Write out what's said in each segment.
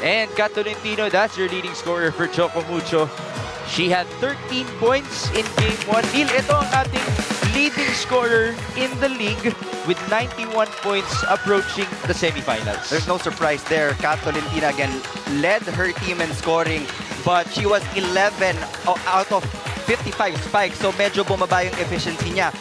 And Kat Tolentino, that's your leading scorer for Choco Mucho. She had 13 points in Game 1. Neil, ito ang ating leading scorer in the league with 91 points approaching the semifinals. There's no surprise there. Kat Tolentino again led her team in scoring, but she was 11 out of 55 spikes, so medyo bumaba yung efficiency niya.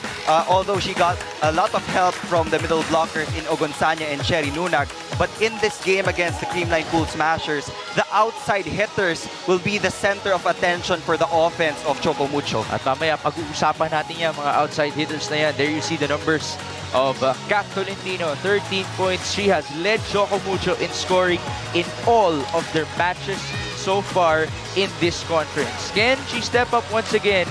Although she got a lot of help from the middle blockers in Ogonsanya and Cherry Nunag. But in this game against the Creamline Cool Smashers, the outside hitters will be the center of attention for the offense of Choco Mucho. At mamaya, pag-uusapan natin yan, mga outside hitters na yan. There you see the numbers of Kat Tolentino, 13 points. She has led Choco Mucho in scoring in all of their matches so far in this conference. Can she step up once again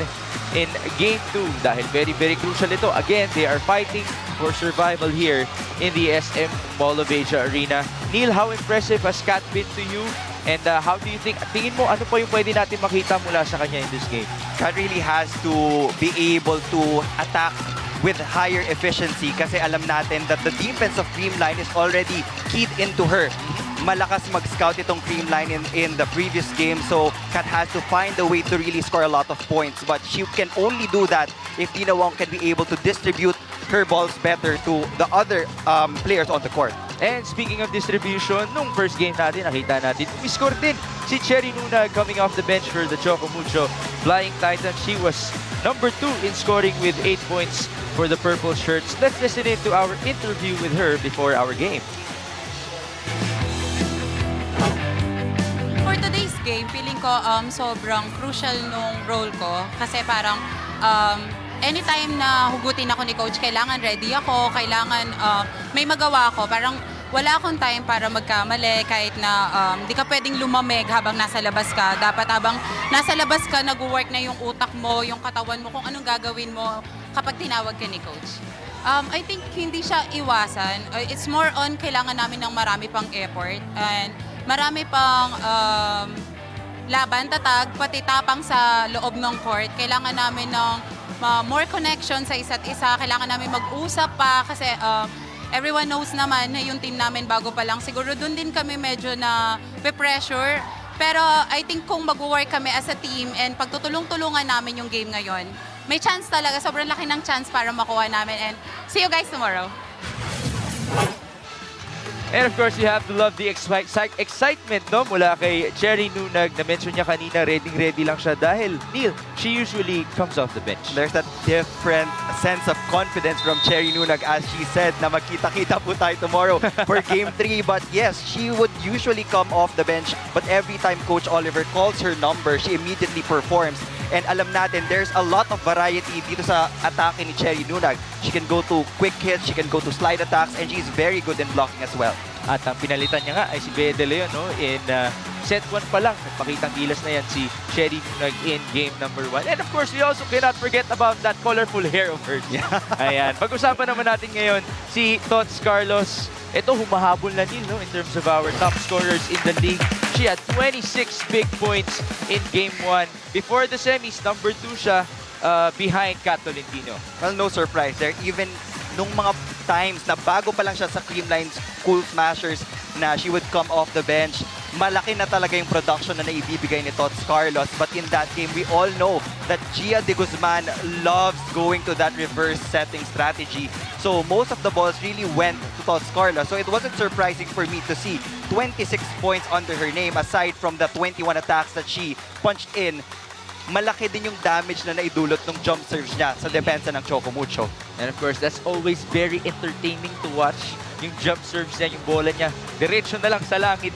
in Game 2? Dahil very, very crucial ito. Again, they are fighting for survival here in the SM Mall of Asia Arena. Neil, how impressive has Kat been to you? And how do you think, tingin mo, ano pa yung pwede natin makita mula sa kanya in this game? Kat really has to be able to attack with higher efficiency kasi alam natin that the defense of Creamline is already keyed into her. Malakas mag-scout itong Creamline in the previous game, so Kat has to find a way to really score a lot of points. But she can only do that if Tina Wong can be able to distribute her balls better to the other players on the court. And speaking of distribution, nung first game natin, nakita natin, umiscore din si Cherry Nunag coming off the bench for the Choco Mucho Flying Titan. She was number 2 in scoring with 8 points for the purple shirts. Let's listen in to our interview with her before our game. For today's game, feeling ko sobrang crucial nung role ko kasi parang anytime na hugutin ako ni coach, kailangan ready ako, kailangan may magawa ako. Parang wala akong time para magkamali kahit na di ka pwedeng lumamig habang nasa labas ka. Dapat habang nasa labas ka, nag-work na yung utak mo, yung katawan mo, kung anong gagawin mo kapag tinawag ka ni coach. I think hindi siya iwasan. It's more on kailangan namin ng marami pang effort and marami pang laban, tatag, pati tapang sa loob ng court. Kailangan namin ng more connection sa isa't isa. Kailangan namin mag-usap pa kasi everyone knows naman na yung team namin bago pa lang. Siguro dun din kami medyo na pressure. Pero I think kung mag-work kami as a team and pagtutulong-tulungan namin yung game ngayon, may chance talaga. Sobrang laki ng chance para makuha namin. And see you guys tomorrow. And of course, you have to love the excitement, no? Mula kay Cherry Nunag. Na-mention niya kanina, ready lang siya dahil, Neil, she usually comes off the bench. There's that different sense of confidence from Cherry Nunag, as she said, na magkita-kita po tayo tomorrow for Game 3. But yes, she would usually come off the bench. But every time Coach Oliver calls her number, she immediately performs. And alam natin, there's a lot of variety dito sa atake ni Cherry Nunag. She can go to quick hits, she can go to slide attacks, and she's very good in blocking as well. At ang pinalitan niya nga ay si Bea De Leon, no? In set 1 pa lang, nagpakitang gilas na yan si Cherry Nunag in game number 1. And of course, we also cannot forget about that colorful hair of hers. Ayan. Pag-usapan naman natin ngayon si Tots Carlos. Ito, humahabol na din, no? In terms of our top scorers in the league. She had 26 big points in Game 1. Before the semis, number 2 siya behind Kat Tolentino. Well, no surprise there. Even nung mga times na bago pa lang siya sa Creamline's Cool Smashers na she would come off the bench, malaki na talaga yung production na naibibigay ni Tots Carlos. But in that game, we all know that Gia de Guzman loves going to that reverse setting strategy. So most of the balls really went to Tots Carlos. So it wasn't surprising for me to see 26 points under her name aside from the 21 attacks that she punched in. Malaki din yung damage na naidulot ng jump serves niya sa depensa ng Choco Mucho. And of course, that's always very entertaining to watch. Yung jump serves niya, yung bola niya, diretso na lang sa langit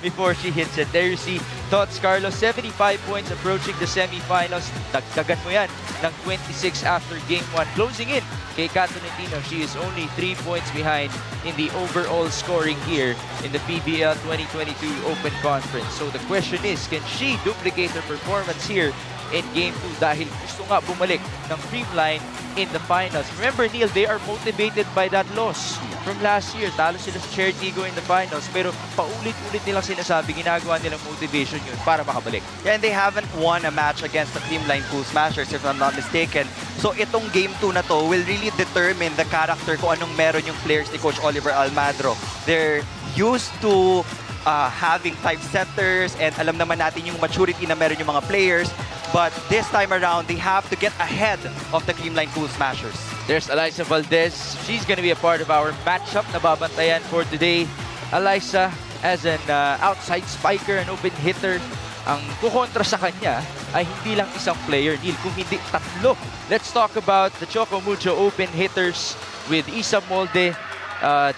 before she hits it. There you see Tots Carlos, 75 points approaching the semifinals. Dagdagan mo yan ng 26 after Game 1. Closing in kay Kat Tolentino, she is only 3 points behind in the overall scoring here in the PVL 2022 Open Conference. So the question is, can she duplicate her performance here in Game 2 dahil gusto nga bumalik ng Creamline in the finals? Remember, Neil, they are motivated by that loss from last year. Talo sila sa Chertigo in the finals, pero paulit-ulit nilang sinasabi, ginagawa nilang motivation yun para makabalik. Yeah, and they haven't won a match against the Creamline Cool Smashers, if I'm not mistaken. So itong Game 2 na to will really determine the character kung anong meron yung players ni Coach Oliver Almadro. They're used to having 5 setters, and alam naman natin yung maturity na meron yung mga players. But this time around, they have to get ahead of the Creamline Cool Smashers. There's Alyssa Valdez. She's going to be a part of our matchup na babantayan for today. Alyssa, as an outside spiker, an open hitter, ang kukontra sa kanya ay hindi lang isang player, Neil, kung hindi tatlo. Let's talk about the Choco Mucho open hitters with Isa Molde,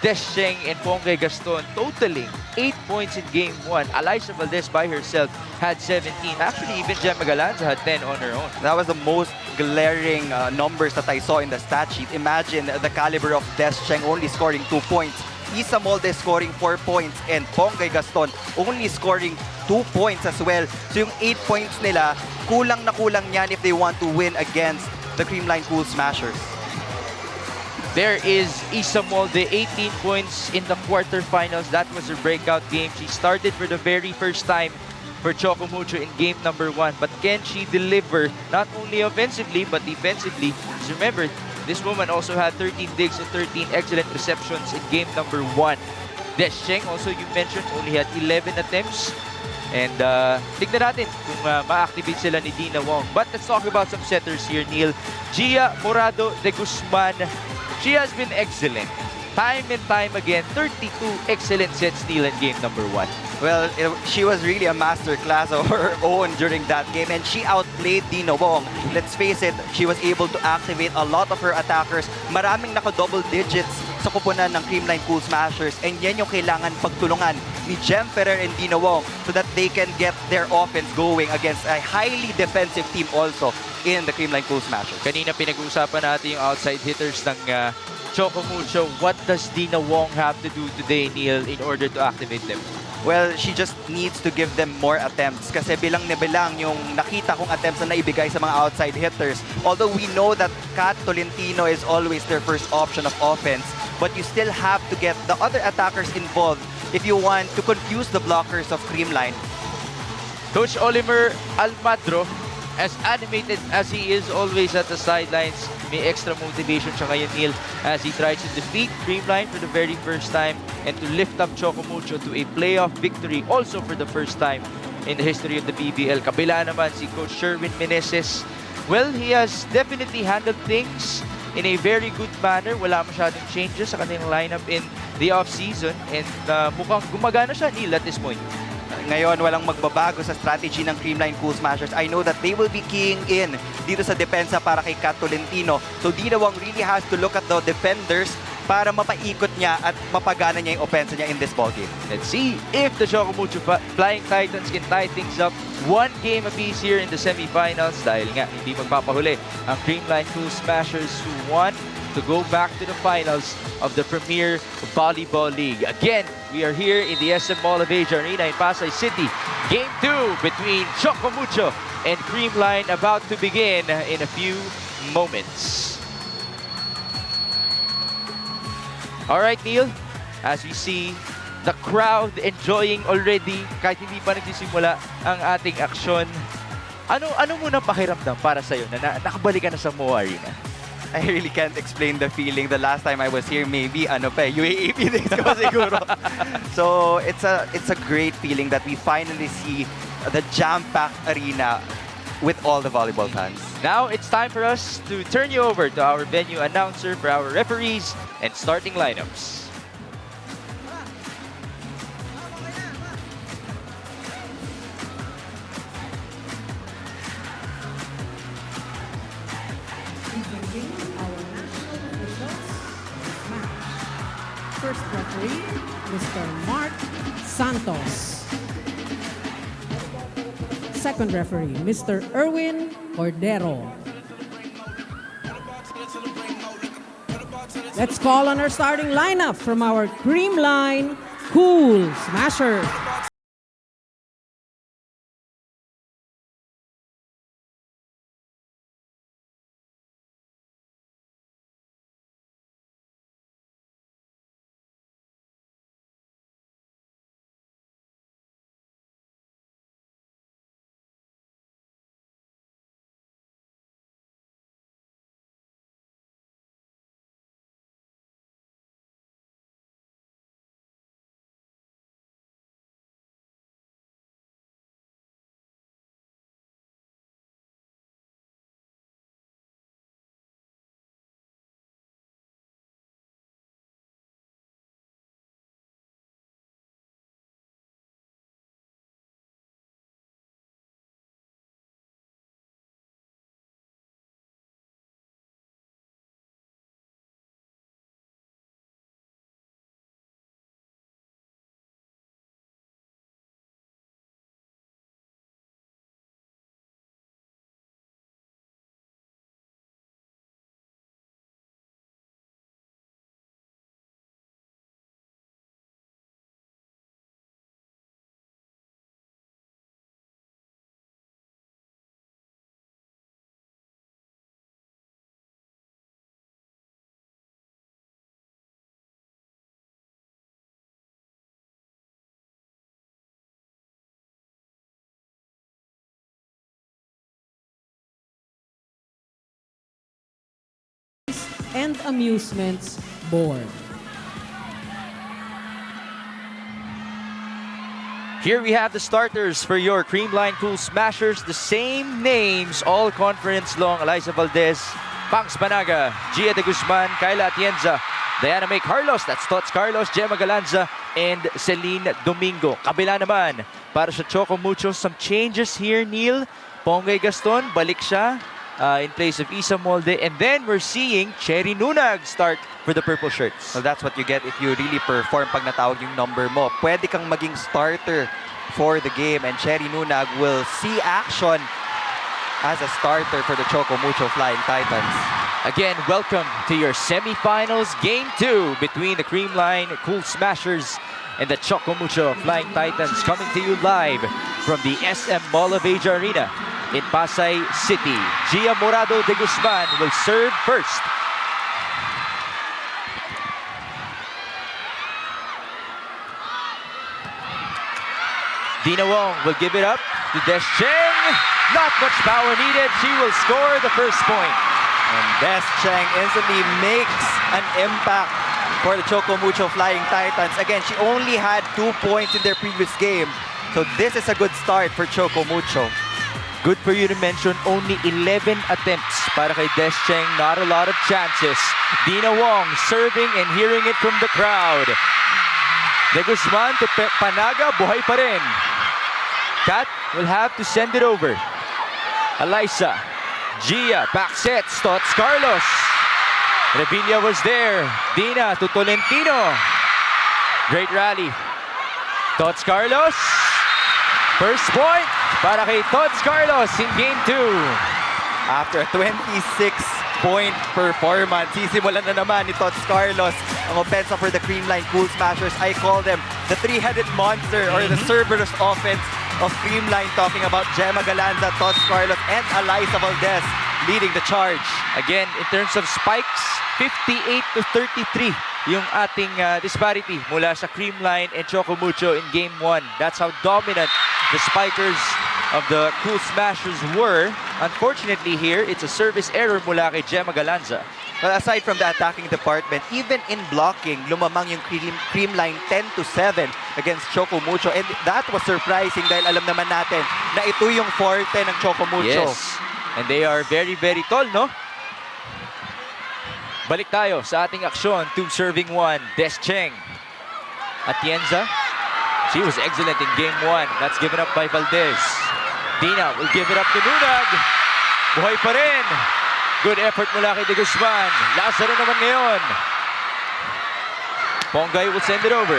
Descheng, and Pongay Gaston, totaling 8 points in Game 1. Alyssa Valdez by herself had 17. Actually, even Gemma Galanza had 10 on her own. That was the most glaring numbers that I saw in the stat sheet. Imagine the caliber of Descheng only scoring 2 points. Isa Molde scoring 4 points, and Pongay Gaston only scoring 2 points as well. So yung 8 points nila, kulang na kulang yan if they want to win against the Creamline Cool Smashers. There is Isa Molde, 18 points in the quarterfinals. That was her breakout game. She started for the very first time for Choco Mucho in game number 1. But can she deliver not only offensively but defensively? Because remember, this woman also had 13 digs and 13 excellent receptions in game number 1. Descheng, also you mentioned, only had 11 attempts. And tignan natin kung ma-activate sila ni Dina Wong. But let's talk about some setters here, Neil. Gia Morado de Guzman. She has been excellent. Time and time again, 32 excellent sets, Neil, in game number 1. Well, she was really a master class of her own during that game, and she outplayed Dina Wong. Let's face it, she was able to activate a lot of her attackers. Maraming naka-double digits sa kupunan ng Creamline Cool Smashers, and yan yung kailangan pagtulungan ni Jem Ferrer and Dina Wong so that they can get their offense going against a highly defensive team also in the Creamline Cool Smashers. Kanina pinag-uusapan natin yung outside hitters ng Choco Mucho. What does Dina Wong have to do today, Neil, in order to activate them? Well, she just needs to give them more attempts kasi bilang na bilang yung nakita kong attempts na naibigay sa mga outside hitters. Although we know that Kat Tolentino is always their first option of offense, but you still have to get the other attackers involved if you want to confuse the blockers of Creamline. Coach Oliver Almadro, as animated as he is always at the sidelines, may extra motivation siya ngayon, Neil, as he tries to defeat Creamline for the very first time and to lift up Choco Mucho to a playoff victory also for the first time in the history of the PVL. Kabila naman si Coach Sherwin Meneses. Well, he has definitely handled things in a very good manner. Wala masyadong changes sa kanilang lineup in the off-season, and mukhang gumagana siya, Neil, at this point. Ngayon, walang magbabago sa strategy ng Creamline Cool Smashers. I know that they will be keying in dito sa depensa para kay Kat Tolentino. So Dina Wong really has to look at the defenders para mapaikot niya at mapagana niya yung offense niya in this ballgame. Let's see if the Choco Mucho Flying Titans can tie things up. 1 game apiece here in the semifinals dahil nga hindi magpapahuli ang Creamline Cool Smashers who won to go back to the finals of the Premier Volleyball League. Again, we are here in the SM Mall of Asia Arena in Pasay City. Game 2 between Choco Mucho and Creamline about to begin in a few moments. All right, Neil, as we see the crowd enjoying already kahit hindi pa nagsisimula ang ating aksyon. Ano muna pakiramdam para sa'yo na nakabalik ka na sa MOA Arena? I really can't explain the feeling. The last time I was here, maybe UAAP days ko siguro. So it's a great feeling that we finally see the jam-packed arena with all the volleyball fans. Now it's time for us to turn you over to our venue announcer for our referees and starting lineups. First referee, Mr. Mark Santos. Second referee, Mr. Erwin Cordero. Let's call on our starting lineup from our Creamline Cool Smashers. and Amusements Board. Here we have the starters for your Creamline Cool Smashers. The same names, all conference long. Eliza Valdez, Pangs Banaga, Gia de Guzman, Kyla Atienza, Diana May Carlos, that's Tots Carlos, Gemma Galanza, and Celine Domingo. Kabila naman, para sa Choco Mucho, some changes here, Neil. Pongay Gaston, balik siya in place of Isa Molde. And then we're seeing Cherry Nunag start for the purple shirts. So that's what you get if you really perform pag natawag yung number mo. Pwede kang maging starter for the game, and Cherry Nunag will see action as a starter for the Choco Mucho Flying Titans. Again, welcome to your semifinals, Game 2 between the Creamline Cool Smashers and the Choco Mucho Flying Titans, coming to you live from the SM Mall of Asia Arena in Pasay City. Gia Morado de Guzman will serve first. Dina Wong will give it up to Des Cheng. Not much power needed. She will score the first point. And Des Cheng instantly makes an impact for the Choco Mucho Flying Titans. Again, she only had 2 points in their previous game. So this is a good start for Choco Mucho. Good for you to mention, only 11 attempts para kay Des Cheng. Not a lot of chances. Dina Wong serving and hearing it from the crowd. De Guzman to Panaga, buhay pa rin. Kat will have to send it over. Eliza, Gia, back sets, Tots Carlos. Revilla was there. Dina to Tolentino. Great rally. Tots Carlos. First point para kay Tots Carlos in Game 2. After a 26-point performance, sisimulan na naman ni Tots Carlos ang offense for the Creamline Cool Smashers. I call them the three-headed monster or the Cerberus offense of Creamline, talking about Gemma Galanza, Tots Carlos, and Eliza Valdez leading the charge. Again, in terms of spikes, 58 to 33 yung ating disparity mula sa Creamline and Choco Mucho in Game 1. That's how dominant the spikers of the Cool Smashers were. Unfortunately here, it's a service error mula kay Gemma Galanza. Well, aside from the attacking department, even in blocking, lumamang yung Creamline 10-7 against Choco Mucho. And that was surprising dahil alam naman natin na ito yung forte ng Choco Mucho. Yes, and they are very, very tall, no? Balik tayo sa ating aksyon. 2 serving 1, Des Cheng. Atienza, she was excellent in Game 1. That's given up by Valdez. Dina will give it up to Nunag. Buhay pa rin. Good effort mula kay De Guzman. Lazaro naman ngayon. Pongay will send it over.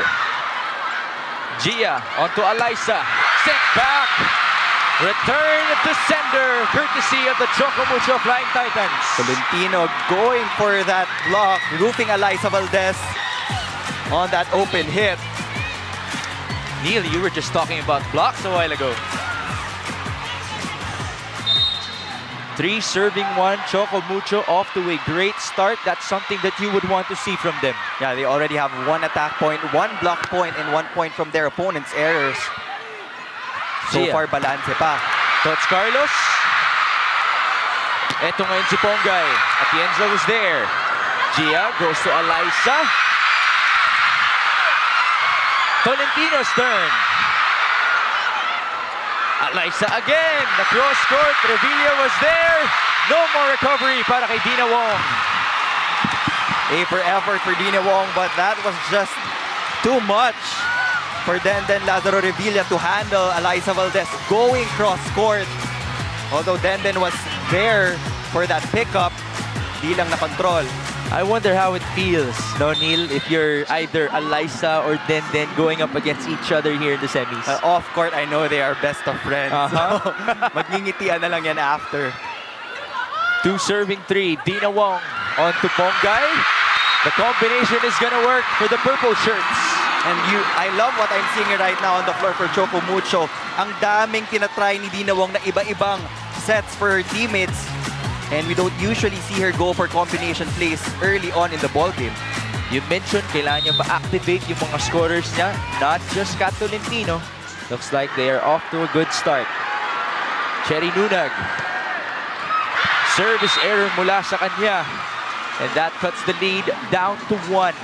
Gia onto Eliza. Sent back. Return to sender, courtesy of the Choco Mucho Flying Titans. Tolentino going for that block, roofing Eliza Valdez on that open hit. Neil, you were just talking about blocks a while ago. 3 serving 1, Choco Mucho off to a great start. That's something that you would want to see from them. Yeah, they already have 1 attack point, 1 block point, and 1 point from their opponent's errors. So Gia. far, balance pa. Tots Carlos. Eto ngayon si Pongay. Atienza was there. Gia goes to Eliza. Tolentino's turn. Eliza again. The cross court. Revilla was there. No more recovery para kay Dina Wong. A for effort for Dina Wong, but that was just too much for Denden Lazaro Revilla to handle Eliza Valdez going cross court. Although Denden was there for that pickup, di lang na-control. I wonder how it feels, no, Neil, if you're either Eliza or Denden going up against each other here in the semis. Off court, I know they are best of friends. So, magngingitian na lang yan after. 2 serving 3, Dina Wong on to Pongay. The combination is gonna work for the purple shirts. And I love what I'm seeing right now on the floor for Choco Mucho. Ang daming tinatry ni Dina Wong na iba-ibang sets for her teammates. And we don't usually see her go for combination plays early on in the ballgame. You mentioned kailangan niya ma-activate yung mga scorers niya, not just Kat Tolentino. Looks like they are off to a good start. Cherry Nunag. Service error mula sa kanya. And that cuts the lead down to 1.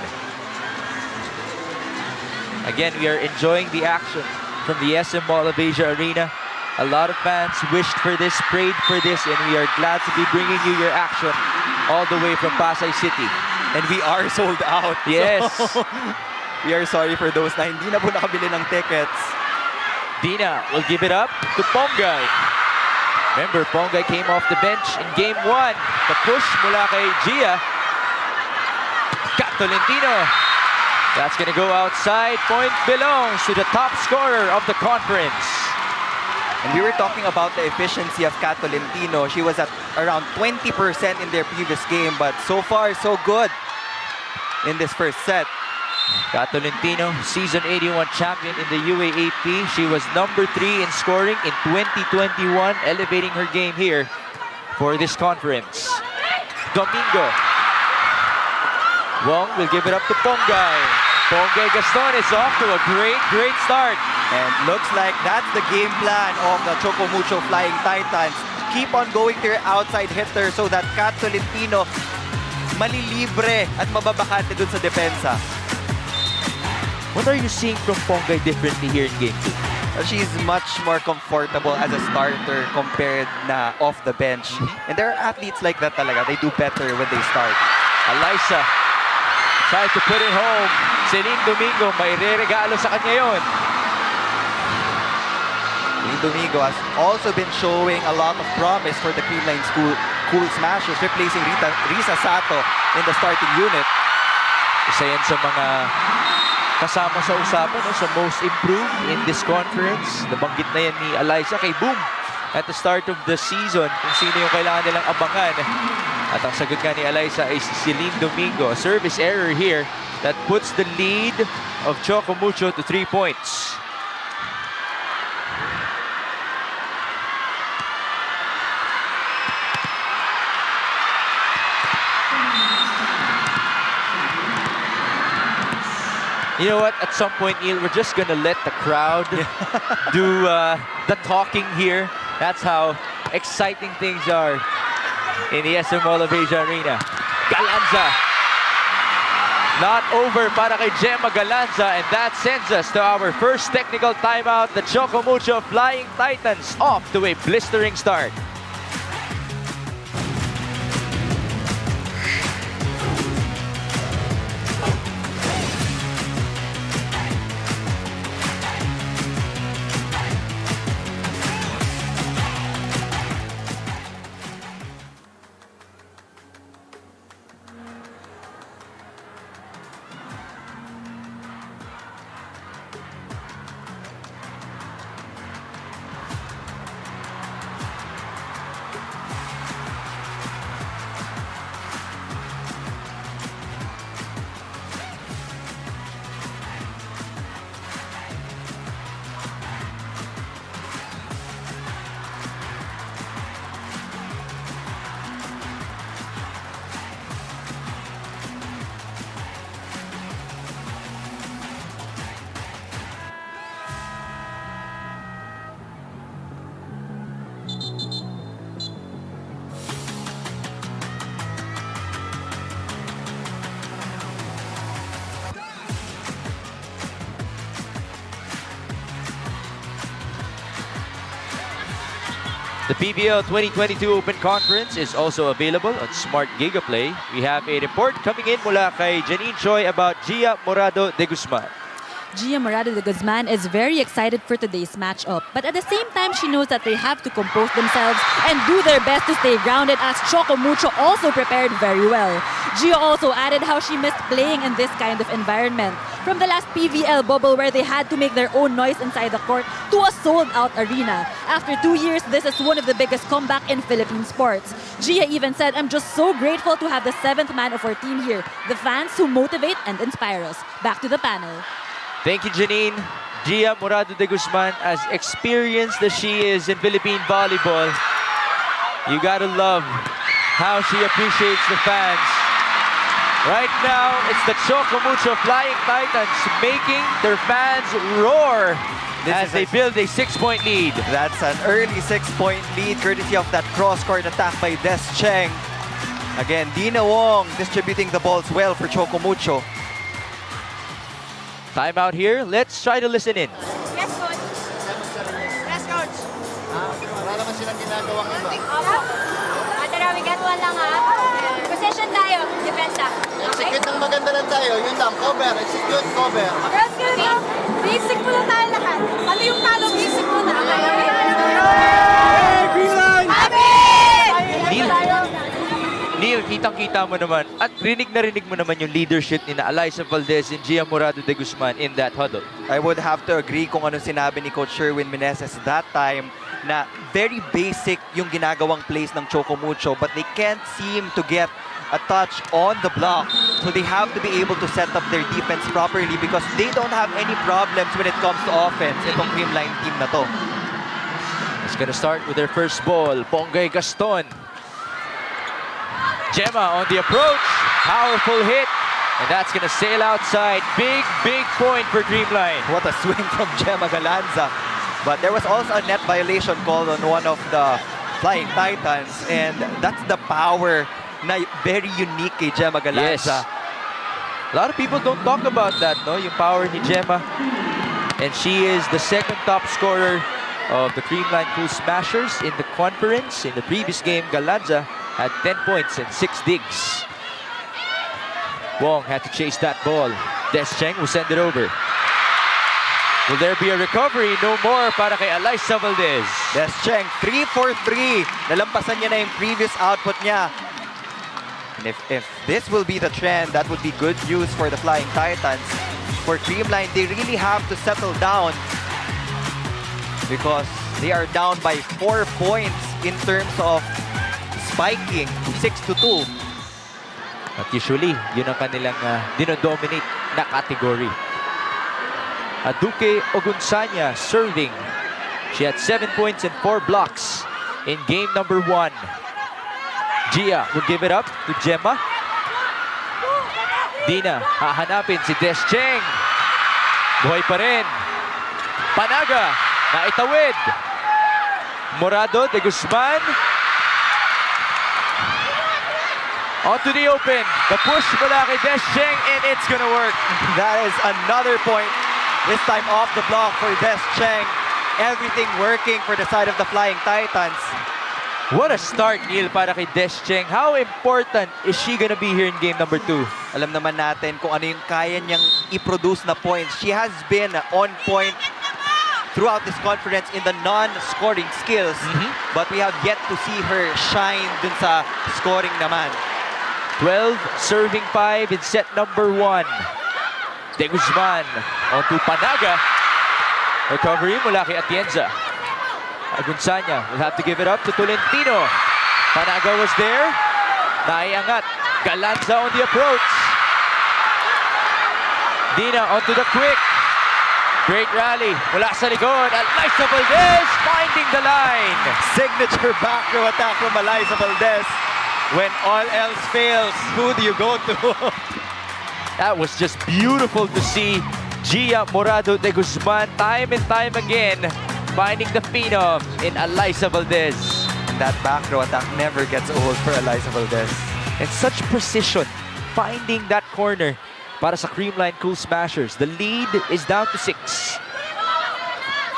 Again, we are enjoying the action from the SM Mall of Asia Arena. A lot of fans wished for this, prayed for this, and we are glad to be bringing you your action all the way from Pasay City. And we are sold out. Yes. So, we are sorry for those na hindi na po nakabili ng tickets. Dina will give it up to Pongay. Remember, Pongay came off the bench in game 1. The push mula kay Gia. Kat Tolentino. That's going to go outside. Point belongs to the top scorer of the conference. And we were talking about the efficiency of Kat Tolentino. She was at around 20% in their previous game, but so far, so good in this first set. Kat Tolentino, season 81 champion in the UAAP. She was number 3 in scoring in 2021, elevating her game here for this conference. Domingo. Wong will give it up to Pongay. Pongay Gaston is off to a great start. And looks like that's the game plan of the Choco Mucho Flying Titans. Keep on going to your outside hitter so that Kat Tolentino malilibre at mababakante dun sa depensa. What are you seeing from Pongay differently here in game 2? She's much more comfortable as a starter compared na off the bench. And there are athletes like that talaga. They do better when they start. Alyssa tried to put it home. Celine Domingo, may re-regalo sa kanya yun. Celine Domingo has also been showing a lot of promise for the Creamline Cool Smashers, replacing Risa Sato in the starting unit. Isa yan sa mga kasama sa usapan, no? Sa most improved in this conference. Nabanggit na yan ni Alyssa kay Boom at the start of the season kung sino yung kailangan nilang abangan. At ang sagot nga ni Alyssa ay si Celine Domingo. A service error here that puts the lead of Choco Mucho to 3 points. You know what? At some point, Neil, we're just gonna let the crowd do the talking here. That's how exciting things are in the SM Mall of Asia Arena. Galanza. Not over para kay Gemma Galanza, and that sends us to our first technical timeout. The Choco Mucho Flying Titans off to a blistering start. The PVL 2022 Open Conference is also available on Smart Gigaplay. We have a report coming in mula kay Janine Choi about Gia Morado de Guzman. Gia Morado de Guzman is very excited for today's matchup, but at the same time, she knows that they have to compose themselves and do their best to stay grounded, as Choco Mucho also prepared very well. Gia also added how she missed playing in this kind of environment. From the last PVL bubble where they had to make their own noise inside the court to a sold-out arena. After 2 years, this is one of the biggest comeback in Philippine sports. Gia even said, "I'm just so grateful to have the 7th man of our team here, the fans who motivate and inspire us." Back to the panel. Thank you, Janine. Gia Morado de Guzman, as experienced as she is in Philippine volleyball, you gotta love how she appreciates the fans. Right now, it's the Choco Mucho Flying Titans making their fans roar as they build a 6-point lead. That's an early 6-point lead courtesy of that cross-court attack by Des Cheng. Again, Dina Wong distributing the balls well for Choco Mucho. Timeout here. Let's try to listen in. Yes, coach. Yes, coach. Wala naman silang ginagawang iba. Madara, we got one lang ha. Possession tayo. Depensa. Okay? Execute ng maganda lang tayo. Yun lang. Cover. Execute. Cover. Girls, girls. Basic muna tayo lahat. Pati yung talo, basic muna. Neil, kitang-kita mo naman at rinig na rinig mo naman yung leadership ni na Eliza Valdez and Gia Morado de Guzman in that huddle. I would have to agree kung anong sinabi ni Coach Sherwin Meneses that time na very basic yung ginagawang plays ng Choco Mucho but they can't seem to get a touch on the block. So they have to be able to set up their defense properly because they don't have any problems when it comes to offense itong Creamline team na to. It's gonna start with their first ball. Ponggay Gaston. Gemma on the approach. Powerful hit. And that's gonna sail outside. Big, big point for Creamline. What a swing from Gemma Galanza. But there was also a net violation called on one of the Flying Titans. And that's the power na very unique kay Gemma Galanza. Yes. A lot of people don't talk about that, no? Yung power ni Gemma. And she is the second top scorer of the Creamline Cool Smashers in the conference. In the previous game, Galanza had 10 points and 6 digs. Wong had to chase that ball. Des Cheng will send it over. Will there be a recovery? No more para kay Eliza Valdez. Des Cheng, 3 for 3. Nalampasan niya na yung previous output niya. And if this will be the trend, that would be good news for the Flying Titans. For Creamline, they really have to settle down because they are down by 4 points in terms of spiking, 6-2. At usually, yun ang kanilang dinodominate na category. Aduke Ogunsanya serving. She had 7 points and 4 blocks in game number 1. Gia will give it up to Gemma. Dina, hahanapin si Des Cheng. Buhay pa rin. Panaga, naitawid. Morado de Guzman. Onto the open. The push mula kay Des Cheng and it's gonna work. That is another point. This time off the block for Des Cheng. Everything working for the side of the Flying Titans. What a start, Neil, para kay Des Cheng. How important is she gonna be here in game number 2? Alam naman natin kung ano yung kaya niyang i-produce na points. She has been on point throughout this conference in the non-scoring skills. But we have yet to see her shine dun sa scoring naman. 12, serving 5 in set number 1. De Guzman onto Panaga. Recovery mula kay Atienza. Agunsanya will have to give it up to Tolentino. Panaga was there. Naiangat. Galanza on the approach. Dina onto the quick. Great rally mula sa likod. Eliza Valdez finding the line. Signature back row attack from Eliza Valdez. When all else fails, who do you go to? That was just beautiful to see. Gia Morado de Guzman time and time again finding the phenom in Eliza Valdez. And that back row attack never gets old for Eliza Valdez. And such precision finding that corner para sa Creamline Cool Smashers. The lead is down to 6.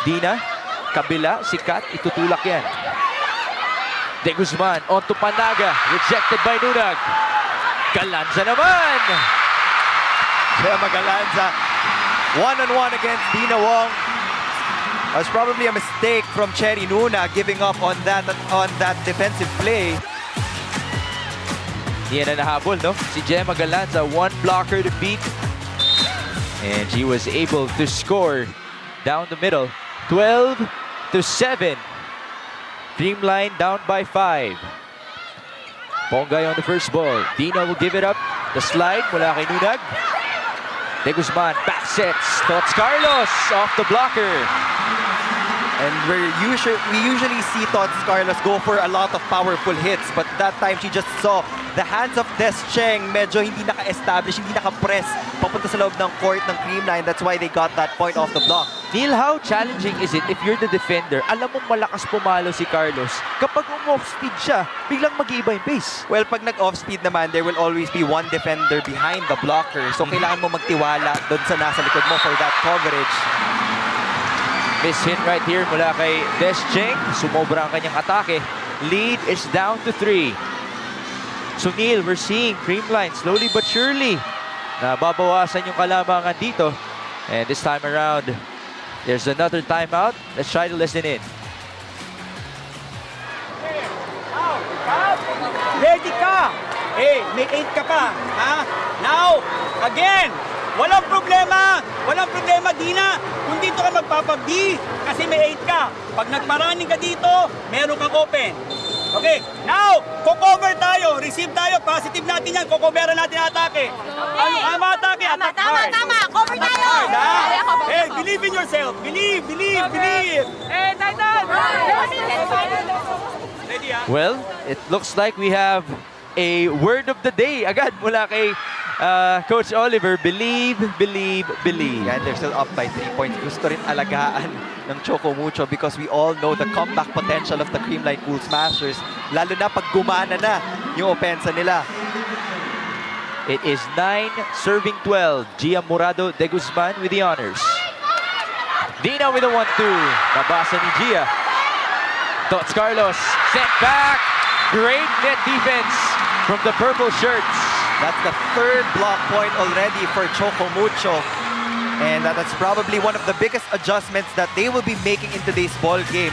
Dina, kabila, sikat, itutulak yan. De Guzman onto Panaga, rejected by Nunag. Galanza naman! Gemma Galanza, one-on-one against Dina Wong. That was probably a mistake from Cherry Nuna giving up on that defensive play. Yan na nahabol, no? Si Gemma Galanza, one blocker to beat. And she was able to score down the middle. 12-7. Creamline down by 5. Ponggay on the first ball. Dina will give it up. The slide mula kay Nunag. De Guzman, back sets. Tots Carlos off the blocker. And we usually see Tots Carlos go for a lot of powerful hits, but that time she just saw the hands of Des Cheng medyo hindi naka-establish, hindi naka-press papunta sa loob ng court ng Creamline. That's why they got that point off the block. Neil, how challenging is it if you're the defender? Alam mong malakas pumalo si Carlos. Kapag off-speed siya, biglang mag-iiba yung pace. Well, pag nag-off-speed naman, there will always be one defender behind the blocker. So, kailangan mo magtiwala doon sa nasa likod mo for that coverage. Miss hit right here mula kay Des Cheng. Sumobra ang kanyang atake. Lead is down to 3. So Neil, we're seeing Creamline slowly but surely na babawasan yung kalamangan dito. And this time around, there's another timeout. Let's try to listen in. Ready ka! Eh, may 8 ka pa. Ha? Now, again! Walang problema! Walang problema, Dina! Kung dito ka magpapag-D, kasi may 8 ka. Pag nagmaraning ka dito, meron kang open. Okay, now, cover tayo. Receive tayo. Positive natin yan. Cover natin ang atake. Ano atake? Attack hard. Tama! Cover tayo! Hard, ha? Hey, believe in yourself. Believe! Hey, Titan! Ready, ha? Well, it looks like we have a word of the day agad mula kay Coach Oliver. Believe, believe, believe. And they're still up by 3 points. Gusto rin alagaan ng Choco Mucho because we all know the comeback potential of the Creamline Cool Smashers. Lalo na pag gumana na yung opensa nila. It is 9 serving 12. Gia Morado de Guzman with the honors. Dina with a 1-2. Nabasa ni Gia. Tots Carlos sent back. Great net defense from the purple shirts. That's the 3rd block point already for Choco Mucho. And that's probably one of the biggest adjustments that they will be making in today's ball game.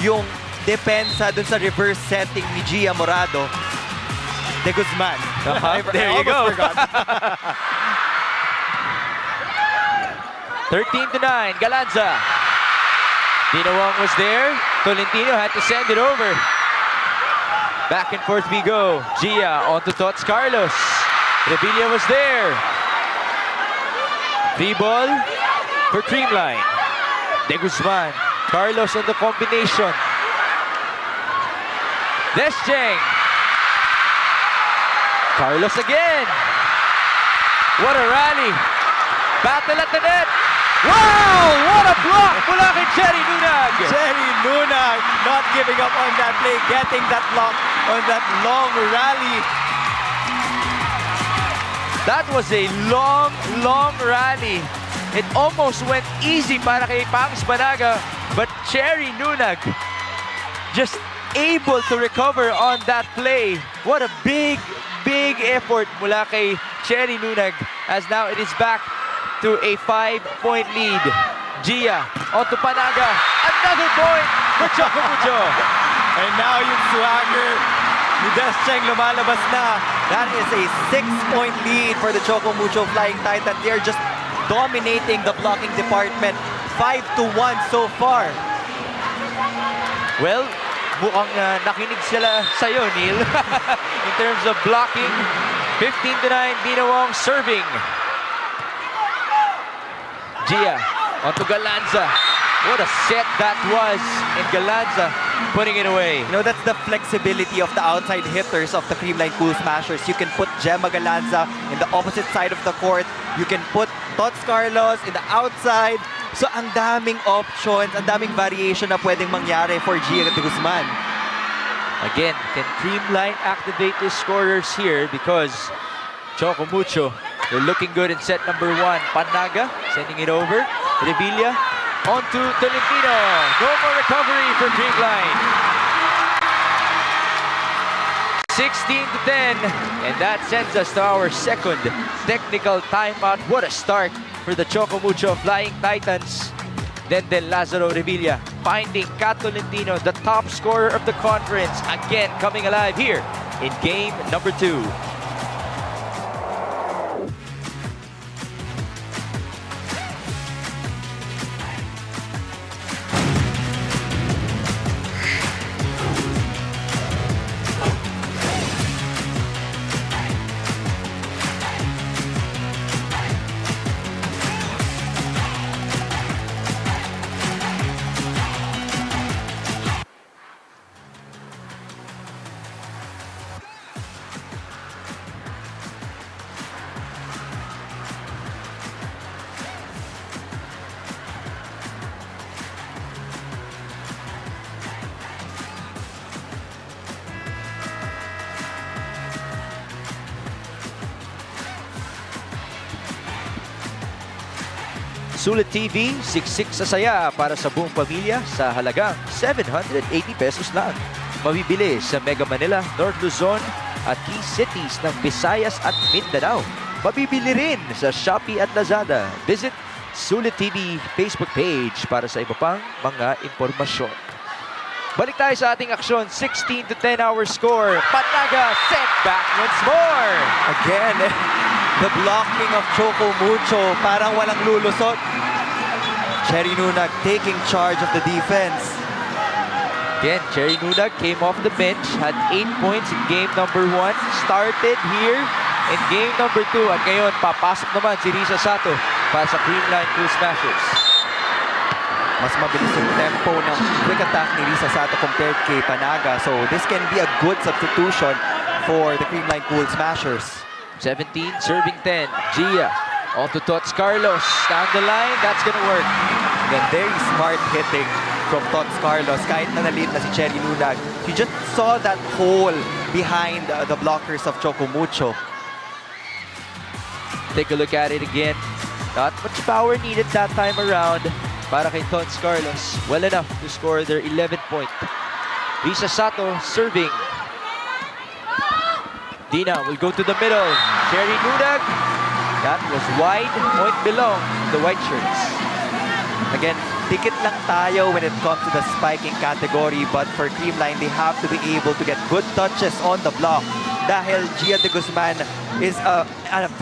Yung depensa dun sa reverse setting ni Gia Morado de Guzman. There you go. 13-9, Galanza. Dinawang was there. Tolentino had to send it over. Back and forth we go. Gia onto Tots Carlos. Revilla was there. Free ball for Creamline. De Guzman. Carlos on the combination. Des Cheng. Carlos again. What a rally. Battle at the net. Wow! What a block mula kay Cherry Nunag. Jerry Nunag not giving up on that play, getting that block on that long rally. That was a long, long rally. It almost went easy para kay Pangs Banaga, but Cherry Nunag just able to recover on that play. What a big, big effort mula kay Cherry Nunag, as now it is back to a 5-point lead. Gia onto Panaga. Another point for Choco Mucho. And now yung swagger ni Des Cheng lumalabas na. That is a 6-point lead for the Choco Mucho Flying Titan. They are just dominating the blocking department. 5-1 so far. Well, mukhang nakinig sila sa'yo, Neil. In terms of blocking, 15-9, Dinawang serving. Gia onto Galanza. What a set that was. And Galanza putting it away. You know, that's the flexibility of the outside hitters of the Creamline Cool Smashers. You can put Gemma Galanza in the opposite side of the court. You can put Tots Carlos in the outside. So, ang daming options, ang daming variation na pwedeng mangyari for Gia de Guzman. Again, can Creamline activate the scorers here because Choco Mucho, they're looking good in set number 1. Panaga sending it over. Revilla onto Tolentino. No more recovery for Creamline. 16-10, and that sends us to our second technical timeout. What a start for the Choco Mucho Flying Titans. Then Lázaro Revilla finding Kat Tolentino, the top scorer of the conference, again coming alive here in game number 2. Sulit TV, siksik sa saya para sa buong pamilya sa halagang 780 pesos lang. Mabibili sa Mega Manila, North Luzon at key cities ng Visayas at Mindanao. Mabibili rin sa Shopee at Lazada. Visit Sulit TV Facebook page para sa iba pang mga impormasyon. Balik tayo sa ating aksyon. 16 to 10 our score. Panaga sent back once more. Again, the blocking of Choco Mucho, parang walang lulusot. Cherry Nunag taking charge of the defense. Again, Cherry Nunag came off the bench, had 8 points in game number 1. Started here in game number 2. At ngayon, papasok naman si Risa Sato para sa Creamline Cool Smashers. Mas mabilis yung tempo ng quick attack ni Risa Sato compared kay Panaga. So this can be a good substitution for the Creamline Cool Smashers. 17, serving 10. Gia, off to Tots Carlos. Down the line, that's gonna work. Again, very smart hitting from Tots Carlos. Kahit na nalit na si Cherry Nunag, you just saw that hole behind the blockers of Choco Mucho. Take a look at it again. Not much power needed that time around para kay Tots Carlos. Well enough to score their 11th point. Risa Sato serving. Dina will go to the middle. Cherry Nunag. That was wide. Point belong to the white shirts. Again, ticket lang tayo when it comes to the spiking category, but for Creamline, they have to be able to get good touches on the block dahil Gia de Guzman is a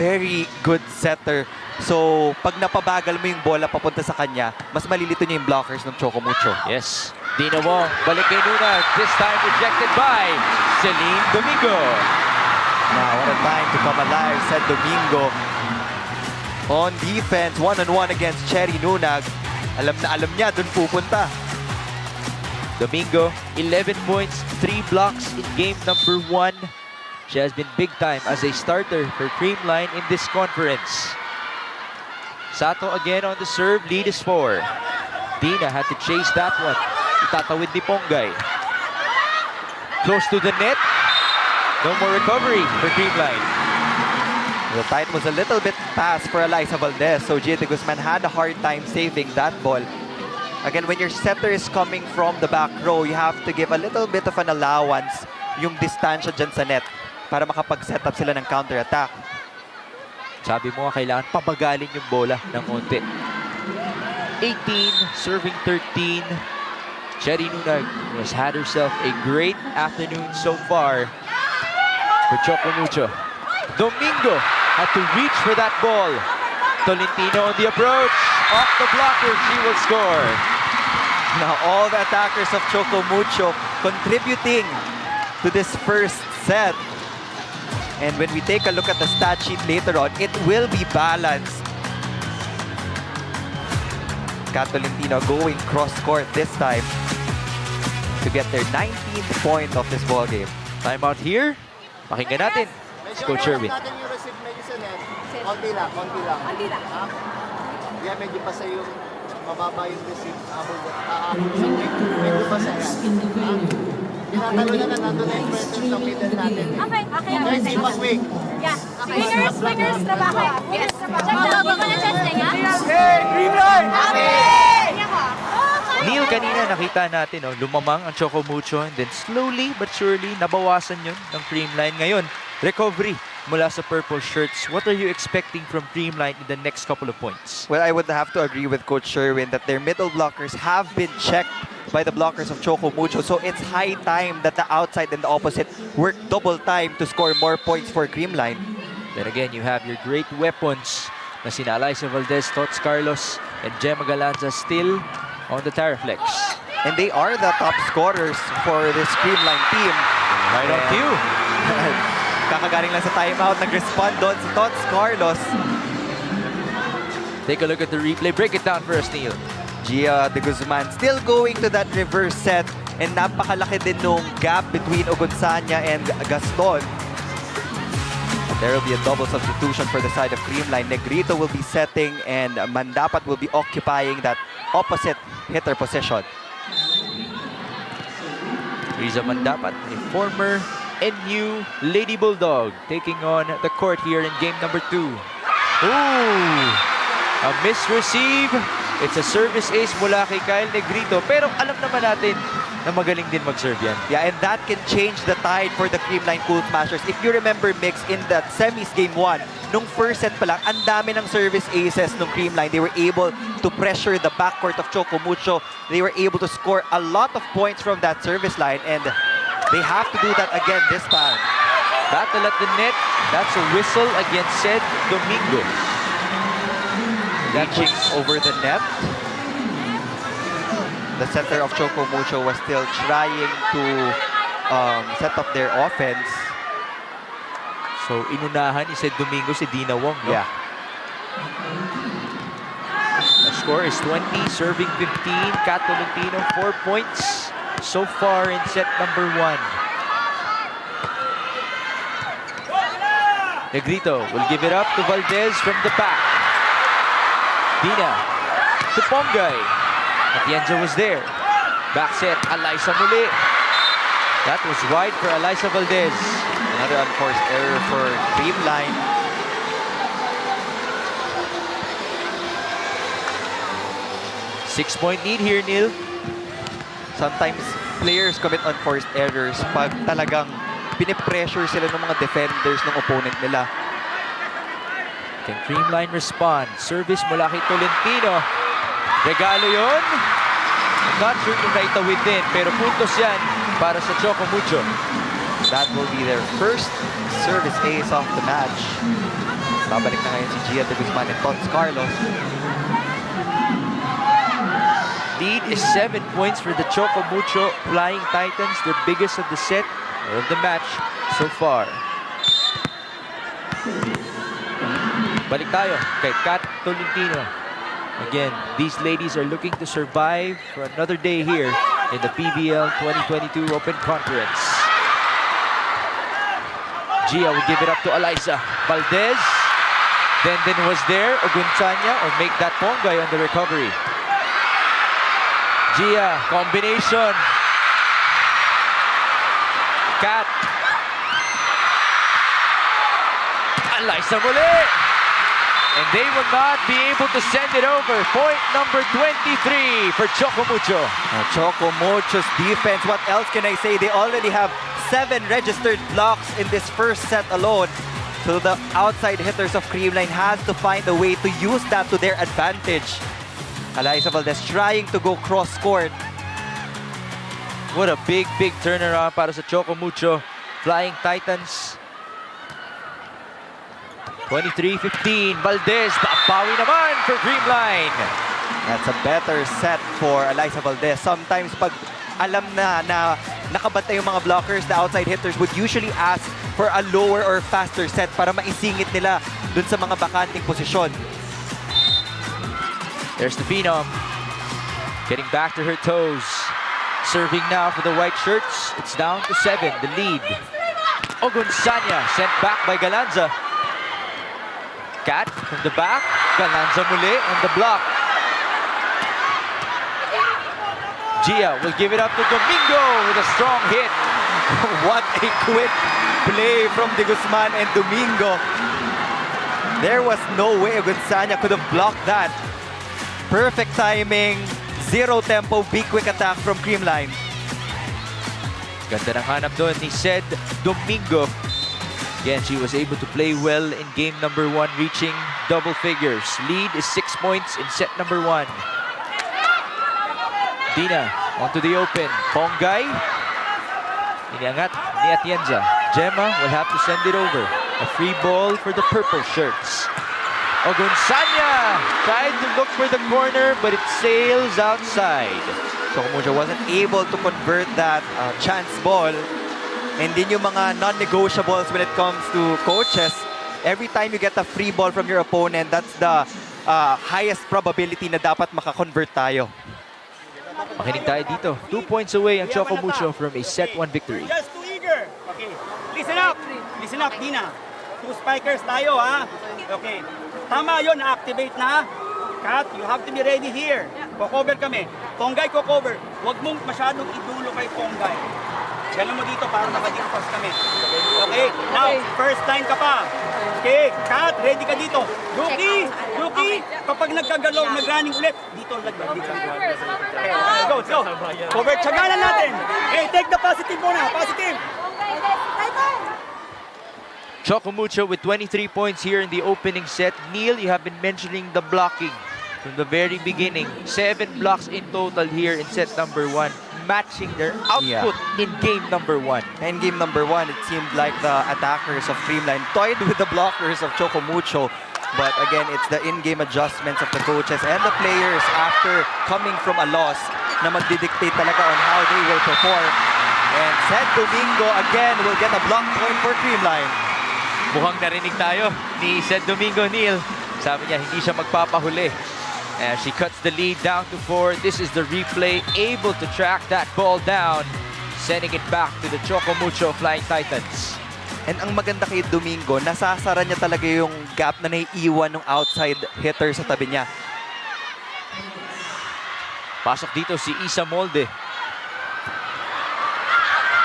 very good setter. So, pag napabagal mo yung bola papunta sa kanya, mas malilito niya yung blockers ng Choco Mucho. Yes. Dina Wong, balik kay Nunag. This time rejected by Celine Domingo. Now, what a time to come alive, said Domingo. On defense, one-on-one against Cherry Nunag. Alam na alam niya, dun pupunta. Domingo, 11 points, 3 blocks in game number 1. She has been big time as a starter for Creamline in this conference. Sato again on the serve, lead is 4. Dina had to chase that one. Itatawid ni Ponggay. Close to the net. No more recovery for Creamline. The tight was a little bit fast for Eliza Valdez, so Gia de Guzman had a hard time saving that ball. Again, when your setter is coming from the back row, you have to give a little bit of an allowance yung distansya dyan sa net para makapag-set up sila ng counter-attack. Sabi mo, kailangan pabagalin yung bola ng konti. 18, serving 13. Cherry Nunag has had herself a great afternoon so far for Choco Mucho. Domingo had to reach for that ball. Tolentino on the approach. Off the blocker, she will score. Now, all the attackers of Choco Mucho contributing to this first set. And when we take a look at the stat sheet later on, it will be balanced. Tolentino going cross-court this time to get their 19th point of this ball game. Timeout here. Pakinggan natin si Coach Sherwin. natin yung receipt medyo sa net. Konti lang, konti lang. Konti lang. Yeah, medyo pa sa yung mababa yung receipt. Medyo pa sa yan. Tinatalo na nandun na yung presence ng middle natin. Okay, okay. Okay, si Paswig. Yeah. Winners, trabaho. Winners, trabaho. Check na, hindi ko na chance na yan. Hey, Creamline! Neil, kanina nakita natin, lumamang ang Choco Mucho and then slowly but surely nabawasan yun ng Creamline. Ngayon, recovery mula sa purple shirts. What are you expecting from Creamline in the next couple of points? Well, I would have to agree with Coach Sherwin that their middle blockers have been checked by the blockers of Choco Mucho. So it's high time that the outside and the opposite work double time to score more points for Creamline. Then again, you have your great weapons na sina Eliza Valdez, Tots Carlos, and Gemma Galanza still on the Taraflex. And they are the top scorers for this Creamline team. Right on cue. Kakagaling lang sa timeout, nag-respond doon si Tots Carlos. Take a look at the replay. Break it down for us, Neil. Gia de Guzman still going to that reverse set, and napakalaki din nung gap between Ogunsanya and Gaston. There will be a double substitution for the side of Creamline. Negrito will be setting and Mandapat will be occupying that opposite hitter position. Riza Mandapat, a former NU Lady Bulldog, taking on the court here in game number 2. Ooh! A misreceive. It's a service ace mula kay Kyle Negrito. Pero alam naman natin na magaling din mag-serve yan. Yeah, and that can change the tide for the Creamline Cool Smashers. If you remember, Mix, in that semis game 1, nung first set pa lang, ang dami ng service aces nung Creamline. They were able to pressure the backcourt of Choco Mucho. They were able to score a lot of points from that service line, and they have to do that again this time. Battle at the net. That's a whistle against said Domingo. Reaching over the net. The center of Choco Mucho was still trying to set up their offense. So, inunahan ni said Domingo si Dina Wong, no? Yeah. The score is 20, serving 15. Kat Tolentino, 4 points so far in set number 1. Negrito will give it up to Valdez from the back. Dina to Pongay. Atienza was there. Back set, Alyssa muli. That was wide for Alyssa Valdez. Another unforced error for Creamline. Six-point lead here, Neil. Sometimes players commit unforced errors pag talagang pinipressure sila ng mga defenders ng opponent nila. Can Creamline respond? Service mula kay Tolentino. Regalo yun. Not sure kung naitawid din, pero puntos yan para sa Choco Mucho. That will be their first service ace of the match. Babalik na ngayon si Gia de Guzman and Tots Carlos. Lead is 7 points for the Choco Mucho Flying Titans, their biggest of the set or of the match so far. Balik tayo kay Kat Tolentino. Again, these ladies are looking to survive for another day here in the PVL 2022 Open Conference. Gia will give it up to Alyssa. Valdez. Then was there. Ogunsanya or make that Pongay on the recovery. Gia, combination. Kat. Alyssa muli. And they will not be able to send it over. Point number 23 for Choco Mucho. Choco Mucho's defense, what else can I say? They already have 7 registered blocks in this first set alone. So the outside hitters of Creamline has to find a way to use that to their advantage. Alyssa Valdez trying to go cross-court. What a big turnaround para sa Choco Mucho Flying Titans. 23-15. Valdez, bawi naman for Creamline. That's a better set for Alyssa Valdez. Sometimes pag alam na nakabantay yung mga blockers, the outside hitters would usually ask for a lower or faster set para maisingit nila dun sa mga bakanting posisyon. There's the Phenom. Getting back to her toes. Serving now for the white shirts. It's down to 7, the lead. Ogunsanya sent back by Galanza. Kat from the back. Galanza muli on the block. Gia will give it up to Domingo with a strong hit. What a quick play from De Guzman and Domingo. There was no way Ogunsanya could have blocked that. Perfect timing, zero tempo, big quick attack from Creamline. Ganda ng hanap doon ni said Domingo. Again, she was able to play well in game number 1, reaching double figures. Lead is 6 points in set number 1. Dina onto the open. Pongay. Iniangat ni Atienza. Gemma will have to send it over. A free ball for the purple shirts. Ogunsanya tried to look for the corner, but it sails outside. So Mucho wasn't able to convert that chance ball. And din yung mga non-negotiables when it comes to coaches. Every time you get a free ball from your opponent, that's the highest probability na dapat makakonvert tayo. Makinig tayo dito. 2 points away ang Choco Mucho from a set 1 victory. Just too eager. Okay. Listen up. Listen up, Dina. 2 spikers tayo, ha? Okay. Tama yun, na-activate na. Kat, you have to be ready here. Ko-cover kami. Pongay, ko-cover. Huwag mong masyadong idulo kay Pongay. Ganon mo dito para makadikos kami. Okay? Now, first time ka pa. Okay, Kat, ready ka dito. Yuki, kapag nagkagalaw, nag-running ulit, dito laglag dito. Okay, go, let's go. Cover, tsagalan natin. Hey, take the positive muna, positive. Choco Mucho with 23 points here in the opening set. Neil, you have been mentioning the blocking from the very beginning. 7 blocks in total here in set number 1, matching their output in game number 1. In game number 1, it seemed like the attackers of Creamline toyed with the blockers of Choco Mucho. But again, it's the in-game adjustments of the coaches and the players after coming from a loss na magdidictate talaga on how they will perform. And Sed Domingo again will get a block point for Creamline. Mukhang narinig tayo ni Sed Domingo, Neil. Sabi niya, hindi siya magpapahuli. And she cuts the lead down to 4. This is the replay, able to track that ball down, sending it back to the Choco Mucho Flying Titans. And ang maganda kay Domingo, nasasara niya talaga yung gap na naiiwan ng outside hitter sa tabi niya. Pasok dito si Isa Molde.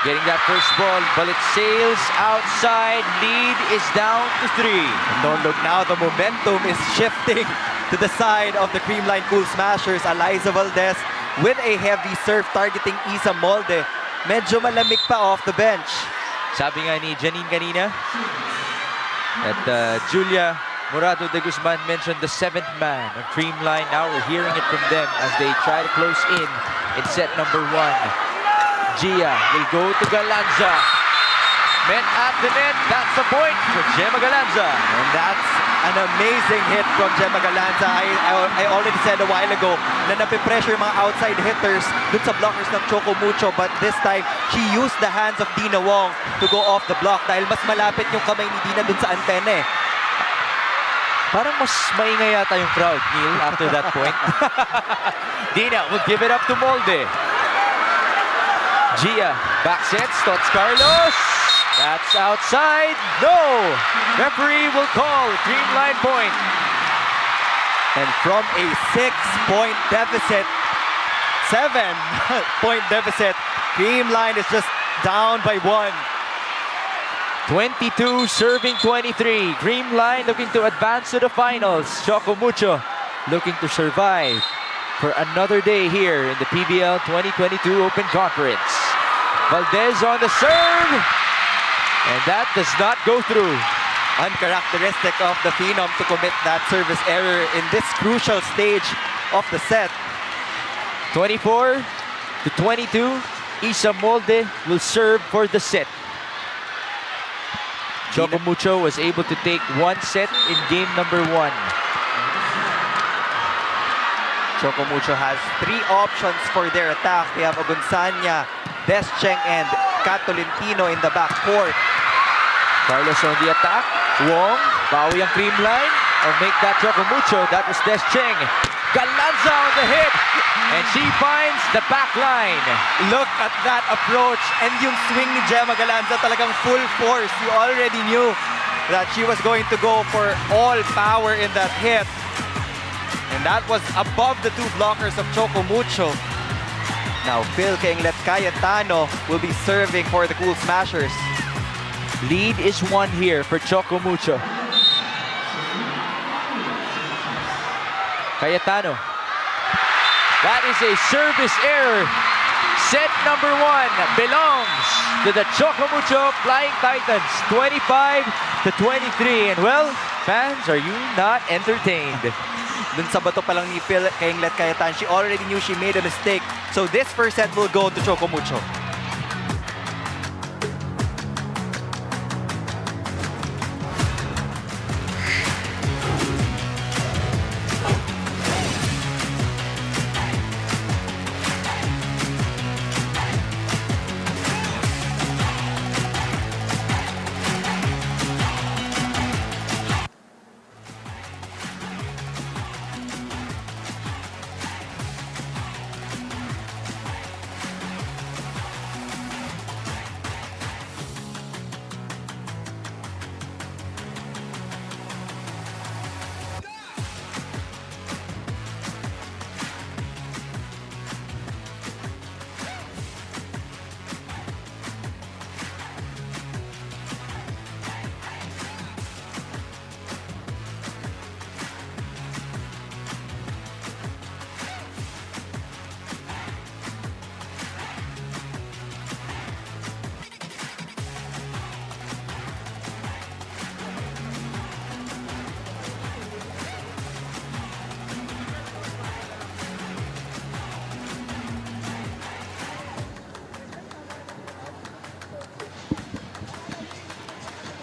Getting that first ball, but it sails outside. Lead is down to 3. And don't look now, the momentum is shifting to the side of the Creamline Cool Smashers. Eliza Valdez with a heavy serve targeting Isa Molde. Medyo malamig pa off the bench. Sabi nga ni Janine kanina, at Julia Morado de Guzman mentioned the 7th man of Creamline. Now we're hearing it from them as they try to close in set number 1. Gia will go to Galanza. Met at the net. That's the point for Gemma Galanza. And that's an amazing hit from Gemma Galanza. I already said a while ago na napipressure yung mga outside hitters dun sa blockers ng Choco Mucho. But this time, she used the hands of Dina Wong to go off the block dahil mas malapit yung kamay ni Dina dun sa antenne. Parang mas maingay yata yung crowd, Neil, after that point. Dina will give it up to Molde. Gia, back sets, Tots Carlos. That's outside. No! Referee will call Creamline point. And from a 6-point deficit, 7-point deficit, Creamline is just down by 1. 22 serving 23. Creamline looking to advance to the finals. Choco Mucho looking to survive for another day here in the PVL 2022 Open Conference. Valdez on the serve. And that does not go through. Uncharacteristic of the Phenom to commit that service error in this crucial stage of the set. 24 to 22. Isa Molde will serve for the set. Choco Mucho was able to take 1 set in game number 1. Choco Mucho has 3 options for their attack. They have Agunsanya, Descheng, and Kat Tolentino in the backcourt. Carlos on the attack. Wong, bawi ang Creamline. Or make that Choco Mucho. That was Descheng. Galanza on the hit. And she finds the back line. Look at that approach. And yung swing ni Gemma Galanza talagang full force. You already knew that she was going to go for all power in that hit. And that was above the 2 blockers of Choco Mucho. Now, Phil Kainglet Cayetano will be serving for the Cool Smashers. Lead is 1 here for Choco Mucho. Cayetano. That is a service error. Set number 1 belongs to the Choco Mucho Flying Titans. 25 to 23. And well, fans, are you not entertained? Dun sa bato pa lang ni Phil Kainglet Cayetano, she already knew she made a mistake. So this first set will go to Choco Mucho.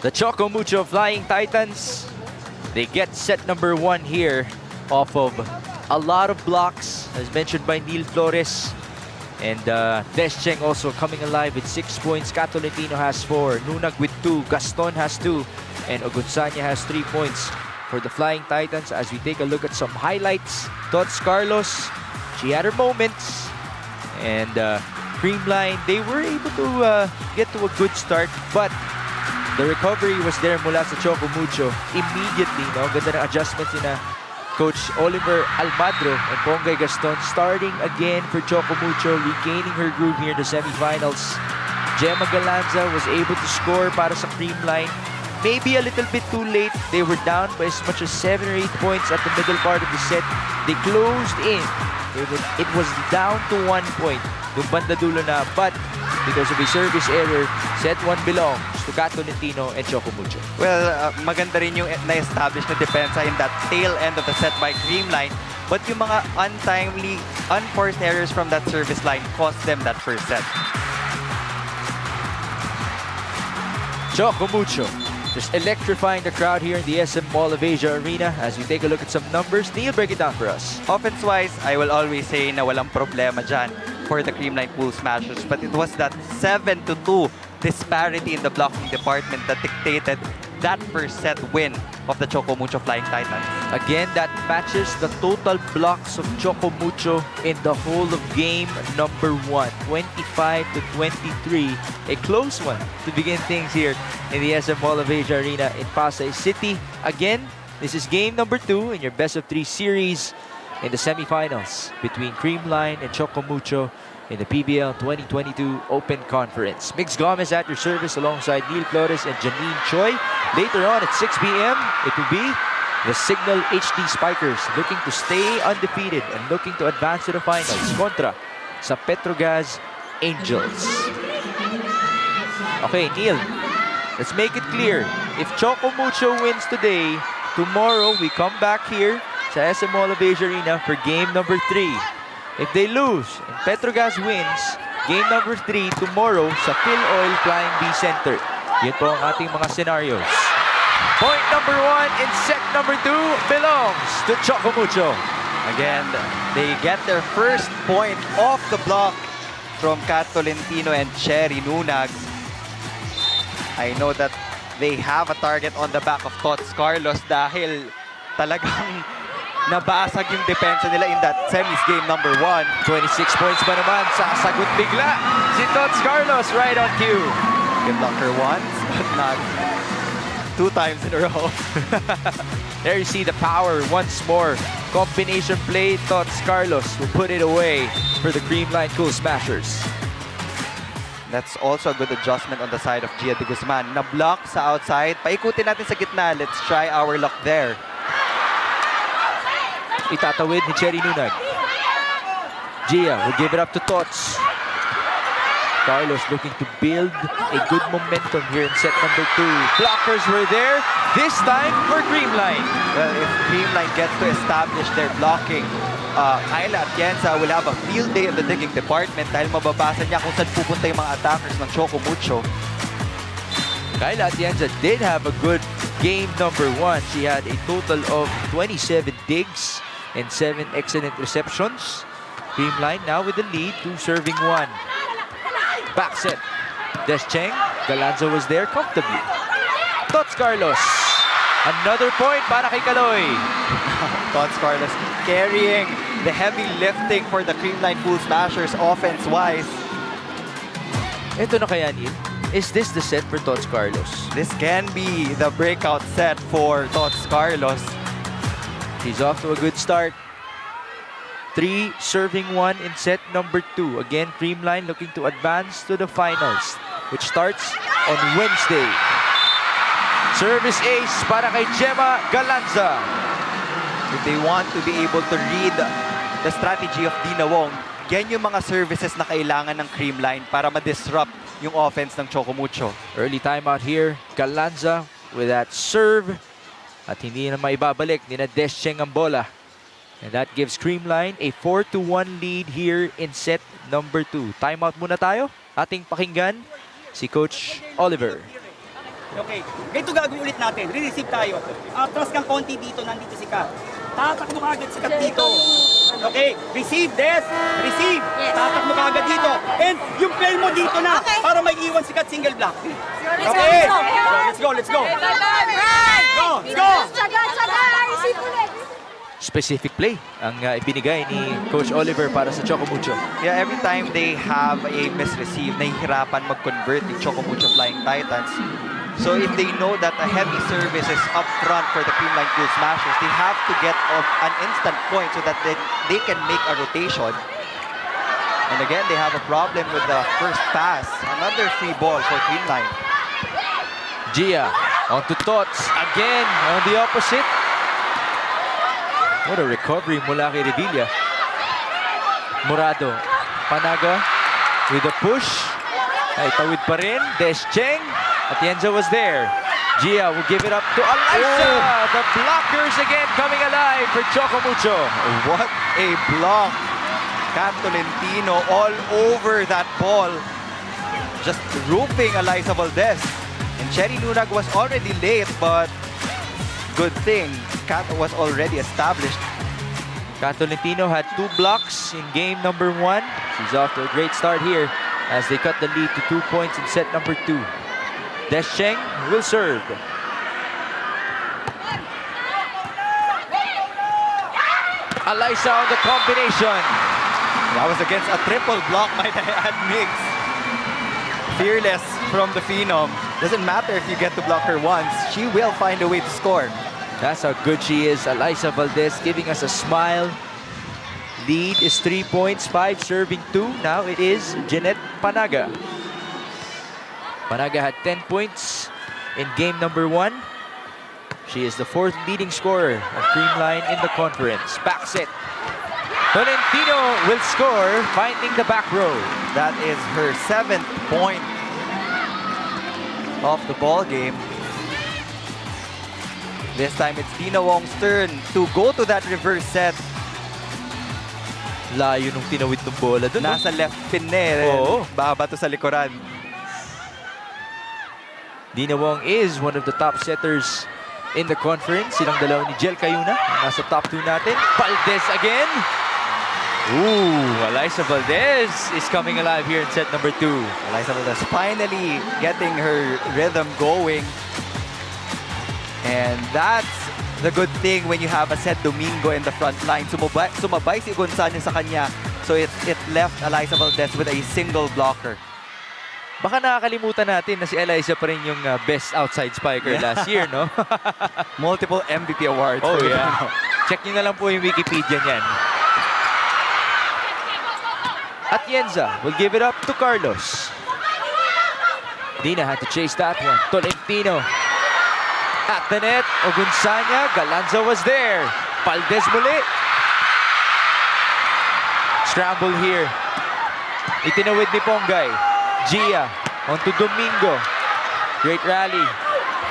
The Choco Mucho Flying Titans, they get set number 1 here off of a lot of blocks, as mentioned by Neil Flores. And Descheng also coming alive with 6 points. Cato Lentino has 4. Nunag with 2. Gaston has 2. And Ogunsanya has 3 points for the Flying Titans. As we take a look at some highlights, Tots Carlos, she had her moments. And Creamline, they were able to get to a good start. But the recovery was there mula sa Choco Mucho immediately. No? Ganda ng adjustments na Coach Oliver Almadro and Ponggay Gaston starting again for Choco Mucho, regaining her groove here in the semifinals. Gemma Galanza was able to score para sa Creamline. Maybe a little bit too late. They were down by as much as 7 or 8 points at the middle part of the set. They closed in. It was down to 1 point. Yung banda dulo na. But because of a service error, set 1 belongs to Cato Lentino and Choco Mucho. Well, maganda rin yung na-establish na depensa in that tail end of the set by Creamline. But yung mga untimely, unforced errors from that service line cost them that first set. Choco Mucho just electrifying the crowd here in the SM Mall of Asia Arena. As we take a look at some numbers, Neil, break it down for us. Offense-wise, I will always say na walang problema dyan for the Creamline Pool Smashers. But it was that 7-2 disparity in the blocking department that dictated that first set win of the Choco Mucho Flying Titans. Again, that matches the total blocks of Choco Mucho in the whole of game number 1. 25-23. A close one to begin things here in the SM Mall of Asia Arena in Pasay City. Again, this is game number 2 in your best of 3 series in the semifinals between Creamline and Choco Mucho in the PVL 2022 Open Conference. Mix Gomez at your service alongside Neil Flores and Janine Choi. Later on at 6 p.m., it will be the Signal HD Spikers looking to stay undefeated and looking to advance to the finals kontra sa Petrogas Angels. Okay, Neil, let's make it clear. If Choco Mucho wins today, tomorrow we come back here sa SM Mall of Asia Arena for game number 3. If they lose and Petrogas wins, game number 3 tomorrow sa Phil Oil Flying B Center. Yun po ang ating mga scenarios. Point number 1 in set number 2 belongs to Choco Mucho. Again, they get their first point off the block from Kat Tolentino and Cherry Nunag. I know that they have a target on the back of Tots Carlos dahil talagang nabasag yung depensa nila in that semis game number 1. 26 points ba naman? Sasagot bigla si Tots Carlos right on cue. Good luck her once, but not 2 times in a row. There you see the power once more. Combination play, Tots Carlos will put it away for the Creamline Cool Smashers. That's also a good adjustment on the side of Gia de Guzman. Na-block sa outside. Paikutin natin sa gitna. Let's try our luck there. Itatawid ni Cherry Nunag. Gia will give it up to Tots. Carlos looking to build a good momentum here in set number 2. Blockers were there, this time for Creamline. Well, if Creamline gets to establish their blocking, Kyla Atienza will have a field day in the digging department dahil mababasa niya kung saan pupunta yung mga attackers ng Choco Mucho. Kyla Atienza did have a good game number 1. She had a total of 27 digs and 7 excellent receptions. Creamline now with the lead, 2 serving 1. Back set. Descheng. Galanza was there comfortably. Tots Carlos. Another point para kay Kaloy. Tots Carlos carrying the heavy lifting for the Creamline Pool Smashers offense-wise. Ito na kaya, Neil. Is this the set for Tots Carlos? This can be the breakout set for Tots Carlos. He's off to a good start. 3 serving 1 in set number 2. Again, Creamline looking to advance to the finals, which starts on Wednesday. Service ace para kay Gemma Galanza. If they want to be able to read the strategy of Dina Wong, yan yung mga services na kailangan ng Creamline para ma-disrupt yung offense ng Choco Mucho. Early timeout here. Galanza with that serve. At hindi na maibabalik ni na Descheng ang bola. And that gives Creamline a 4-1 lead here in set number 2. Timeout muna tayo. Ating pakinggan si Coach Oliver. Okay, ganito gagawin ulit natin. Re-receive tayo. Atras kang konti dito, nandito si Kat. Tatakbo ka agad si Kat dito. Okay, receive, Des. Receive. Tatakbo ka agad dito. And yung play mo dito na para may iwan si Kat single block. Okay, let's go, let's go. Go, let's go. Receive ulit. Specific play ang ibinigay ni Coach Oliver para sa Choco Mucho. Yeah, every time they have a misreceive, nahihirapan mag-convert yung Choco Mucho Flying Titans. So if they know that a heavy service is up front for the Creamline Cool Smashers, they have to get an instant point so that they can make a rotation. And again, they have a problem with the first pass. Another free ball for Creamline. Gia onto Tots again on the opposite. What a recovery mula kay Revilla. Morado, Panaga with a push. Ay, tawid pa rin. Descheng. Atienza was there. Gia will give it up to Alyssa. The blockers again coming alive for Choco Mucho. What a block. Kat Tolentino all over that ball. Just roofing Alyssa Valdez. And Cherry Nunag was already late, but good thing Kat was already established. Kat Tolentino had 2 blocks in game number 1. She's off to a great start here as they cut the lead to 2 points in set number 2. Descheng will serve. Alyssa on the combination. That was against a triple block, might I add, Mix. Fearless from the Phenom. Doesn't matter if you get to block her once, she will find a way to score. That's how good she is. Alyssa Valdez giving us a smile. Lead is 3 points, 5 serving 2. Now it is Jeanette Panaga. Panaga had 10 points in game number 1. She is the 4th leading scorer of Creamline in the conference. Back set. Tolentino will score, finding the back row. That is her 7th point of the ball game. This time it's Dina Wong's turn to go to that reverse set. Layo nung tinawid ng bola doon. Nasa left pin na eh. Oo. Baba to sa likuran. Dina Wong is one of the top setters in the conference. Silang dalawa ni Jel Cayuna. Nasa top 2 natin. Valdez again. Ooh, Alyssa Valdez is coming alive here in set number 2. Alyssa Valdez finally getting her rhythm going. And that's the good thing when you have a Set Domingo in the front line. Sumabay si Gonzalo sa kanya. So it left Alyssa Valdez with a single blocker. Baka nakakalimutan natin na si Alyssa pa rin yung best outside spiker last year, no? Multiple MVP awards. Oh, yeah. Check nyo na lang po yung Wikipedia niyan. Atienza will give it up to Carlos. Dina had to chase that one. Tolentino at the net. Ogunsanya. Galanza was there. Valdez muli. Scramble here. Itinawid ni Ponggay. Gia onto Domingo. Great rally.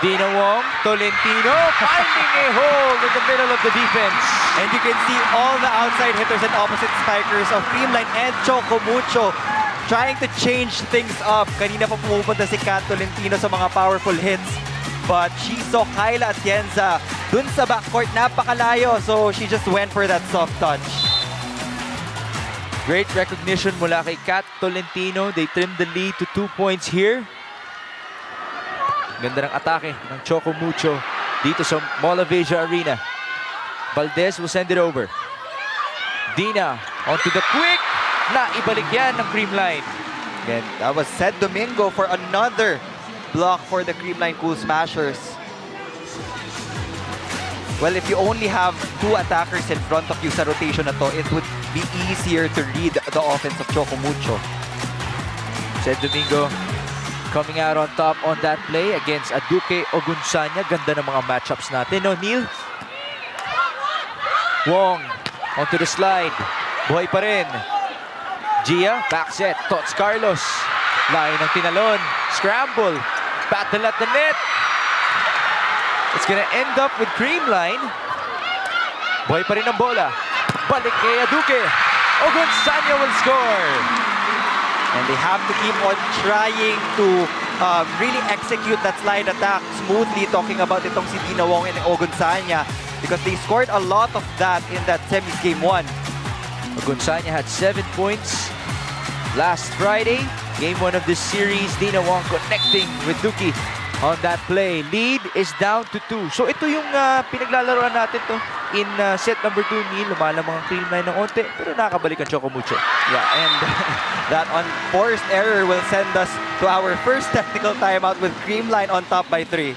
Dina Wong, Tolentino finding a hole in the middle of the defense. And you can see all the outside hitters and opposite spikers of Creamline and Choco Mucho trying to change things up. Kanina pa pumupunta si Kat Tolentino sa mga powerful hits. But she saw Kyla Atienza dun sa backcourt, napakalayo. So she just went for that soft touch. Great recognition mula kay Kat Tolentino. They trimmed the lead to 2 points here. Ganda ng atake ng Choco Mucho dito sa Mall of Asia Arena. Valdez will send it over. Dina onto the quick. Naibalik yan ng Creamline. Again, that was Sed Domingo for another block for the Creamline Cool Smashers. Well, if you only have 2 attackers in front of you sa rotation na to, it would be easier to read the offense of Choco Mucho. Sed Domingo coming out on top on that play against Aduke Ogunsanya. Ganda ng mga matchups natin, no, Neil? Wong onto the slide. Buhay pa rin. Gia, back set. Tots Carlos. Layo ng tinalon. Scramble. Battle at the net. It's gonna end up with Creamline. Buhay pa rin ang bola. Balik kay Aduke. Ogunsanya will score. And they have to keep on trying to really execute that slide attack smoothly, talking about itong si Dina Wong and Ogunsanya, because they scored a lot of that in that semis game 1. Gonzanya had 7 points last Friday. Game 1 of this series, Dina Wong connecting with Duki on that play. Lead is down to 2. So ito yung pinaglalaroan natin to in set number 2 ni lumalamang ang Creamline ng onte, pero nakabalik ang Choco Mucho. Yeah, and that unforced error will send us to our first technical timeout with Creamline on top by 3.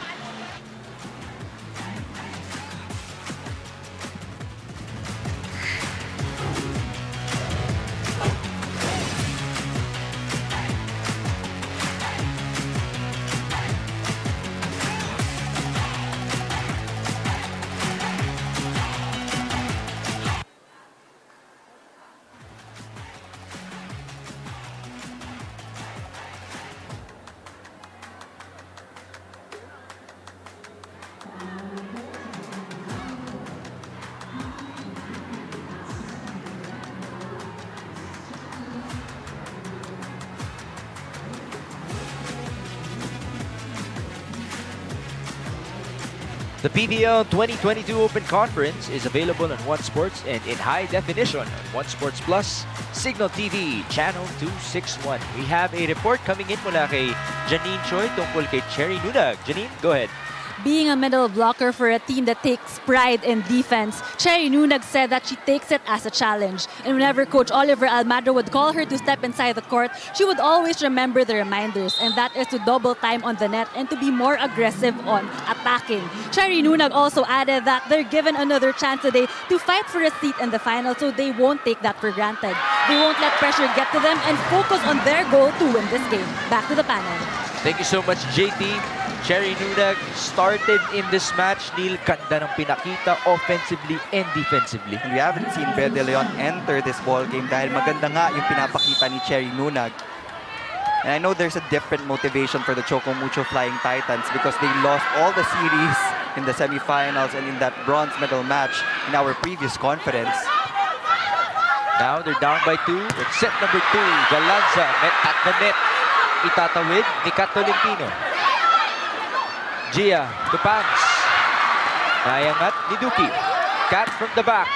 The PVL 2022 Open Conference is available on One Sports and in high definition on One Sports Plus, Signal TV, Channel 261. We have a report coming in mula kay Janine Choi tungkol kay Cherry Nunag. Janine, go ahead. Being a middle blocker for a team that takes pride in defense, Cherry Nunag said that she takes it as a challenge. And whenever Coach Oliver Almagro would call her to step inside the court, she would always remember the reminders, and that is to double time on the net and to be more aggressive on attacking. Cherry Nunag also added that they're given another chance today to fight for a seat in the final, so they won't take that for granted. They won't let pressure get to them and focus on their goal to win this game. Back to the panel. Thank you so much, JT. Cherry Nunag started in this match. Neil, ganda ng pinakita offensively and defensively. We haven't seen Bea De Leon enter this ball game dahil maganda nga yung pinapakita ni Cherry Nunag. And I know there's a different motivation for the Choco Mucho Flying Titans because they lost all the series in the semifinals and in that bronze medal match in our previous conference. Now they're down by 2. It's set number 2. Galanza met at the net. Itatawid ni Kat Tolentino. Gia to Pams. Nayangat ni Duki. Kat from the back.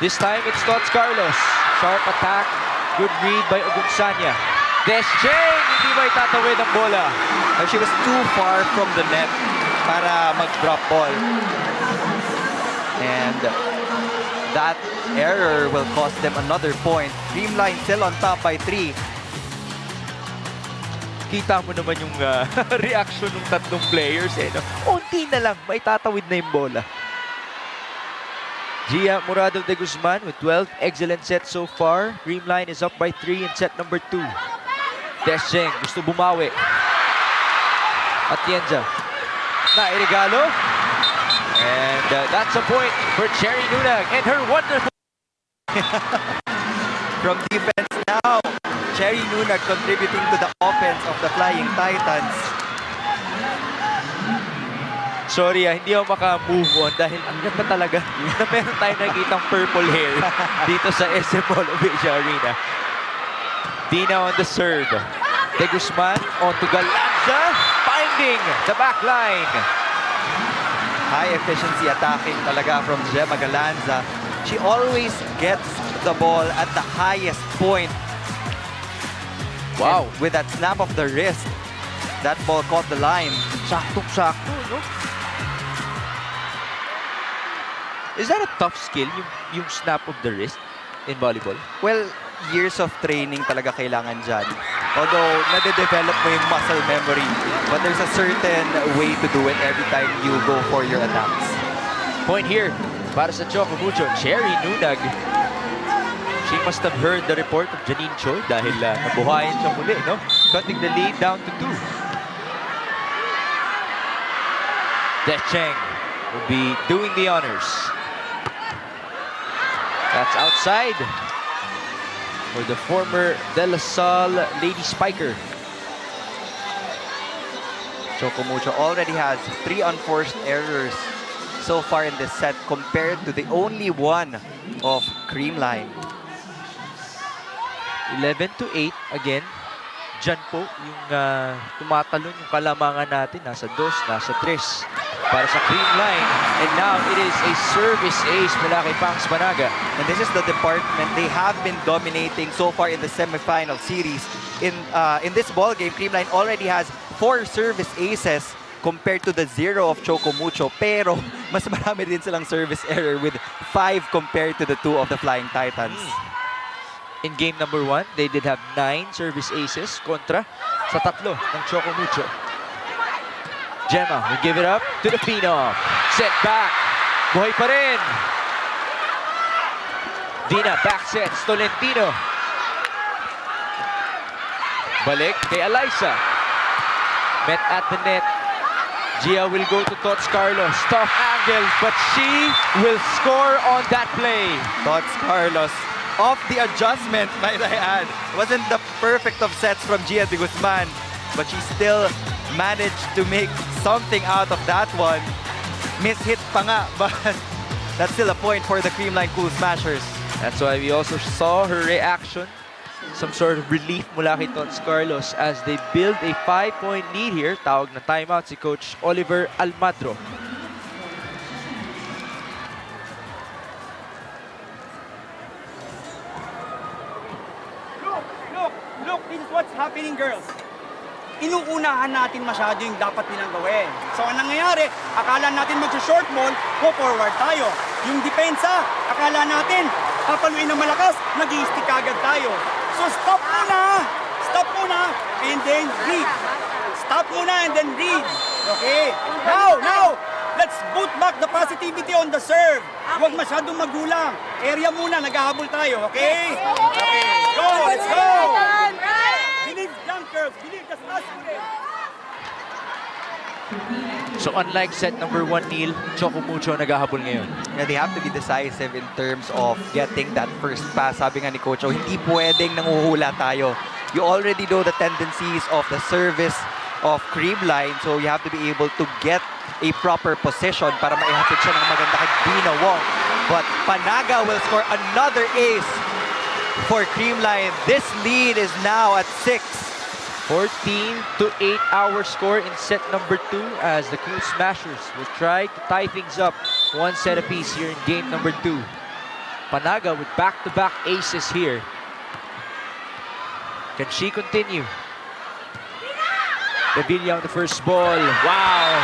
This time it's Tots Carlos. Sharp attack. Good read by Ogunsanya. Descheng! Hindi ba itatawid ang bola? She was too far from the net para mag-drop ball. And that error will cost them another point. Creamline still on top by 3. Kita mo naman yung reaction ng tatlong players. No? Unti na lang, may tatawid na yung bola. Gia Morado de Guzman with 12 excellent sets so far. Creamline is up by 3 in set number 2. Descheng gusto bumawi. Atienza na irigalo. And that's a point for Cherry Nunag and her wonderful From defense now, Cherry Nunag contributing to the offense of the Flying Titans. Sorry hindi ako maka-move on dahil ang ganda talaga na meron tayong nakikitang purple hair dito sa SM Mall of Asia Arena. Dina on the serve. De Guzman on to Galanza, finding the back line. High efficiency attacking talaga from Gemma Galanza. She always gets the ball at the highest point. Wow. And with that snap of the wrist, that ball caught the line. Saktong-sakto, no? Is that a tough skill, yung snap of the wrist in volleyball? Well, years of training talaga kailangan dyan. Although, nade-develop mo yung muscle memory. But there's a certain way to do it every time you go for your attacks. Point here para sa Choco Mucho. Cherry Nunag. She must have heard the report of Janine Choi dahil nabuhayan siya muli, no? Cutting the lead down to 2. Descheng will be doing the honors. That's outside for the former De La Salle Lady Spiker. Choco Mucho already has 3 unforced errors so far in this set compared to the only one of Creamline. 11 to 8 again. Diyan po yung tumatalon yung kalamangan natin. Nasa 2, nasa 3 para sa Creamline. And now it is a service ace mula kay Pangs Panaga. And this is the department. They have been dominating so far in the semifinal series. In this ball game, Creamline already has 4 service aces compared to the 0 of Choco Mucho. Pero mas marami din silang service error with 5 compared to the 2 of the Flying Titans. In game number 1, they did have 9 service aces kontra sa 3 ng Choco Mucho. Gemma will give it up to the Pino. Set back. Buhay pa rin. Dina back sets. Tolentino. Balik kay Alyssa. Met at the net. Gia will go to Tots Carlos. Tough angle, but she will score on that play. Tots Carlos off the adjustment, might I add. Wasn't the perfect of sets from Gia de Guzman, but she still managed to make something out of that one. Miss-hit pa nga, but that's still a point for the Creamline Cool Smashers. That's why we also saw her reaction. Some sort of relief mula kay Tots Carlos as they build a 5-point lead here. Tawag na timeout si Coach Oliver Almadro. Look, this is what's happening, girls. Inuunahan natin masyado yung dapat nilang gawin. So, ang nangyayari, akala natin mag-short ball, go forward tayo. Yung depensa, akala natin, papaluin ng malakas, nag-i-stick agad tayo. So, stop muna, and then breathe. Stop muna and then breathe. Okay? Now, let's boot back the positivity on the serve. Huwag masyadong magulang. Area muna, naghahabol tayo, okay? Okay, go, let's go! Believe young girls, believe the stars. So unlike set number 1, Neil, Choco Mucho naghahabol ngayon. Yeah, they have to be decisive in terms of getting that first pass. Sabi nga ni Coach, hindi pwedeng nanguhula tayo. You already know the tendencies of the service of Creamline, so you have to be able to get a proper position para maihatid siya ng maganda kay Dina Wong. But Panaga will score another ace for Creamline. This lead is now at 6. 14-8 our score in set number 2 as the Cool Smashers will try to tie things up 1 set apiece here in game number 2. Panaga with back-to-back aces here. Can she continue? Revilla on the first ball. Wow!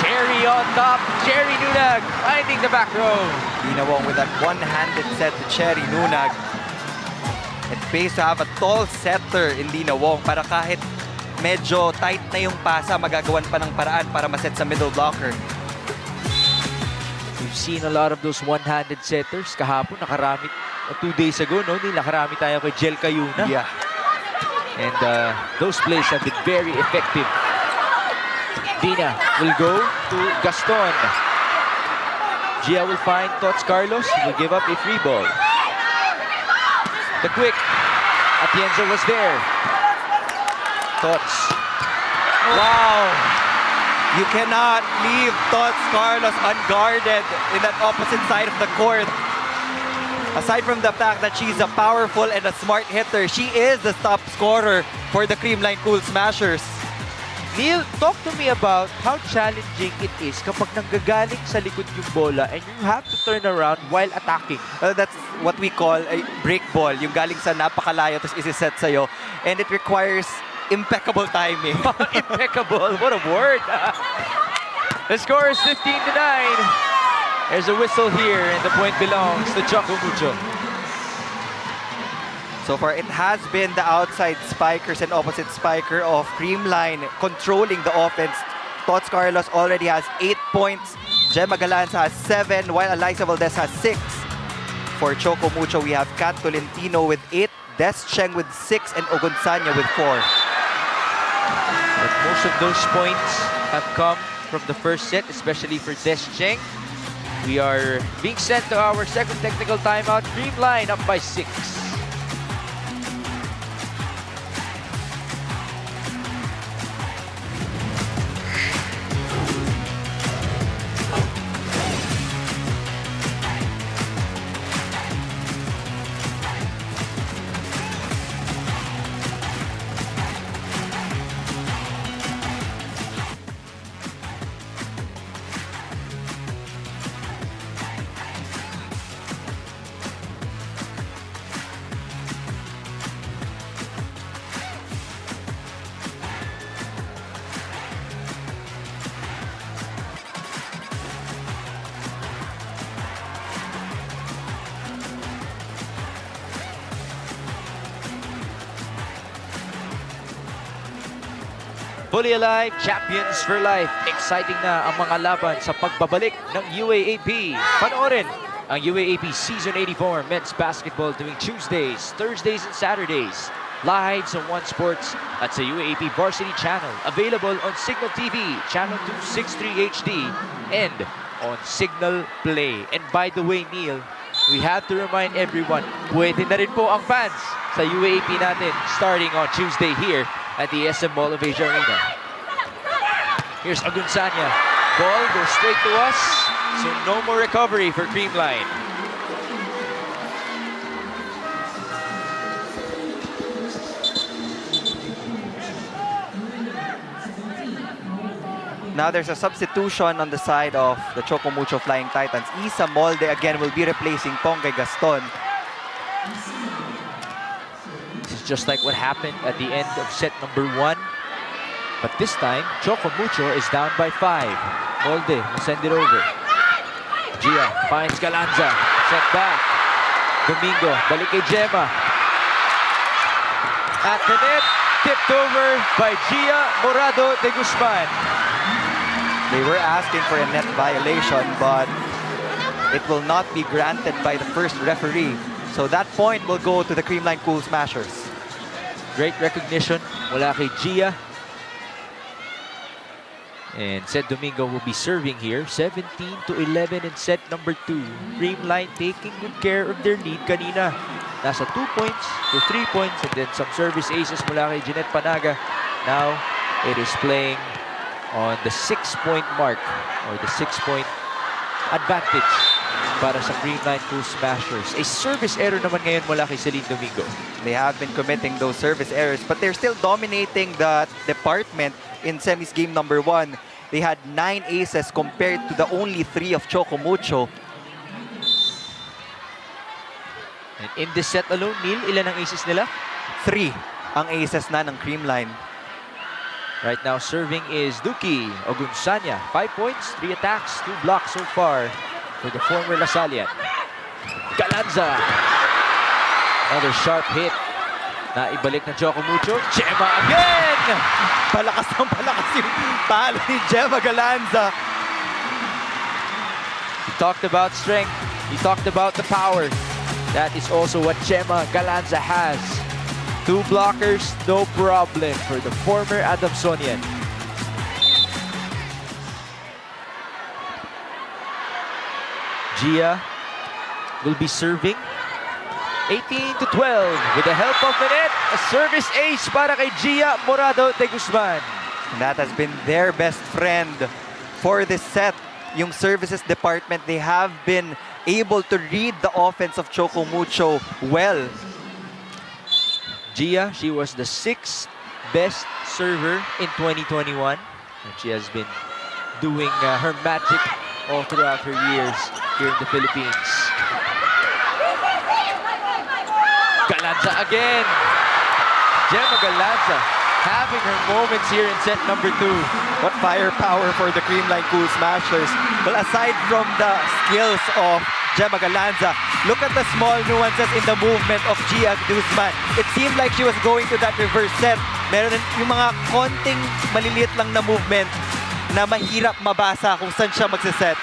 Cherry on top. Cherry Nunag finding the back row. Dina Wong with that one-handed set to Cherry Nunag. It pays to have a tall setter in Dina Wong para kahit medyo tight na yung pasa, magagawan pa ng paraan para maset sa middle blocker. We've seen a lot of those one-handed setters. Kahapon, nakarami, 2 days ago, no? Nakarami tayo kay Jel Cayuna. Yeah. And those plays have been very effective. Dina will go to Gaston. Gia will find Tots Carlos. He will give up a free ball. The quick. Atienza was there. Tots. Wow! You cannot leave Tots Carlos unguarded in that opposite side of the court. Aside from the fact that she's a powerful and a smart hitter, she is the top scorer for the Creamline Cool Smashers. Neil, talk to me about how challenging it is kapag nanggagaling sa likod yung bola and you have to turn around while attacking. That's what we call a break ball. Yung galing sa napakalayo tapos isi-set sa'yo. And it requires impeccable timing. Impeccable. What a word. The score is 15-9. There's a whistle here and the point belongs to Choco Mucho. So far, it has been the outside spikers and opposite spiker of Creamline controlling the offense. Tots Carlos already has 8 points. Gemma Galanza has 7, while Alyssa Valdez has 6. For Choco Mucho, we have Kat Tolentino with 8, Des Cheng with 6, and Ogunsanya with 4. But most of those points have come from the first set, especially for Des Cheng. We are being sent to our second technical timeout. Creamline up by 6. Fully Alive, Champions for Life. Exciting na ang mga laban sa pagbabalik ng UAAP. Panoorin ang UAAP Season 84 Men's Basketball tuwing Tuesdays, Thursdays, and Saturdays. Live sa One Sports at sa UAAP Varsity Channel. Available on Signal TV, Channel 263 HD, and on Signal Play. And by the way, Neil, we have to remind everyone, pwede na rin po ang fans sa UAAP natin starting on Tuesday here at the SM Mall of Asia Arena. Here's Agunsanya. Ball goes straight to us, so no more recovery for Creamline. Now there's a substitution on the side of the Choco Mucho Flying Titans. Isa Molde again will be replacing Pongay Gaston. This is just like what happened at the end of set number 1. But this time, Choco Mucho is down by 5. Molde will send it over. Gia finds Galanza. Set back. Domingo, balik kay Gemma. At the net, tipped over by Gia Morado de Guzman. They were asking for a net violation, but it will not be granted by the first referee. So that point will go to the Creamline Cool Smashers. Great recognition mula kay Gia. And Seth Domingo will be serving here. 17-11 in set number 2. Creamline taking good care of their lead kanina. Nasa 2 points to 3 points, and then some service aces mula kay Jeanette Panaga. Now it is playing on the 6-point mark, or the 6-point advantage para sa Creamline Cool Smashers. A service error naman ngayon mula kay Celine Domingo. They have been committing those service errors, but they're still dominating the department in semis game number 1. They had 9 aces compared to the only 3 of Choco Mucho. And in this set alone, Neil, ilan ang aces nila? 3 ang aces na ng Creamline. Right now, serving is Duki Ogunsanya. 5 points, 3 attacks, 2 blocks so far for the former Lasalian. Galanza. Another sharp hit. Naibalik ng Choco Mucho. Gemma again! Palakas ng palakas yung pala ni Gemma Galanza. He talked about strength. He talked about the power. That is also what Gemma Galanza has. 2 blockers, no problem for the former Adamsonian. Gia will be serving. 18-12 with the help of the net. A service ace para kay Gia Morado de Guzman. And that has been their best friend for this set. Yung services department, they have been able to read the offense of Choco Mucho well. Gia, she was the 6th best server in 2021. And she has been doing her magic all throughout her years here in the Philippines. Galanza again. Gemma Galanza having her moments here in set number 2. What firepower for the Creamline Cool Smashers. Well, aside from the skills of Gemma Galanza, look at the small nuances in the movement of Gia Guzman. It seemed like she was going to that reverse set. Meron yung mga konting maliliit lang na movement na mahirap mabasa kung saan siya magsiset.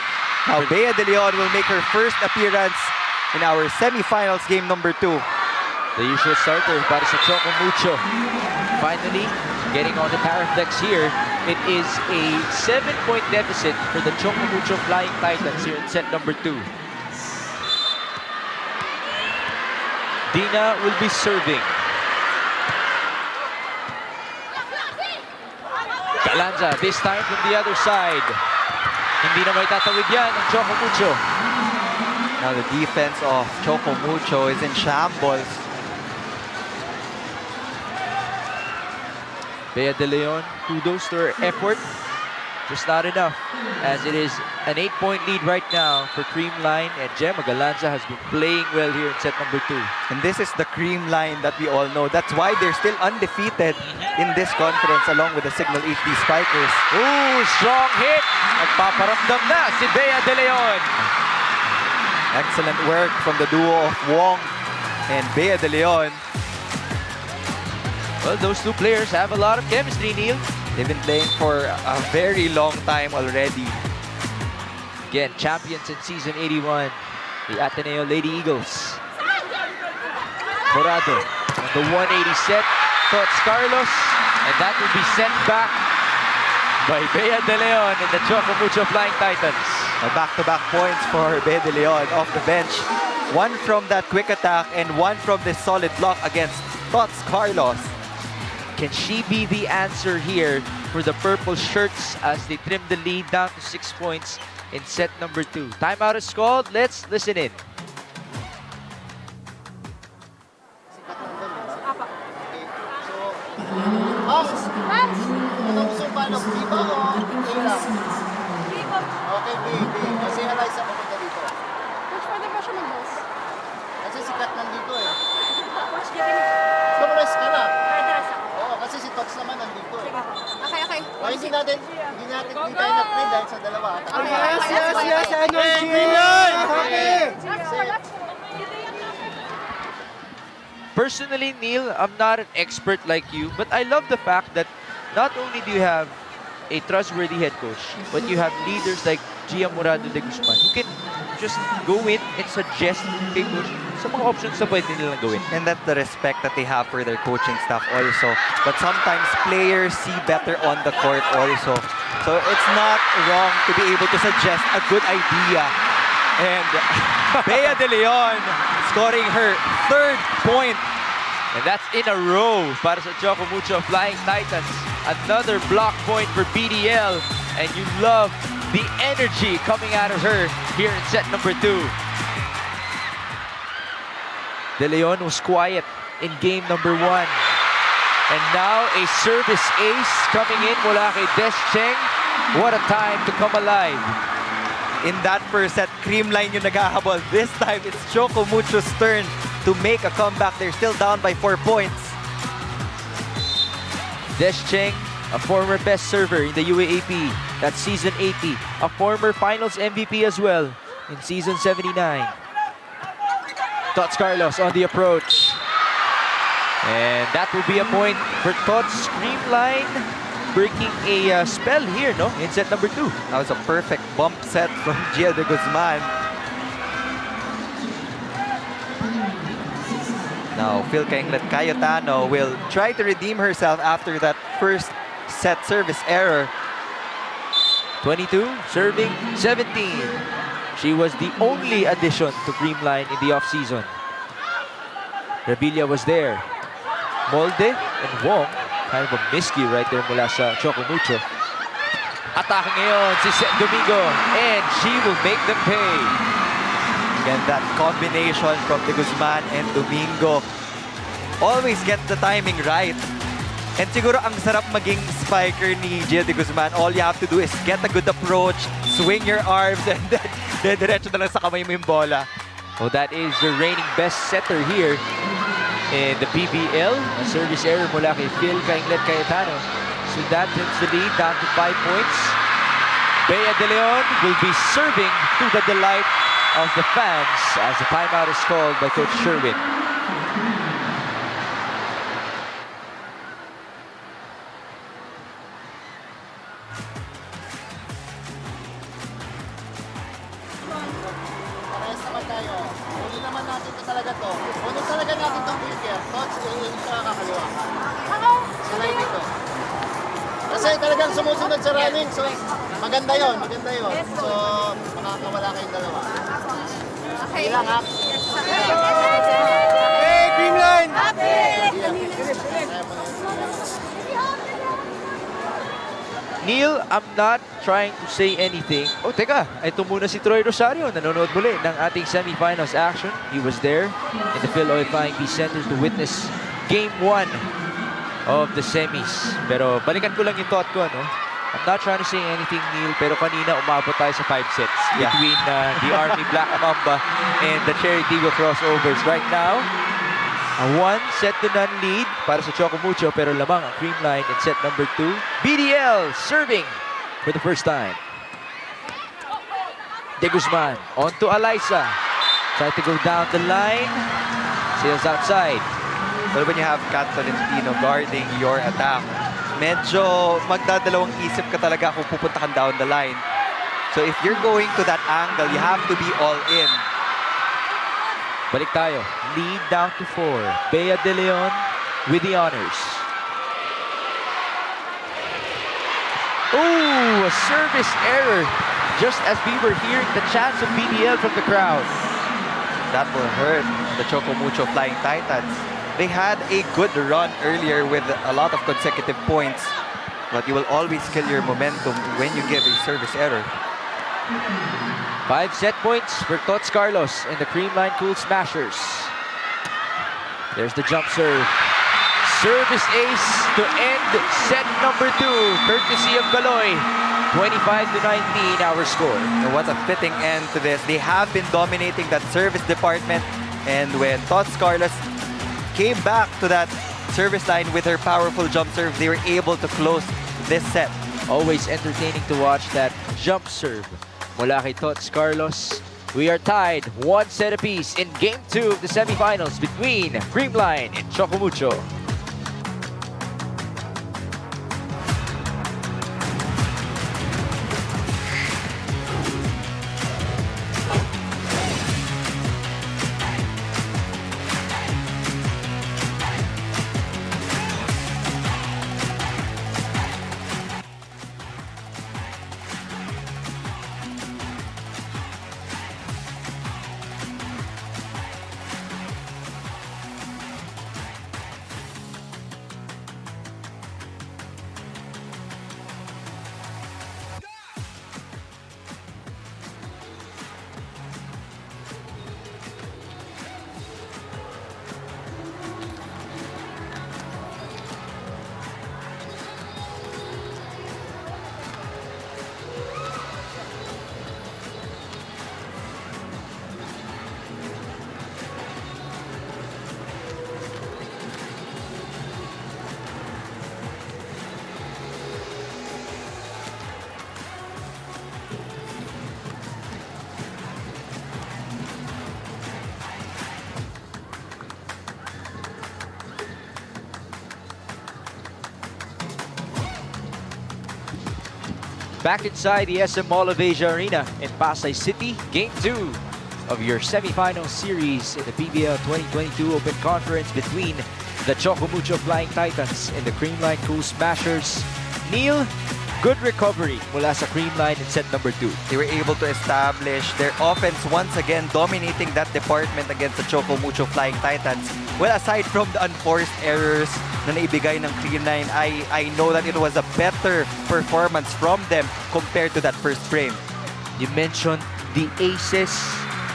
Now, Bea De Leon will make her first appearance in our semifinals game number 2. The usual starter para sa Choco Mucho. Finally, getting on the tariff decks here. It is a 7-point deficit for the Choco Mucho Flying Titans here in set number 2. Dina will be serving. Galanza this time from the other side. Hindi na may tatawid yan ang Choco Mucho. Now the defense of Choco Mucho is in shambles. Bea De Leon, kudos to her effort. Just not enough, as it is an 8-point lead right now for Creamline, and Gemma Galanza has been playing well here in set number 2. And this is the Creamline that we all know. That's why they're still undefeated in this conference along with the Signal HD Spikers. Ooh, strong hit! Nagpaparamdam na si Bea De Leon. Excellent work from the duo of Wong and Bea De Leon. Well, those two players have a lot of chemistry, Neil. They've been playing for a very long time already. Again, champions in season 81, the Ateneo Lady Eagles. Morado on the 180 set, Tots Carlos, and that will be sent back by Bea De Leon in the Choco Mucho Flying Titans. Back-to-back points for Bea De Leon off the bench. One from that quick attack and one from this solid block against Tots Carlos. Can she be the answer here for the purple shirts as they trim the lead down to 6 points in set number 2? Timeout is called. Let's listen in. Anong gusto pa ng Viva o A lang? Okay, B. Kasi Eliza pupunta dito. Coach, pwede ba siya mag-boss? Kasi si Kat nandito eh. Lumres ka na. Oo, kasi si Tots naman nandito eh. Okay. O, hindi tayo na-play dahil sa dalawa. Yes, energy! Personally, Neil, I'm not an expert like you, but I love the fact that not only do you have a trustworthy head coach, but you have leaders like Gia Morado de Guzman who can just go in and suggest kay coach sa mga options na pwede nilang gawin. And that's the respect that they have for their coaching staff also. But sometimes players see better on the court also. So it's not wrong to be able to suggest a good idea. And Bea De Leon scoring her 3rd point. And that's in a row para sa Choco Mucho Flying Titans. Another block point for BDL. And you love the energy coming out of her here in set number 2. De Leon was quiet in game number 1. And now a service ace coming in mula kay Des Cheng. What a time to come alive. In that first set, Creamline yung naghahabol. This time, it's Choco Mucho's turn to make a comeback. They're still down by 4 points. Des Cheng, a former best server in the UAAP. That's season 80. A former finals MVP as well in season 79. Tots Carlos on the approach. And that will be a point for Tots. Creamline breaking a spell here, no? In set number 2. That was a perfect bump set from Gia de Guzman. Now, Phil Kainglet Cayetano will try to redeem herself after that first set service error. 22, serving 17. She was the only addition to Creamline in the offseason. Revilla was there. Molde and Wong, kind of a miscue right there mula sa Choco Mucho. Atake ngayon si Seth Domingo, and she will make them pay. Again, that combination from De Guzman and Domingo always gets the timing right. And siguro ang sarap maging spiker ni Gia de Guzman. All you have to do is get a good approach, swing your arms, and then diretso na lang sa kamay mo yung bola. Well, that is the reigning best setter here in the PVL. A service error mula kay Phil Kainglet Cayetano. So that turns the lead down to 5 points. Bea De Leon will be serving to the delight of the fans as the timeout is called by Coach Sherwin. Parehas naman tayo. Huli naman natin ito talaga to. Huli talaga natin itong wicker. Tots, sa kakaliwa ka. Sanay dito. Kasi talagang sumusunod sa running. So, maganda yon, maganda yon. So, makakawala kayong dalawa. Okay. Ilang ha? Hey, Creamline! Neil, I'm not trying to say anything. Oh, teka. Ito muna si Troy Rosario. Nanonood muli ng ating semifinals action. He was there in the Phil Oil Flying Peace Center to witness Game 1 of the semis. Pero balikan ko lang yung thought ko, no? I'm not trying to say anything, Neil, pero kanina umabot tayo sa 5 sets between the Army Black Mamba and the Cherry Tigo crossovers. Right now, a 1-0 lead para sa Choco Mucho, pero lamang ang Creamline in set number 2. BDL serving for the first time. De Guzman on to Eliza. Try to go down the line. Sails outside. But when you have Kat Tolentino guarding your attack, medyo magdadalawang isip ka talaga kung pupunta kang down the line. So if you're going to that angle, you have to be all in. Balik tayo. Lead down to 4. Bea De Leon with the honors. Oh, a service error. Just as we were hearing the chants of PVL from the crowd. That will hurt the Choco Mucho Flying Titans. They had a good run earlier with a lot of consecutive points, but you will always kill your momentum when you give a service error. 5 set points for Tots Carlos and the Creamline Cool Smashers. There's the jump serve. Service ace to end set number 2, courtesy of Galoy. 25-19 our score. And what a fitting end to this. They have been dominating that service department, and when Tots Carlos came back to that service line with her powerful jump serve, they were able to close this set. Always entertaining to watch that jump serve mula kay Tots Carlos. We are tied 1 set apiece in Game 2 of the semifinals between Creamline and Choco Mucho. Back inside the SM Mall of Asia Arena in Pasay City, Game 2 of your semifinal series in the PVL 2022 Open Conference between the Choco Mucho Flying Titans and the Creamline Cool Smashers. Neil, good recovery mula sa Creamline in set number 2. They were able to establish their offense once again, dominating that department against the Choco Mucho Flying Titans. Well, aside from the unforced errors na naibigay ng Creamline, I know that it was a better performance from them compared to that first frame. You mentioned the aces.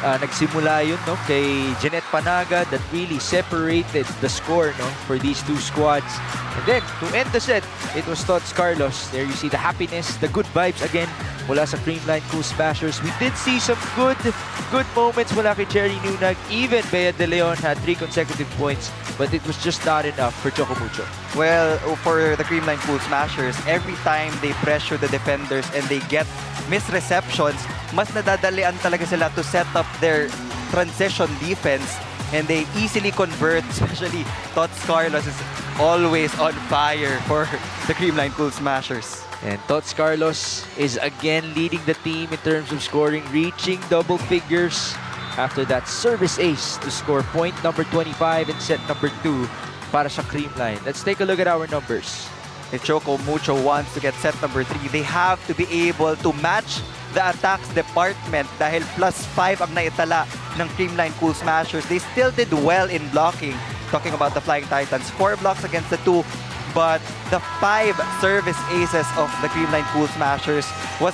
Nagsimula yun, no, kay Jeanette Panaga that really separated the score, no, for these two squads. And then, to end the set, it was Tots Carlos. There you see the happiness, the good vibes again mula sa Creamline Cool Smashers. We did see some good moments mula kay Cherry Nunag. Even Bea De Leon had 3 consecutive points, but it was just not enough for Choco Mucho. Well, for the Creamline Cool Smashers, every time they pressure the defenders and they get misreceptions, mas nadadalian talaga sila to set up their transition defense, and they easily convert. Especially Tots Carlos is always on fire for the Creamline Cool Smashers. And Tots Carlos is again leading the team in terms of scoring, reaching double figures after that service ace to score point number 25 in set number 2 para sa Creamline. Let's take a look at our numbers. If Choco Mucho wants to get set number 3, they have to be able to match the attacks department dahil +5 ang naitala ng Creamline Cool Smashers. They still did well in blocking. Talking about the Flying Titans, 4 blocks against the 2, but the 5 service aces of the Creamline Cool Smashers was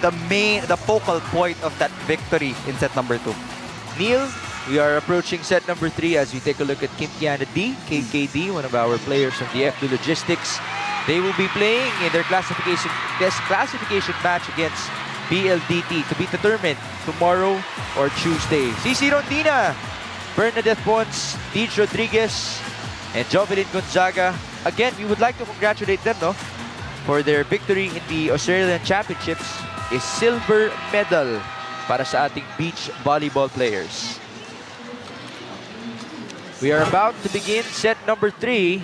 the focal point of that victory in set number 2. Neil, we are approaching set number 3 as we take a look at Kim Kiana D, KKD, one of our players from the FD Logistics. They will be playing in their classification match against BLDT to be determined tomorrow or Tuesday. CC Rondina, Bernadette Pons, Deej Rodriguez, and Jovelyn Gonzaga. Again, we would like to congratulate them, no, for their victory in the Australian Championships. A silver medal para sa ating beach volleyball players. We are about to begin set number 3.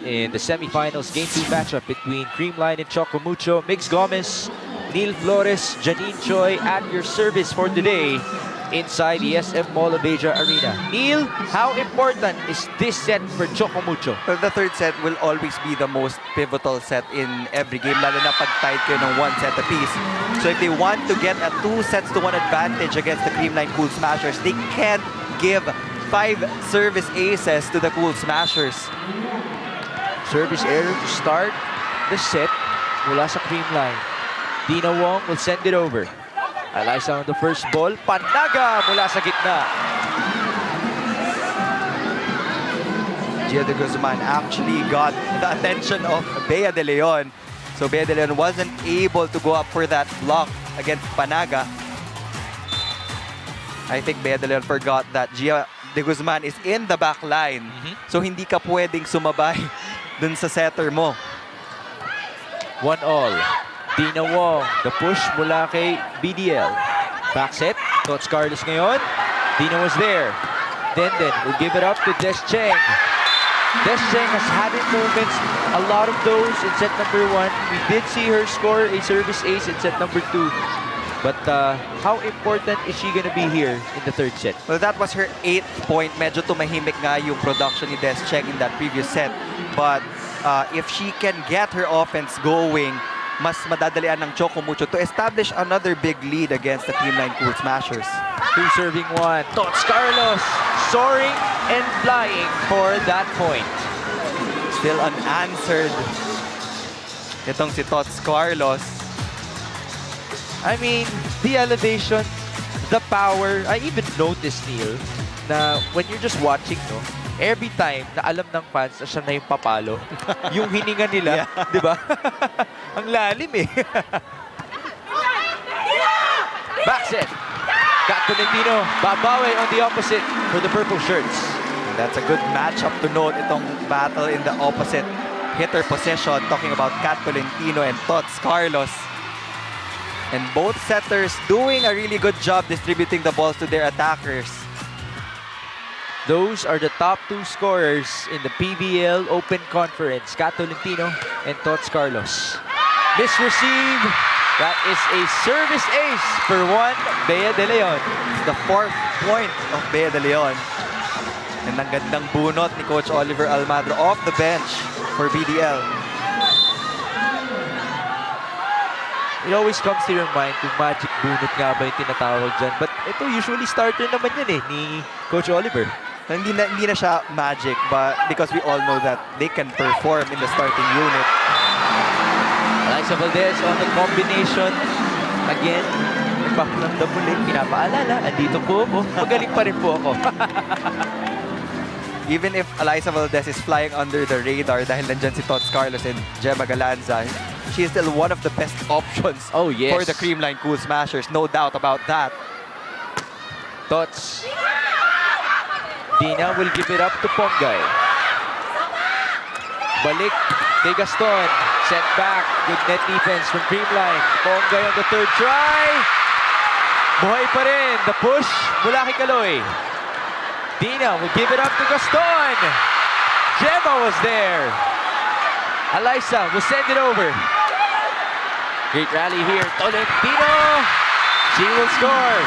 in the semifinals Game 2 matchup between Creamline and Choco Mucho. Mix Gomez, Neil Flores, Janine Choi at your service for today inside the SM Mall of Asia Arena. Neil, how important is this set for Choco Mucho? Well, the third set will always be the most pivotal set in every game, lalo na pag tied kayo ng 1 set apiece. So if they want to get a 2-1 advantage against the Creamline Cool Smashers, they can't give 5 service aces to the Cool Smashers. Service error to start the set mula sa Creamline. Dina Wong will send it over. Alyssa on the first ball. Panaga mula sa gitna. Gia de Guzman actually got the attention of Bea de Leon. So Bea de Leon wasn't able to go up for that block against Panaga. I think Bea de Leon forgot that Gia de Guzman is in the back line. So hindi ka pwedeng sumabay dun sa setter mo. 1-all. Dina Wong, the push mula kay BDL. Back set, Tots Carlos ngayon. Dina was there. Denden will give it up to Des Cheng. Des Cheng has had in moments, a lot of those in set number 1. We did see her score a service ace in set number 2. But how important is she gonna be here in the third set? Well, that was her 8th point. Medyo tumahimik nga yung production ni Des Cheng in that previous set. But if she can get her offense going, mas madadalian ng Choco Mucho to establish another big lead against the Creamline Cool Smashers. 2 serving 1. Tots Carlos soaring and flying for that point. Still unanswered itong si Tots Carlos. I mean, the elevation, the power. I even noticed, Neil, na when you're just watching, no, every time na alam ng fans na siya na yung papalo, yung hininga nila, di ba? Ang lalim eh. Back set. Kat Tolentino, babawi on the opposite for the purple shirts. And that's a good matchup to note, itong battle in the opposite hitter position, talking about Kat Tolentino and Tots Carlos. And both setters doing a really good job distributing the balls to their attackers. Those are the top 2 scorers in the PVL Open Conference, Kat Tolentino and Tots Carlos. Misreceive. That is a service ace for 1, Bea de Leon. It's the 4th point of Bea de Leon. And ang gandang bunot ni Coach Oliver Almadro off the bench for BDL. It always comes to your mind kung magic bunot nga ba yung tinatawag dyan. But ito usually starter naman yan eh, ni Coach Oliver. Hindi na siya magic, but because we all know that they can perform in the starting unit. Alyssa Valdez on the combination. Again, nagpapalamdam muli, pinapaalala, andito po ako. Magaling pa rin po ako. Even if Alyssa Valdez is flying under the radar dahil nandyan si Tots Carlos and Gemma Galanza, she is still one of the best options Oh, yes. for the Creamline Cool Smashers. No doubt about that. Tots. Dina will give it up to Ponggay. Balik kay Gaston. Sent back. Good net defense from Creamline. Ponggay on the third try. Buhay pa rin. The push mula kay Kaloy. Dina will give it up to Gaston. Gemma was there. Alyssa will send it over. Great rally here. Tolentino. She will score.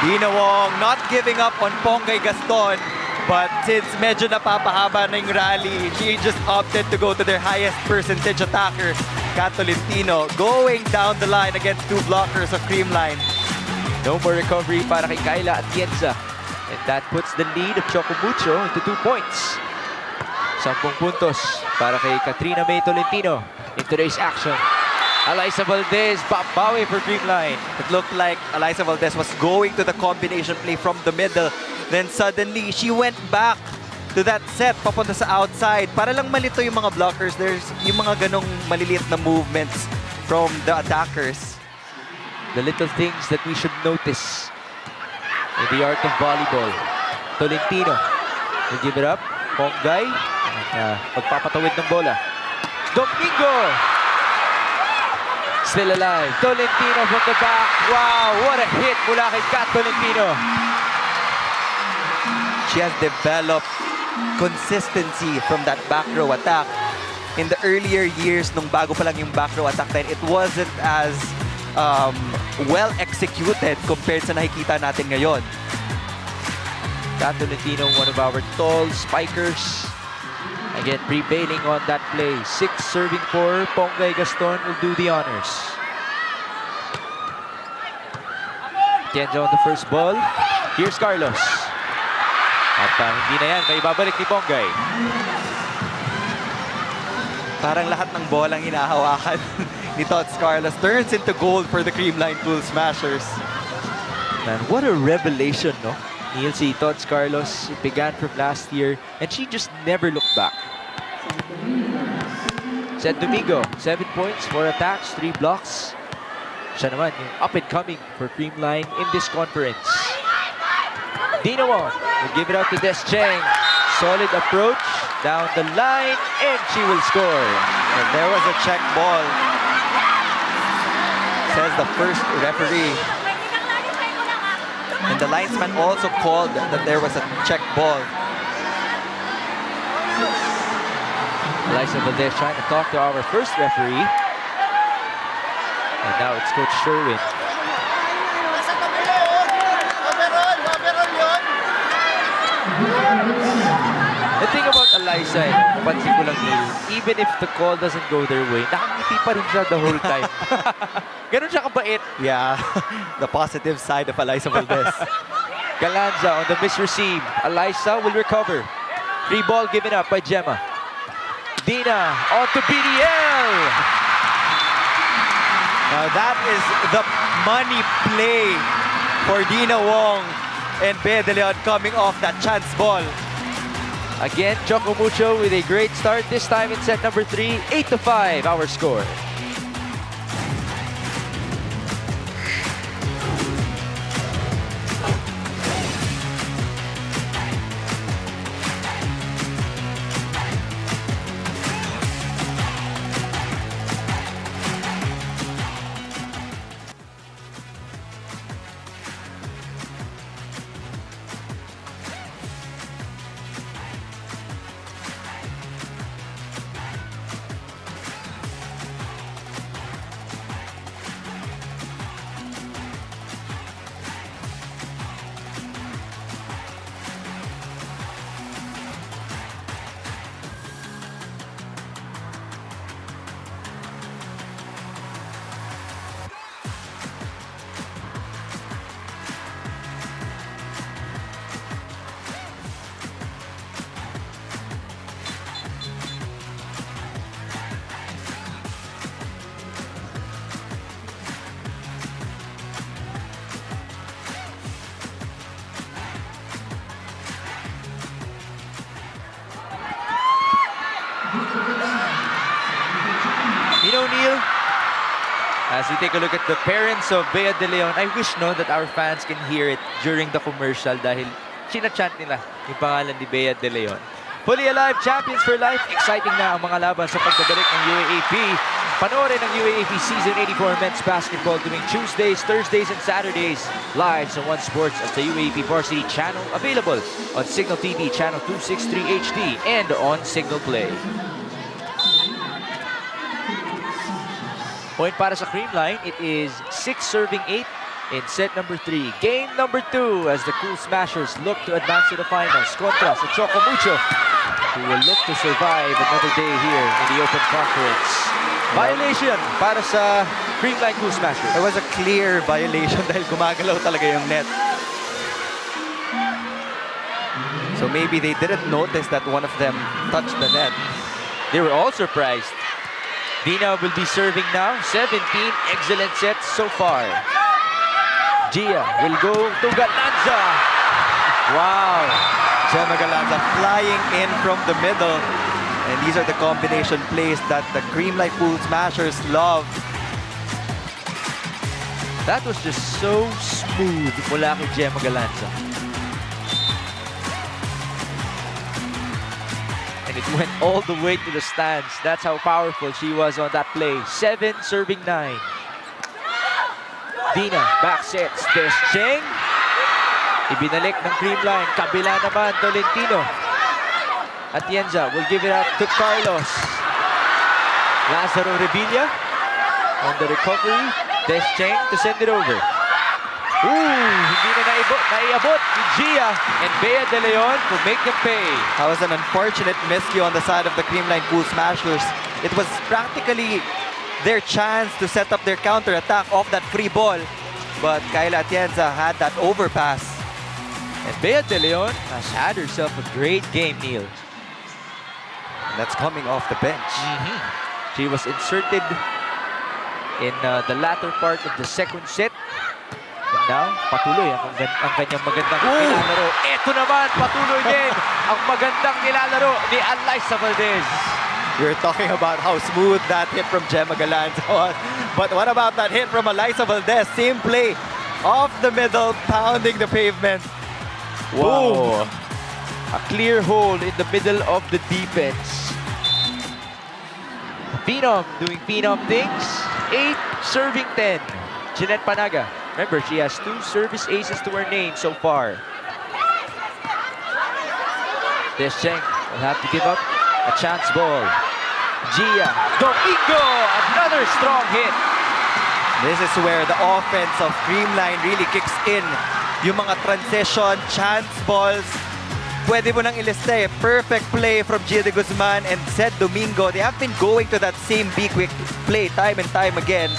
Dina Wong not giving up on Ponggay Gaston, but since medyo napapahaba na yung rally, she just opted to go to their highest percentage attacker, Kat Tolentino, going down the line against 2 blockers of Creamline. No more recovery para kay Kayla Atienza. And that puts the lead of Choco Mucho into 2 points. 10 puntos para kay Katrina May Tolentino in today's action. Alyssa Valdez, babawi for Creamline. It looked like Alyssa Valdez was going to the combination play from the middle. Then suddenly, she went back to that set, papunta sa outside. Para lang malito yung mga blockers. There's yung mga ganong maliliit na movements from the attackers. The little things that we should notice in the art of volleyball. Tolentino will give it up. Ponggay, magpapatawid ng bola. Domingo! Still alive. Tolentino from the back. Wow, what a hit mula kay Kat Tolentino. She has developed consistency from that back row attack. In the earlier years, nung bago pa lang yung back row attack, then it wasn't as well executed compared sa nakikita natin ngayon. Kat Tolentino, one of our tall spikers. Again, prevailing on that play. 6 serving for Ponggay Gaston will do the honors. Tienzo on the first ball. Here's Carlos. At hindi na yan, may babalik ni Ponggay. Parang lahat ng bolang hinahawakan ni Tots Carlos turns into gold for the Creamline Cool Smashers. Man, what a revelation, no? Neil, si Tots Carlos, it began from last year, and she just never looked back. San Domingo, 7 points, 4 attacks, 3 blocks. Siya naman yung up-and-coming for Creamline in this conference. Dina Wong will give it out to Des Cheng. Solid approach, down the line, and she will score. And there was a check ball. Says the first referee. And the linesman also called that there was a check ball. Eliza Valdez trying to talk to our first referee. And now it's Coach Sherwin. The thing about Eliza, pansin ko lang Neil, even if the call doesn't go their way, nakangiti pa rin siya the whole time. Ganun siya kabait. Yeah, the positive side of Eliza Valdez. Galanza on the misreceive. Eliza will recover. Free ball given up by Gemma. Dina on to BDL. Now that is the money play for Dina Wong and Bea De Leon coming off that chance ball. Again, Choco Mucho with a great start. This time in set number 3, 8-5 our score. You know, Neil, as we take a look at the parents of Bea De Leon, I wish no that our fans can hear it during the commercial dahil sinachant nila yung pangalan ni Bea De Leon. Fully Alive, Champions for Life. Exciting na ang mga laban sa pagbabalik ng UAAP. Panoorin ang UAAP Season 84 Men's Basketball tuwing Tuesdays, Thursdays, and Saturdays live sa One Sports at the UAAP Varsity Channel, available on Signal TV Channel 263 HD and on Signal Play. Point para sa Creamline. It is 6 serving 8 in set number 3. Game number 2 as the Cool Smashers look to advance to the finals kontra sa Choco Mucho, who will look to survive another day here in the Open Conference. Violation para sa Creamline Cool Smashers. It was a clear violation dahil gumagalaw talaga yung net. So maybe they didn't notice that one of them touched the net. They were all surprised. Dina will be serving now. 17 excellent sets so far. Gia will go to Galanza. Wow! Gemma Galanza flying in from the middle. And these are the combination plays that the Creamline Cool Smashers love. That was just so smooth mula kay Gemma Galanza. And it went all the way to the stands. That's how powerful she was on that play. 7 serving 9. Dina, back sets. Des Cheng. Ibinalik ng Creamline. Kabila naman, Tolentino. Atienza will give it up to Carlos. Lazaro Revilla on the recovery. Descheng to send it over. Hindi na naiabot ni Gia and Bea De Leon to make them pay. That was an unfortunate miscue on the side of the Creamline Cool Smashers. It was practically their chance to set up their counter-attack off that free ball. But Kayla Atienza had that overpass. And Bea De Leon has had herself a great game, Neil. That's coming off the bench. She was inserted in the latter part of the second set. And now, patuloy ang kanyang magandang nilalaro. Ito naman, patuloy din ang magandang nilalaro ni Alyssa Valdez. You're talking about how smooth that hit from Gemma Galante was. But what about that hit from Alyssa Valdez? Same play, off the middle, pounding the pavement. Wow. A clear hole in the middle of the defense. Phenom doing Phenom things. 8 serving 10. Jeanette Panaga. Remember, she has 2 service aces to her name so far. Descheng will have to give up a chance ball. Gia Domingo, another strong hit. This is where the offense of Creamline really kicks in. Yung mga transition, chance balls, pwede mo nang ilista eh. Perfect play from Gia de Guzman and Zed Domingo. They have been going to that same B-quick play time and time again.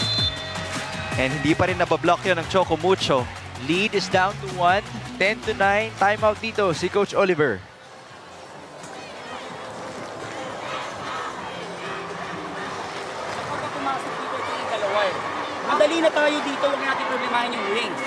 And hindi pa rin nabablock yun ng Choco Mucho. Lead is down to 1, 10-9. Timeout dito si Coach Oliver. Kapag pumasok dito, ito yung dalawa eh. Madali na tayo dito, huwag natin problemahin yung wings.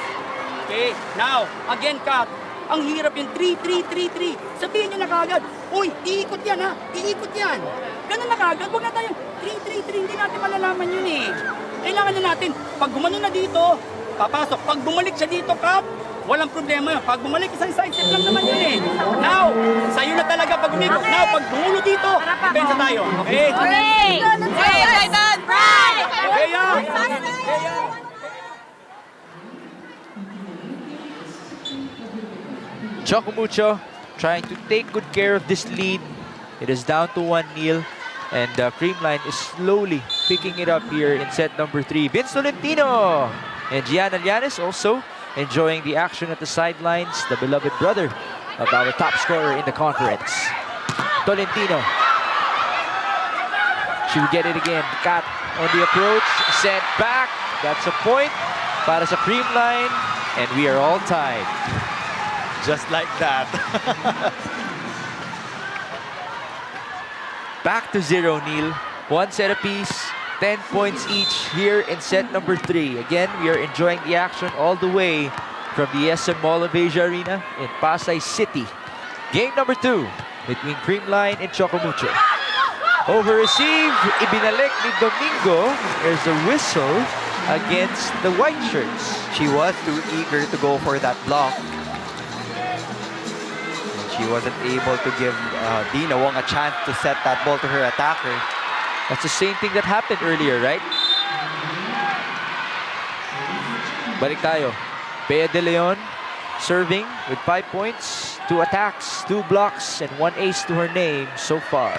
Okay, now, again cut. Ang hirap yung 3-3-3-3. Sabihin nyo na kagad, uy, iikot yan ha, iikot yan. Ganun na kagad, huwag na tayo 3-3-3, hindi natin malalaman yun eh. Kailangan na natin, pag gumano na dito, papasok. Pag bumalik siya dito, Kap, walang problema. Pag bumalik, isang side step lang naman yun eh. Now, sa'yo na talaga pag umikot. Now, pag bumulo dito, depensa tayo. Okay? Okay! Excited! Right! Okay, yeah. Choco Mucho trying to take good care of this lead. It is down to 1-0. And Creamline is slowly picking it up here in set number 3. Vince Tolentino and Gianna Llanes also enjoying the action at the sidelines. The beloved brother of our top scorer in the conference. Tolentino. She will get it again. Kat on the approach. Sent back. That's a point para sa Creamline. And we are all tied. Just like that. Back to 0, Neil. 1 set apiece, 10 points each here in set number 3. Again, we are enjoying the action all the way from the SM Mall of Asia Arena in Pasay City. Game number 2 between Creamline and Choco Mucho. Over receive, ibinalik ni Domingo. There's a whistle against the white shirts. She was too eager to go for that block. She wasn't able to give Dina Wong a chance to set that ball to her attacker. That's the same thing that happened earlier, right? Balik tayo. Bea De Leon serving with 5 points, 2 attacks, 2 blocks, and 1 ace to her name so far.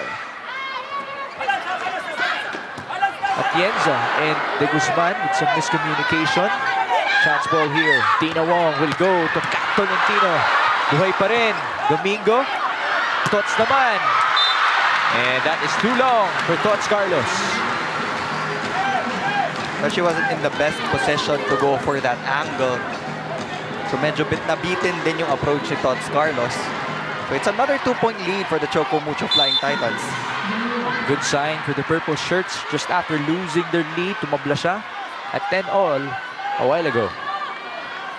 Atienza and De Guzman with some miscommunication. Chance ball here. Dina Wong will go to Kat Tolentino. Buhay pa rin. Domingo. Tots naman. And that is too long for Tots Carlos. But she wasn't in the best position to go for that angle. So medyo nabitin din yung approach ni Tots Carlos. So it's another 2-point lead for the Choco Mucho Flying Titans. Good sign for the purple shirts just after losing their lead. Tumabla siya at 10-all a while ago.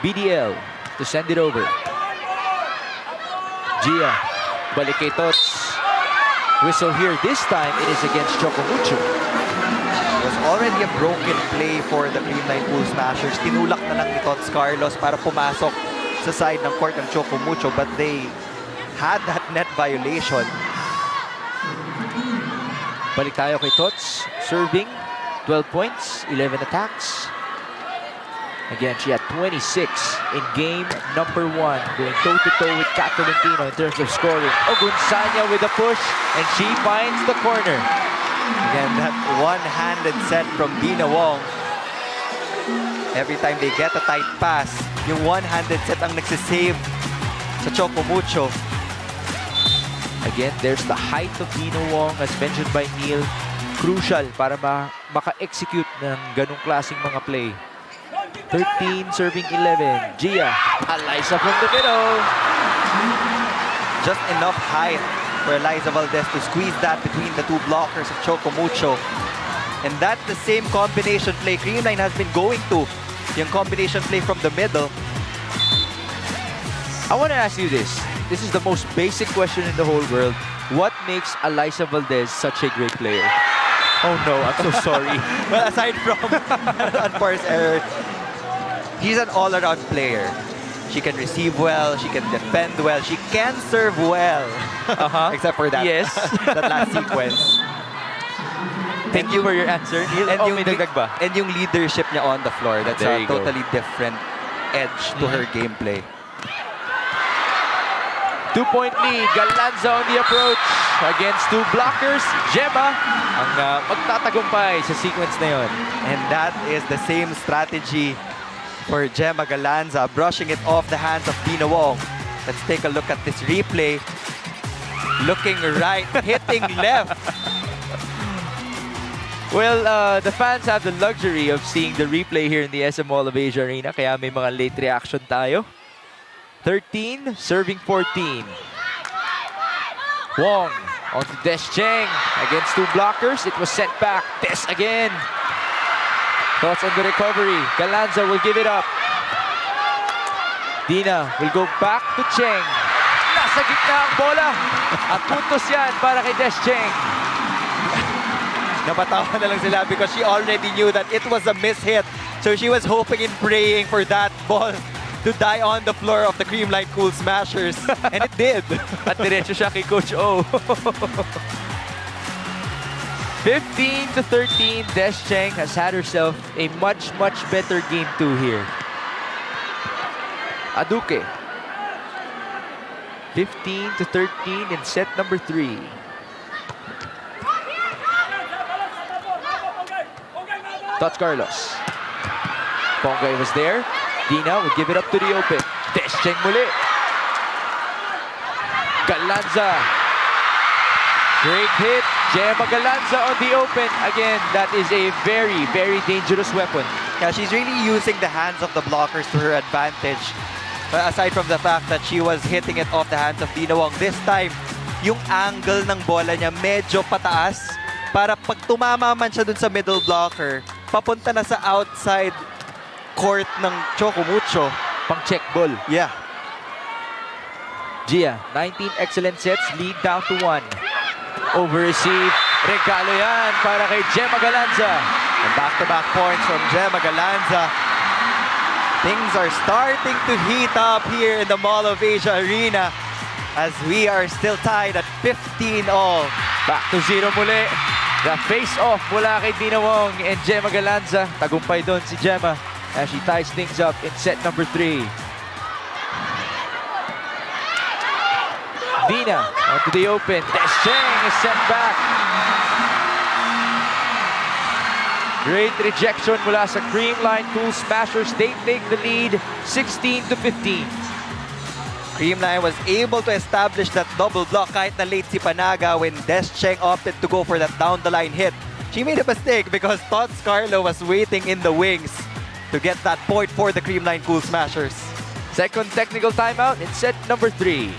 BDL to send it over. Gia, balik kay Tots. Whistle here. This time, it is against Choco Mucho. It was already a broken play for the Creamline Pool Smashers. Tinulak na lang ni Tots Carlos para pumasok sa side ng court ng Choco Mucho, but they had that net violation. Balik tayo kay Tots. Serving, 12 points, 11 attacks. Again, she had 26 in game number 1, going toe-to-toe with Kat Tolentino in terms of scoring. Ogunsanya with a push, and she finds the corner. Again, that one-handed set from Dina Wong. Every time they get a tight pass, yung one-handed set ang nagsisave sa Choco Mucho. Again, there's the height of Dina Wong, as mentioned by Neil. Crucial para maka-execute ng ganong klaseng mga play. 13 serving 11. Gia, Eliza from the middle. Just enough height for Eliza Valdez to squeeze that between the two blockers of Choco Mucho. And that's the same combination play Creamline has been going to. Yung combination play from the middle. I want to ask you this. This is the most basic question in the whole world. What makes Eliza Valdez such a great player? Oh no, I'm so sorry. Well, aside from unforced error, he's an all-around player. She can receive well, she can defend well, she can serve well. Except for that, Yes. that last sequence. Thank you for your answer, Neil. May dagdag ba? And yung leadership niya on the floor, that's There a you go. totally different edge to her gameplay. 2-point lead. Galanza on the approach against two blockers. Gemma ang magtatagumpay sa sequence na yon. And that is the same strategy for Gemma Galanza, brushing it off the hands of Dina Wong. Let's take a look at this replay. Looking right, hitting left. Well, the fans have the luxury of seeing the replay here in the SM Mall of Asia Arena, kaya may mga late reaction tayo. 13, serving 14. Wong on to Des Cheng against two blockers. It was sent back. Des again. Thoughts on the recovery. Galanza will give it up. Dina will go back to Cheng. Nasa gitna ang bola. At puntos yan para kay Des Cheng. Napatawa na lang sila because she already knew that it was a miss-hit. So she was hoping and praying for that ball to die on the floor of the Creamline Cool Smashers. And it did. At diretso siya kay Coach O. 15-13, Des Cheng has had herself a much, much better game 2 here. Aduke. 15-13 in set number 3. Tots Carlos. Pongay was there. Dina would give it up to the open. Des Cheng muli. Galanza. Great hit. Gemma Galanza on the open. Again, that is a very, very dangerous weapon. Yeah, she's really using the hands of the blockers to her advantage. Aside from the fact that she was hitting it off the hands of Dina Wong, this time, yung angle ng bola niya medyo pataas para pag tumama man siya dun sa middle blocker, papunta na sa outside court ng Choco Mucho. Pang check ball. Yeah. Gia, 19 excellent sets, lead down to 1. Over-receive. Regalo yan para kay Gemma Galanza. And back-to-back points from Gemma Galanza. Things are starting to heat up here in the Mall of Asia Arena as we are still tied at 15-all. Back to 0 muli. The face-off mula kay Dina Wong and Gemma Galanza. Tagumpay doon si Gemma as she ties things up in set number 3. Dina onto the open. Des Cheng is sent back. Great rejection mula sa Creamline Cool Smashers. They take the lead 16-15. Creamline was able to establish that double block kahit na late si Panaga when Des Cheng opted to go for that down-the-line hit. She made a mistake because Tots Carlo was waiting in the wings to get that point for the Creamline Cool Smashers. Second technical timeout in set number 3.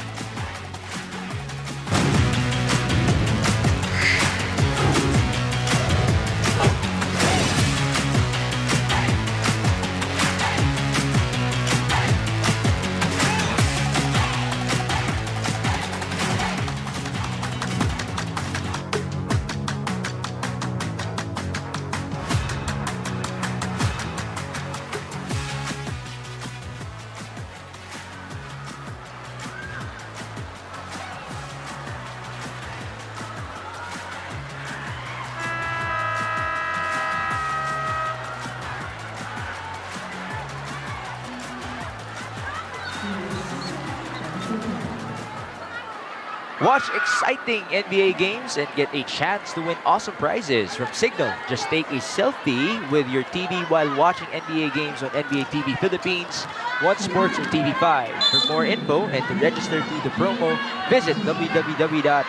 Watch exciting NBA games and get a chance to win awesome prizes from Signal. Just take a selfie with your TV while watching NBA games on NBA TV Philippines, One Sports, or TV5. For more info and to register to the promo, visit www.signal.tv.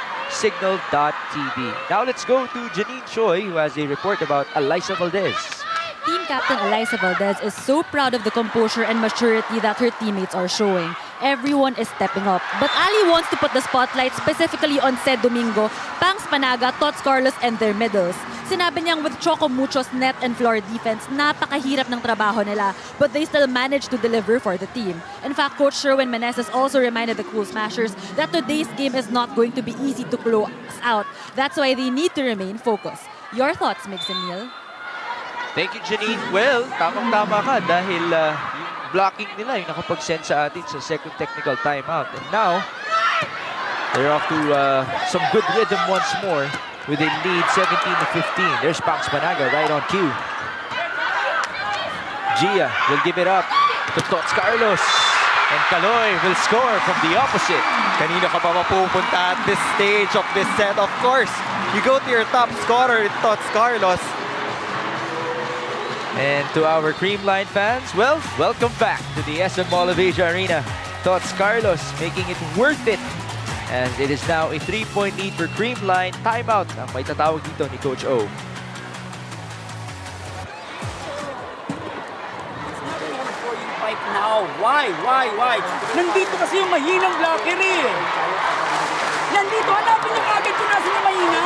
Now let's go to Janine Choi, who has a report about Alyssa Valdez. Team captain Alyssa Valdez is so proud of the composure and maturity that her teammates are showing. Everyone is stepping up. But Ali wants to put the spotlight specifically on Ced Domingo, Pangs Panaga, Tots Carlos, and their middles. Sinabi niyang with Choco Mucho's net and floor defense, napakahirap ng trabaho nila, but they still managed to deliver for the team. In fact, Coach Sherwin Meneses also reminded the Cool Smashers that today's game is not going to be easy to close out. That's why they need to remain focused. Your thoughts, Migs and Neil? Thank you, Janine. Well, tamang-tama ka dahil yung blocking nila yung nakapag-send sa atin sa second technical timeout. And now, they're off to some good rhythm once more with a lead 17-15. There's Pangs Panaga right on cue. Gia will give it up to Tots Carlos. And Caloy will score from the opposite. Kanino ka pa mapupunta at this stage of this set? Of course, you go to your top scorer, Tots Carlos. And to our Creamline fans, well, welcome back to the SM Mall of Asia Arena. Tots Carlos making it worth it. And it is now a 3-point lead for Creamline. Timeout ang may tatawag dito ni Coach O. Fight now. Why? Nandito kasi yung mahinang blocker eh. Nandito, hanapin niya agad kung nasa yung mahina.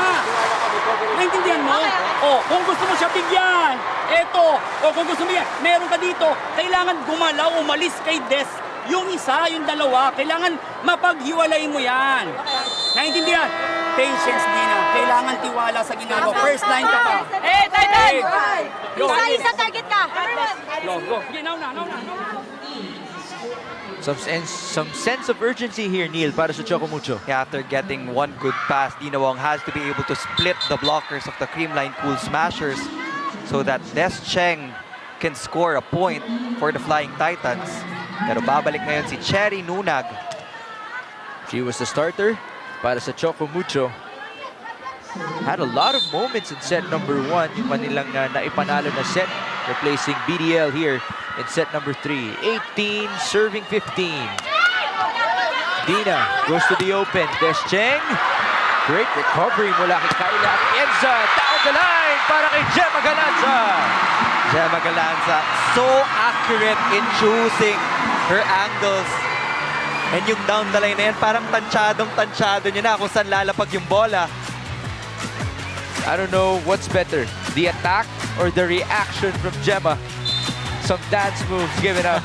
Naintindihan mo? O, kung gusto mo siya bigyan, eto. O, kung gusto mo yan, meron ka dito. Kailangan gumalaw, umalis kay Des. Yung isa, yung dalawa, kailangan mapaghiwalay mo yan. Naintindihan? Patience, Dina. Kailangan tiwala sa ginagawa. First line ka pa. Titan! Isa target ka! Go. Sige, now na. Some sense of urgency here, Neil, para sa Choco Mucho. Yeah, after getting one good pass, Dina Wong has to be able to split the blockers of the Creamline Cool Smashers so that Des Cheng can score a point for the Flying Titans. Pero babalik ngayon si Cherry Nunag. She was the starter para sa Choco Mucho. Had a lot of moments in set number 1. Yung kanilang naipanalo na set, replacing BDL here in set number 3. 18, serving 15. Dina goes to the open. Des Cheng. Great recovery mula kay Kyla Atienza. Down the line para kay Gemma Galanza. Gemma Galanza, so accurate in choosing her angles. And yung down the line na yan, parang tansyado niya na kung saan lalapag yung bola. I don't know what's better, the attack or the reaction from Gemma. Some dance moves given up.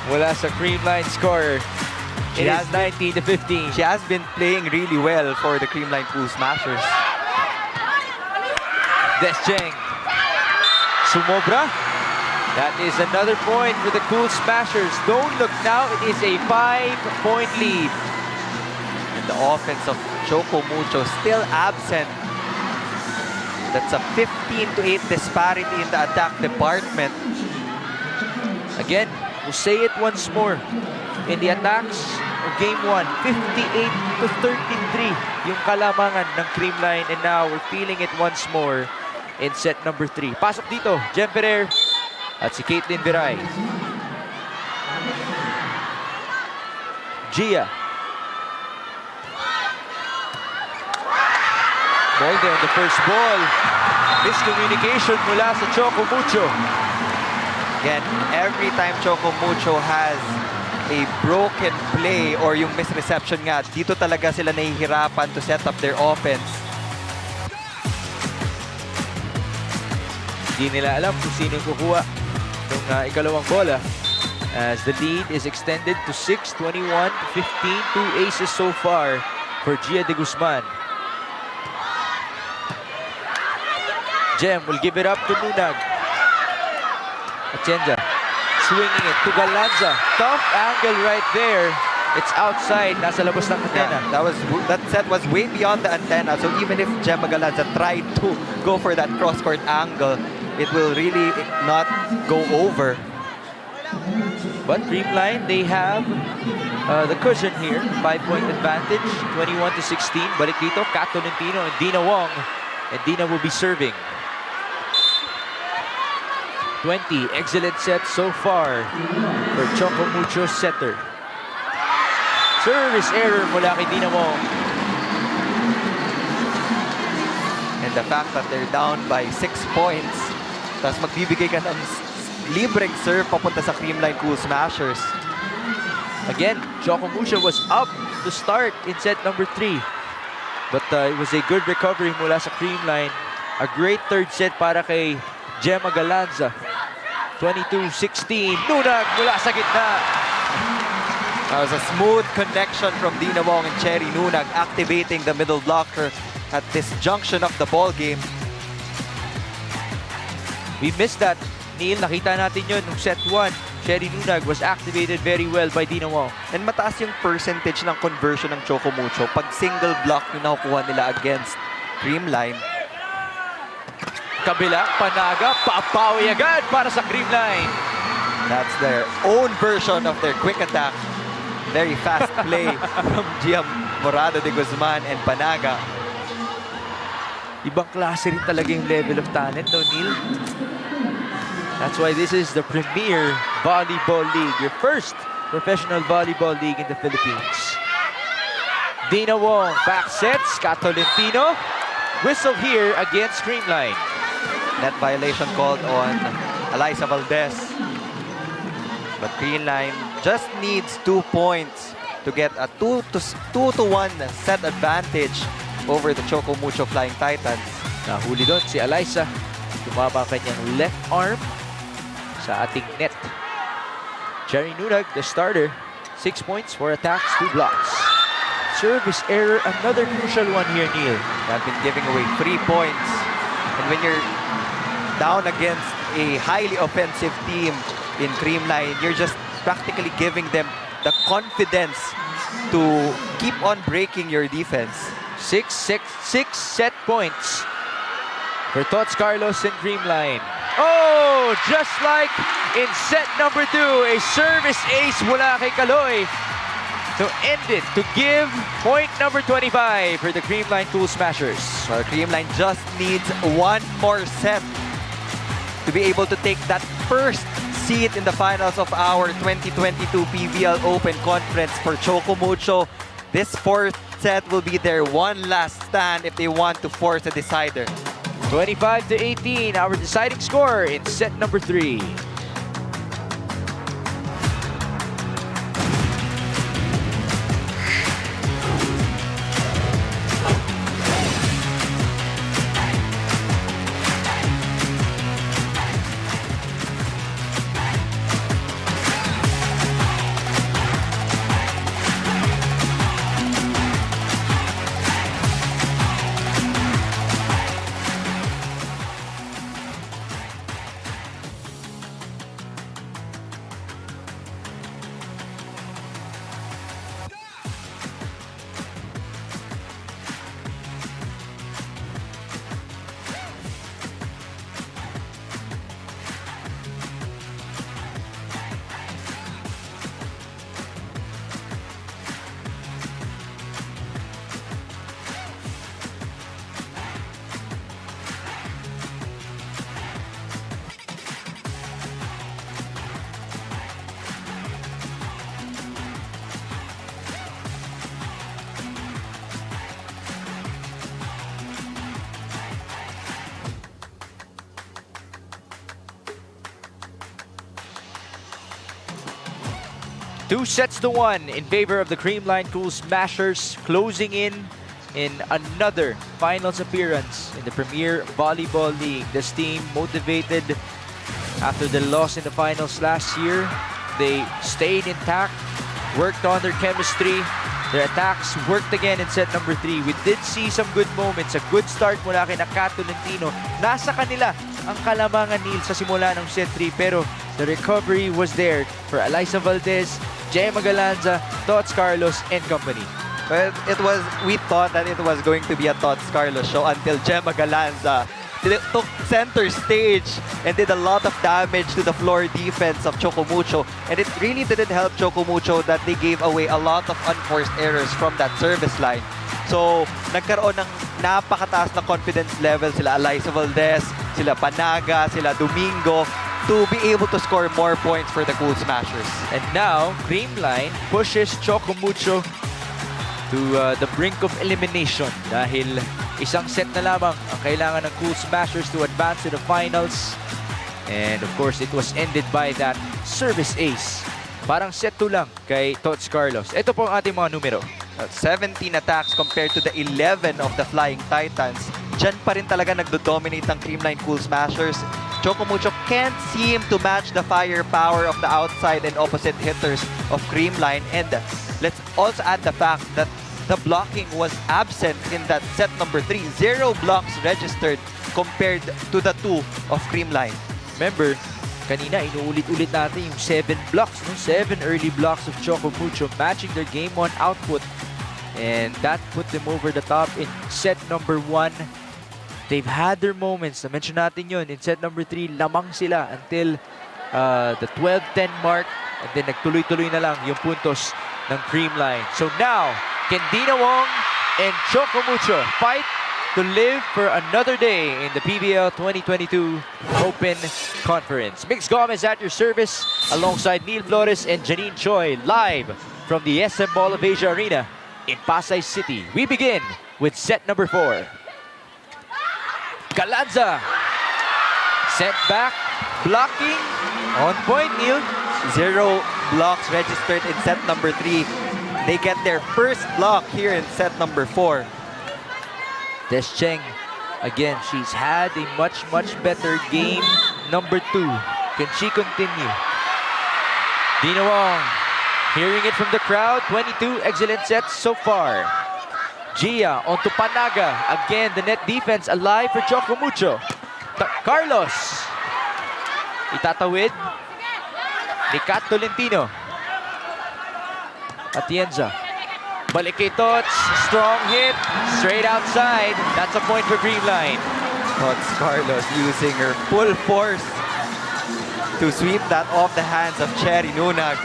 Mula sa Creamline scorer. It is 19-15. She has been playing really well for the Creamline Cool Smashers. Des Cheng. Sumobra. That is another point for the Cool Smashers. Don't look now, it is a 5-point lead. And the offense of Choco Mucho still absent. That's a 15-8 disparity in the attack department. Again, we'll say it once more. In the attacks of Game 1, 58-33 yung kalamangan ng Creamline. And now we're feeling it once more in set number 3. Pasok dito, Jem Ferrer at si Caitlin Viray. Gia. Molde on the first ball. Miscommunication mula sa Choco Mucho. Again, every time Choco Mucho has a broken play or yung misreception nga, dito talaga sila nahihirapan to set up their offense. Hindi nila alam kung sino yung kukuha ng ikalawang bola. As the lead is extended to 6, 21, 15, 2 aces so far for Gia de Guzman. Jem will give it up to Nunag. Atienza swinging it to Galanza. Tough angle right there. It's outside. Nasa labas ng antena. That set was way beyond the antenna. So even if Gemma Galanza tried to go for that cross-court angle, it will really not go over. But Creamline, they have the cushion here. 5-point advantage, 21-16. Balik dito, Kat Tolentino and Dina Wong. And Dina will be serving. 20 excellent sets so far for Choco Mucho setter. Service error mula kay Dina Wong. And the fact that they're down by 6 points, tapos magbibigay ka ng libreng serve papunta sa Creamline Cool Smashers. Again, Choco Mucho was up to start in set number 3. But it was a good recovery mula sa Creamline. A great third set para kay Gemma Galanza. 22-16. Nunag mula sa gitna. That was a smooth connection from Dina Wong and Cherry Nunag, activating the middle blocker at this junction of the ball game. We missed that. Neil, nakita natin yun nung set 1. Cherry Nunag was activated very well by Dina Wong. And mataas yung percentage ng conversion ng Choco Mucho pag single block yung nakukuha nila against Creamline. Kabila, Panaga, papawi agad para sa Creamline. That's their own version of their quick attack. Very fast play from Gia Morado de Guzman and Panaga. Ibang klase rin talaga yung level of talent, no, Neil? That's why this is the premier volleyball league, your first professional volleyball league in the Philippines. Dina Wong, back sets, Kat Tolentino. Whistle here against Creamline. Net violation called on Eliza Valdez. But Creamline just needs 2 points to get a 2-1 set advantage over the Choco Mucho Flying Titans. Nahuli doon si Eliza. Tumama kanyang left arm sa ating net. Cherry Nunag, the starter. 6 points, 4 attacks, 2 blocks. Service error, another crucial one here, Neil. They've been giving away 3 points. And when you're down against a highly offensive team in Creamline, you're just practically giving them the confidence to keep on breaking your defense. 6 set points for Tots Carlos and Creamline. Oh, just like in set number 2, a service ace mula kay Kaloy to end it, to give point number 25 for the Creamline Cool Smashers. Well, Creamline just needs 1 more set to be able to take that first seat in the finals of our 2022 PVL Open Conference for Choco Mucho. This 4th set will be their one last stand if they want to force a decider. 25-18, our deciding score in set number 3. Two sets to 1 in favor of the Creamline Cool Smashers, closing in another finals appearance in the Premier Volleyball League. This team motivated after the loss in the finals last year. They stayed intact, worked on their chemistry. Their attacks worked again in set number 3. We did see some good moments, a good start mula kay Kat Tolentino. Nasa kanila ang kalamangan, Neil, sa simula ng set 3, pero the recovery was there for Eliza Valdez, Gemma Galanza, Tots Carlos, and company. Well, we thought that it was going to be a Tots Carlos show until Gemma Galanza took center stage and did a lot of damage to the floor defense of CHOCO MUCHO. And it really didn't help CHOCO MUCHO that they gave away a lot of unforced errors from that service line. So, nagkaroon ng napakataas na confidence level sila Eliza Valdez, sila Panaga, sila Domingo to be able to score more points for the Cool Smashers. And now, Creamline pushes CHOCO MUCHO to the brink of elimination dahil isang set na lamang ang kailangan ng Cool Smashers to advance to the finals. And of course, it was ended by that service ace. Parang set 2 lang kay Tots Carlos. Ito po ang ating mga numero. 17 attacks compared to the 11 of the Flying Titans. Diyan pa rin talaga nagdo-dominate ang Creamline Cool Smashers. CHOCO MUCHO can't seem to match the firepower of the outside and opposite hitters of Creamline. And let's also add the fact that the blocking was absent in that set number 3. 0 blocks registered compared to the 2 of Creamline. Remember, kanina inuulit-ulit natin yung 7 blocks, no? 7 early blocks of CHOCO MUCHO matching their game 1 output. And that put them over the top in set number 1. They've had their moments. Na-mention natin yun. In set number 3, lamang sila until the 12-10 mark. And then nagtuloy-tuloy na lang yung puntos ng Creamline. So now, can Dina Wong and CHOCO MUCHO fight to live for another day in the PVL 2022 Open Conference. Mix Gomez at your service alongside Neil Flores and Janine Choi live from the SM Mall of Asia Arena in Pasay City. We begin with set number 4. Galanza sent back, blocking, on point, Neil. 0 blocks registered in set number 3. They get their first block here in set number 4. Des Cheng, again, she's had a much better game number 2. Can she continue? Dina Wong, hearing it from the crowd, 22 excellent sets so far. Gia onto Panaga. Again, the net defense alive for CHOCO MUCHO. Carlos, itatawid ni Kat Tolentino. Atienza. Balik kay Tots. Strong hit. Straight outside. That's a point for Creamline. Tots Carlos using her full force to sweep that off the hands of Cherry Nunag.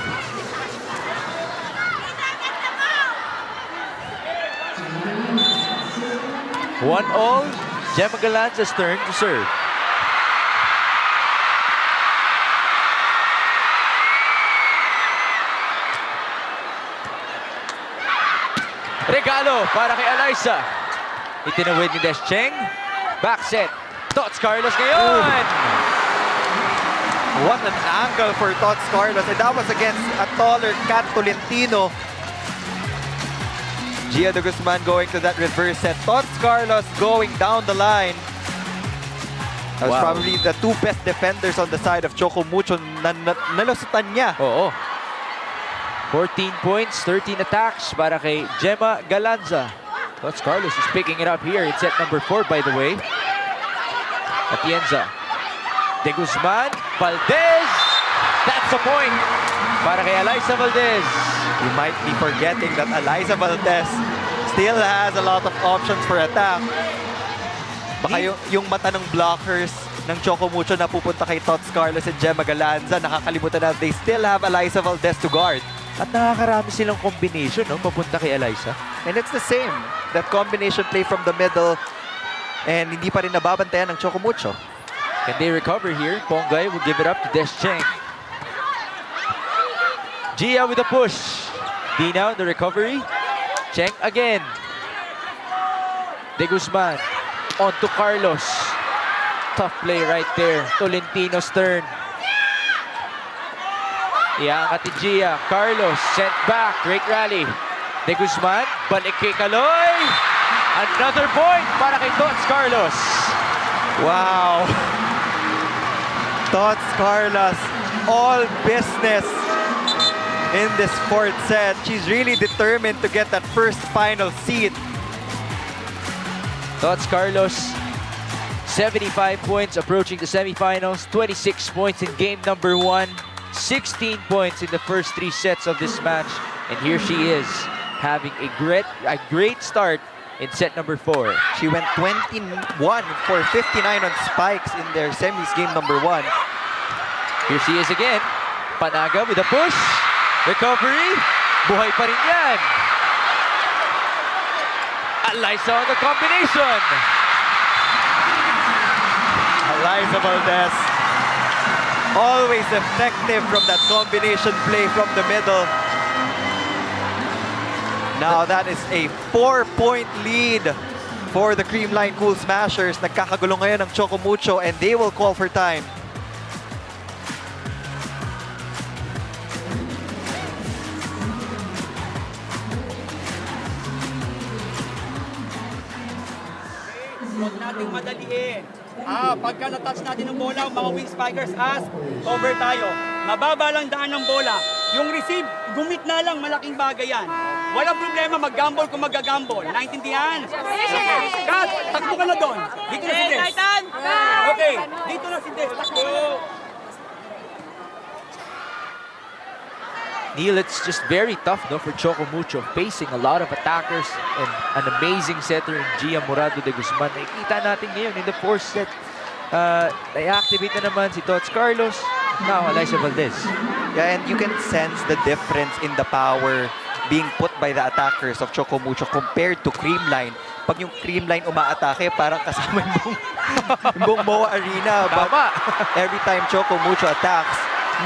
One all. Gemma Galanza's turn to serve. Regalo para kay Eliza. Itinawid ni Des Cheng. Back set. Tots Carlos ngayon. What an angle for Tots Carlos. And that was against a taller Kat Tolentino. Gia de Guzman going to that reverse set. Tots Carlos going down the line. That was probably the 2 best defenders on the side of CHOCO MUCHO. Nalusutan niya. Oo. 14 points, 13 attacks para kay Gemma Galanza. Tots Carlos is picking it up here in set number 4, by the way. Atienza. De Guzman. Valdez. That's a point para kay Eliza Valdez. You might be forgetting that Eliza Valdez still has a lot of options for attack. Baka yung mata ng blockers ng CHOCO MUCHO na pupunta kay Tots Carlos and Gemma Galanza, nakakalimutan na they still have Eliza Valdez to guard. At nakakarami silang combination, no? Papunta kay Eliza. And it's the same. That combination play from the middle and hindi pa rin nababantayan ng CHOCO MUCHO. Can they recover here? Ponggay will give it up to Des Cheng. Gia with a push. Dina on the recovery. Cheng again. De Guzman. On to Carlos. Tough play right there. Tolentino's turn. Iangat ni Gia. Carlos sent back. Great rally. De Guzman. Balik kay Kaloy. Another point para kay Tots Carlos. Wow. Tots Carlos. All business in this 4th set. She's really determined to get that first final seed. Tots Carlos, 75 points approaching the semifinals, 26 points in game number 1, 16 points in the first 3 sets of this match. And here she is, having a great start in set number 4. She went 21 for 59 on spikes in their semis game number 1. Here she is again. Panaga with a push. Recovery. Buhay pa rin yan. Alyssa on the combination. Eliza Valdez, always effective from that combination play from the middle. Now that is a 4-point lead for the Creamline Cool Smashers. Nagkakagulo ngayon ng Choco Mucho and they will call for time. Huwag nating madaliin. Pagka na-touch natin ng bola, mga wing spikers, over tayo. Mababa lang daan ng bola. Yung receive, gumit na lang, malaking bagay yan. Walang problema, mag-gamble kung mag-gamble. Naintindihan? Kat, takbo ka na doon. Dito na si Des. Okay, dito na si Des. Takbo. Neil, it's just very tough no, for Choco Mucho, facing a lot of attackers and an amazing setter in Gia Morado de Guzman. Nakikita natin ngayon in the fourth set. Na-activate na naman si Tots Carlos. Now, Alyssa Valdez. Yeah, and you can sense the difference in the power being put by the attackers of Choco Mucho compared to Creamline. Pag yung Creamline umaatake, parang kasama yung buong MOA Arena. But every time Choco Mucho attacks,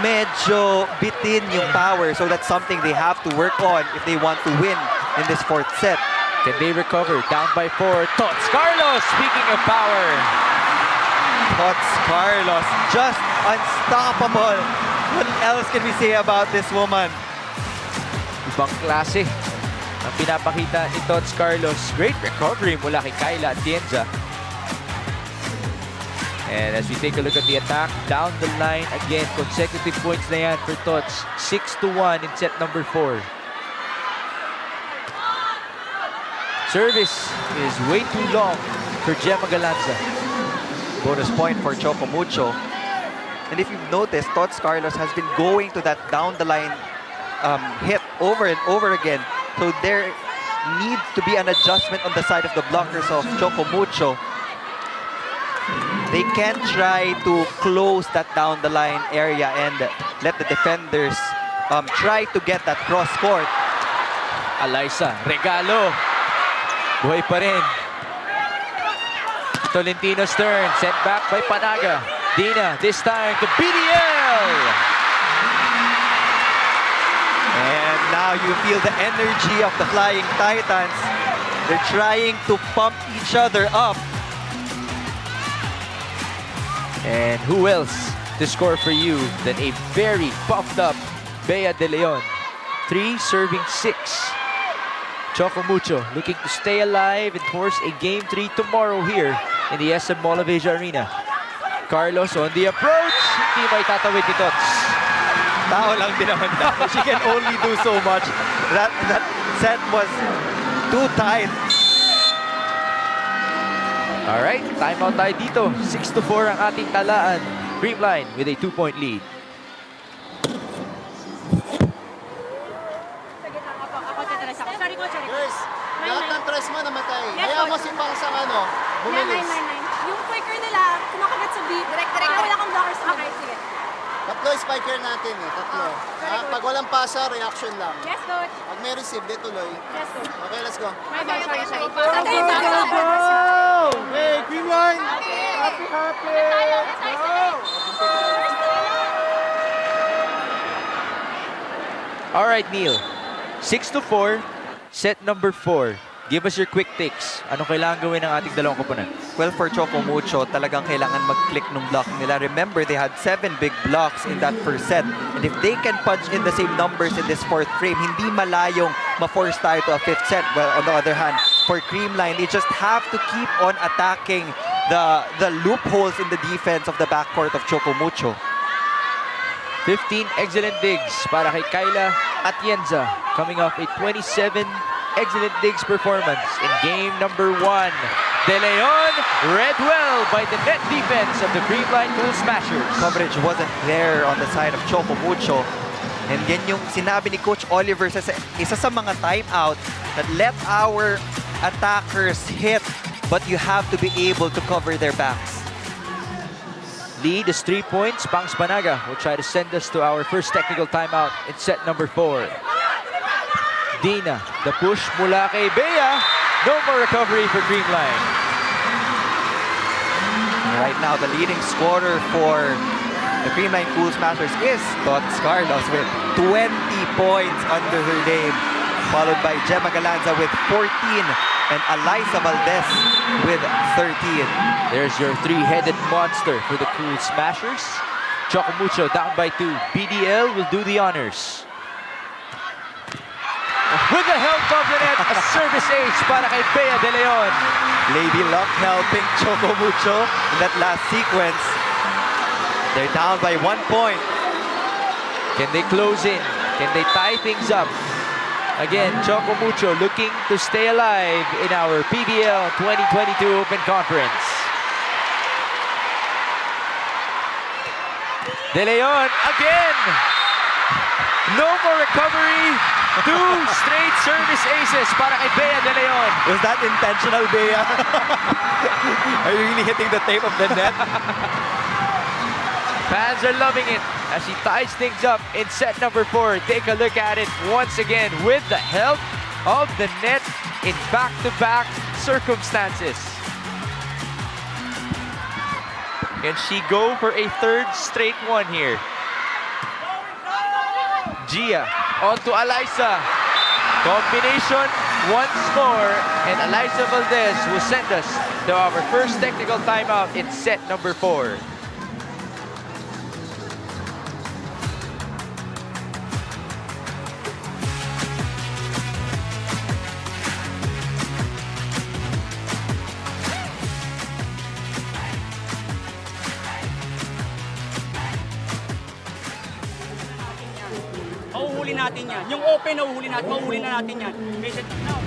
medyo bitin yung power. So that's something they have to work on if they want to win in this fourth set. Can they recover? Down by 4. Tots Carlos, speaking of power. Tots Carlos, just unstoppable. What else can we say about this woman? Ibang klase ang pinapakita ni Tots Carlos. Great recovery mula kay Kyla Atienza. And as we take a look at the attack, down the line, again, consecutive points na yan for Tots. 6-1 in set number 4. Service is way too long for Gemma Galanza. Bonus point for Choco Mucho. And if you've noticed, Tots Carlos has been going to that down the line hit over and over again. So there needs to be an adjustment on the side of the blockers of Choco Mucho. They can try to close that down the line area and let the defenders try to get that cross court. Alyssa, regalo. Buhay pa rin. Tolentino's turn, sent back by Panaga. Dina, this time to PVL. And now you feel the energy of the Flying Titans. They're trying to pump each other up. And who else to score for you than a very puffed up Bea De Leon. 3 serving 6. Choco Mucho looking to stay alive and force a Game 3 tomorrow here in the SM Mall of Asia Arena. Carlos on the approach. Hindi may tatawid ni Tots. Tao lang din naman daw. She can only do so much. That set was too tight. Alright, timeout tayo dito. 6-4 ang ating talaan. Creamline with a 2-point lead. Guys, lahat ng tres mo namatay. Yes, Kaya mo coach. si Pangsang bumilis. Yung quicker nila, kumakagat sa beat. Direct. Wala kang blockers. Okay, sige. Tatlo yung spiker natin eh, tatlo. Pag walang pasa, reaction lang. Yes, coach. Pag may receive, di tuloy. Yes, coach. Okay, let's go. Sorry. Hey, Creamline! Happy! Alright, Neil. 6-4, set number 4. Give us your quick takes. Anong kailangan gawin ng ating dalawang koponan? Well, for Choco Mucho, talagang kailangan mag-click nung block nila. Remember, they had 7 big blocks in that first set. And if they can punch in the same numbers in this fourth frame, hindi malayong ma-force tayo to a fifth set. Well, on the other hand, for Creamline, they just have to keep on attacking the loopholes in the defense of the backcourt of Choco Mucho. 15 excellent digs para kay Kyla Atienza, coming off a 27 excellent digs performance in game number 1. De Leon read well by the net defense of the Creamline Cool Smashers. Coverage wasn't there on the side of Choco Mucho. And yan yung sinabi ni Coach Oliver sa isa sa mga timeout that let our attackers hit, but you have to be able to cover their backs. Lead is 3 points. Pangs Banaga will try to send us to our first technical timeout in set number 4. Dina, the push mula kay Bea. No more recovery for Creamline. Right now, the leading scorer for the Creamline Cool Smashers is Tots Carlos with 20 points under her name, followed by Gemma Galanza with 14 and Eliza Valdez with 13. There's your three-headed monster for the Cool Smashers. Choco Mucho down by 2. PVL will do the honors. With the help of the net, a service ace para kay Bea De Leon. Lady Luck helping Choco Mucho in that last sequence. They're down by 1 point. Can they close in? Can they tie things up? Again, Choco Mucho looking to stay alive in our PVL 2022 Open Conference. De Leon again! No more recovery. 2 straight service aces para kay Bea De Leon. Was that intentional, Bea? Are you really hitting the tape of the net? Fans are loving it as he ties things up in set number 4. Take a look at it once again with the help of the net in back-to-back circumstances. Can she go for a third straight one here? Gia onto Eliza. Combination once more, and Eliza Valdez will send us to our first technical timeout in set number 4. Mahuhuli natin yan. Yung open, mahuhuli na natin yan. Patient now.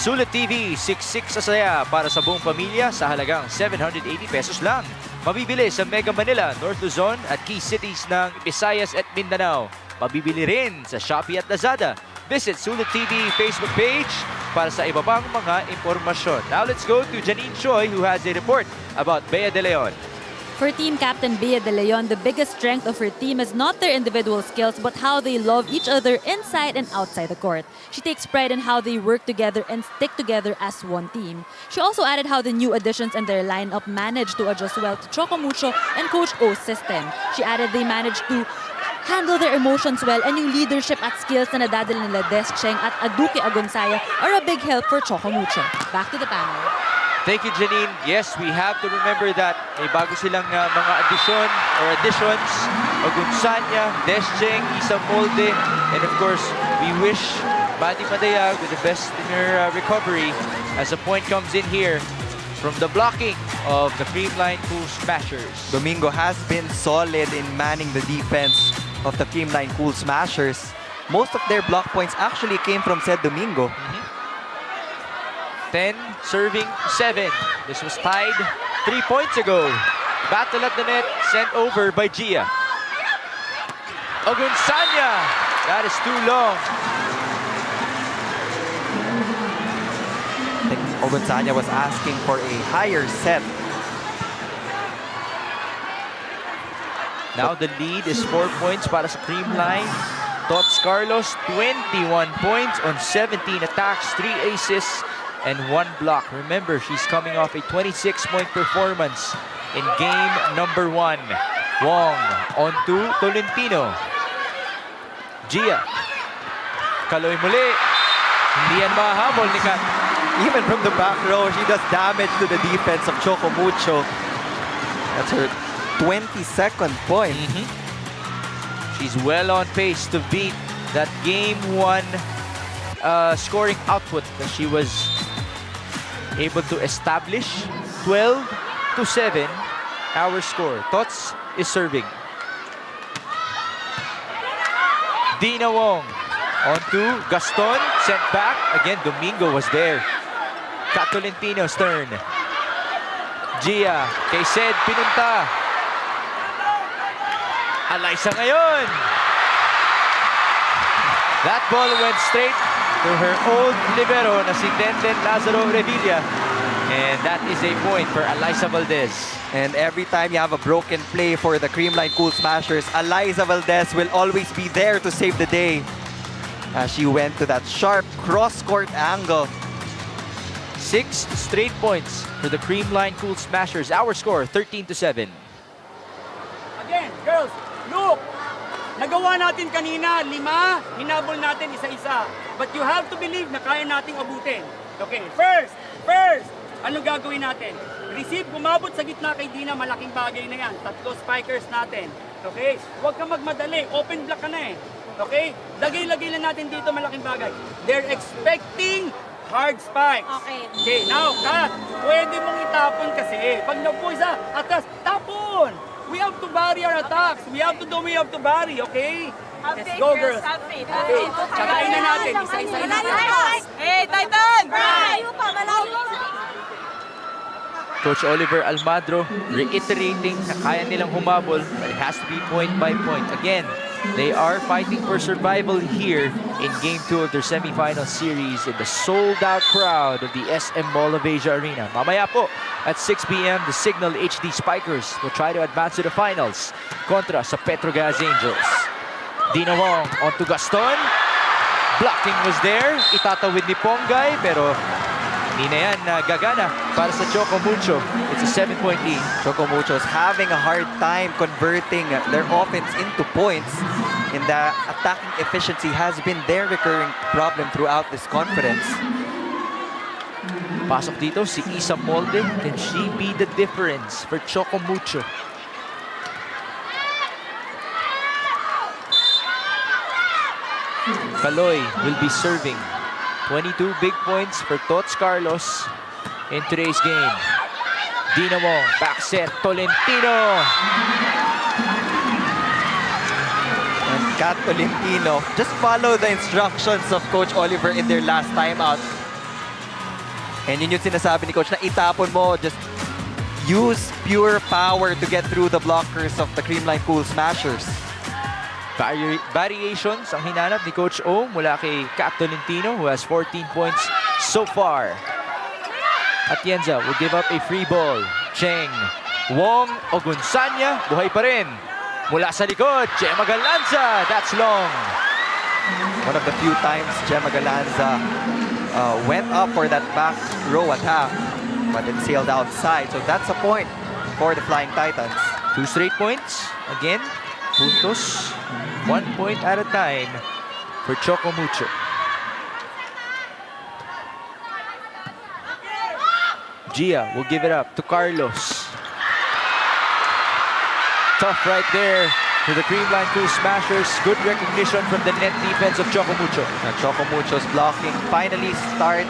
Sulit TV, 6-6 sa saya para sa buong pamilya sa halagang 780 pesos lang. Mabibili sa Mega Manila, North Luzon at key cities ng Visayas at Mindanao. Mabibili rin sa Shopee at Lazada. Visit Sulit TV Facebook page para sa iba pang mga impormasyon. Now let's go to Janine Choi who has a report about Bea De Leon. For team captain Bea De Leon, the biggest strength of her team is not their individual skills, but how they love each other inside and outside the court. She takes pride in how they work together and stick together as one team. She also added how the new additions in their lineup managed to adjust well to Choco Mucho and Coach O's system. She added they managed to handle their emotions well, and yung leadership at skills na nadadala nila Des Cheng at Aduke Agonsaya are a big help for Choco Mucho. Back to the panel. Thank you, Janine. Yes, we have to remember that may bago silang mga additions. Agunsanya, Descheng, Isa Molde, and of course, we wish Bati Madayag with the best in her recovery as a point comes in here from the blocking of the Creamline Cool Smashers. Domingo has been solid in manning the defense of the Creamline Cool Smashers. Most of their block points actually came from said Domingo. 10, serving 7. This was tied 3 points ago. Battle at the net, sent over by Gia. Ogunsanya! That is too long. I think Ogunsanya was asking for a higher set. Now the lead is 4 points para sa Creamline. Tots Carlos, 21 points on 17 attacks, 3 aces, and 1 block. Remember, she's coming off a 26-point performance in game number 1. Wong onto Tolentino. Gia. Kaloy muli. Hindi yan mahahabol ni Kat. Even from the back row, she does damage to the defense of Choco Mucho. That's her 22nd point. She's well on pace to beat that Game 1 scoring output that she was able to establish. 12-7 our score. Tots is serving. Dina Wong onto Gaston, sent back. Again, Domingo was there. Kat Tolentino's turn. Gia, kay Sed, pinunta. Alyssa ngayon. That ball went straight to her old libero na si Denden Lazaro Revilla. And that is a point for Alyssa Valdez. And every time you have a broken play for the Creamline Cool Smashers, Alyssa Valdez will always be there to save the day. She went to that sharp cross-court angle. 6 straight points for the Creamline Cool Smashers. Our score, 13-7. Again, girls, look! Nagawa natin kanina, 5, hinabol natin isa-isa. But you have to believe na kaya nating abutin. Okay, first, ano gagawin natin? Receive, gumabot sa gitna kay Dina, malaking bagay na yan. 3 spikers natin. Okay? Huwag kang magmadali, open block ka na eh. Okay? Lagay-lagay lang natin dito, malaking bagay. They're expecting hard spikes. Okay, now, Kat, pwede mong itapon kasi. Pag napuy sa atas, tapon! We have to vary our attacks. We have to vary, okay? Let's go, girls. Okay, tsakain na natin. Isa-isa na natin. Hey, Titan! Coach Oliver Almadro reiterating na kaya nilang humabol, but it has to be point by point. Again, they are fighting for survival here in Game 2 of their semifinal series in the sold-out crowd of the SM Mall of Asia Arena. Mamaya po, at 6 p.m., the Signal HD Spikers will try to advance to the finals kontra sa Petrogas Angels. Dina Wong onto Gaston. Blocking was there. Itatawid ni Ponggay, pero hindi na yan gagana para sa Choco Mucho. It's a 7-point lead. Choco Mucho's having a hard time converting their offense into points. And the attacking efficiency has been their recurring problem throughout this conference. Pasok dito si Isa Molde. Can she be the difference for Choco Mucho? Kaloy will be serving. 22 big points for Tots Carlos in today's game. Dina Wong, back set, Tolentino. And Kat Tolentino, just follow the instructions of Coach Oliver in their last timeout. And yun yung sinasabi ni Coach na itapon mo, just use pure power to get through the blockers of the Creamline Cool Smashers. Variations ang hinanap ni Coach O mula kay Kat Tolentino, who has 14 points so far. Atienza will give up a free ball. Cheng, Wong, Ogunsanya, buhay pa rin. Mula sa likod, Gemma Galanza, that's long. One of the few times Gemma Galanza went up for that back row attack, but it sailed outside. So that's a point for the Flying Titans. 2 straight points. Again, puntos. 1 point at a time for Choco Mucho. Gia will give it up to Carlos. Tough right there to the Creamline Cool Smashers. Good recognition from the net defense of Choco Mucho. And Choco Mucho's blocking finally starting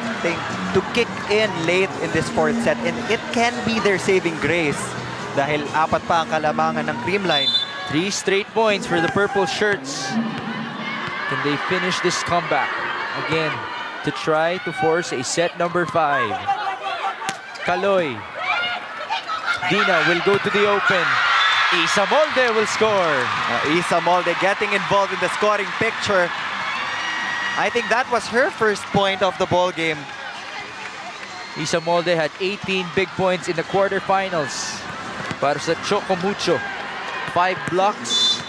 to kick in late in this 4th set. And it can be their saving grace dahil 4 pa ang kalamangan ng Creamline. 3 straight points for the purple shirts. Can they finish this comeback? Again, to try to force a set number 5. Kaloy. Dina will go to the open. Isa Molde will score. Isa Molde getting involved in the scoring picture. I think that was her first point of the ball game. Isa Molde had 18 big points in the quarterfinals para sa Choco Mucho. 5 blocks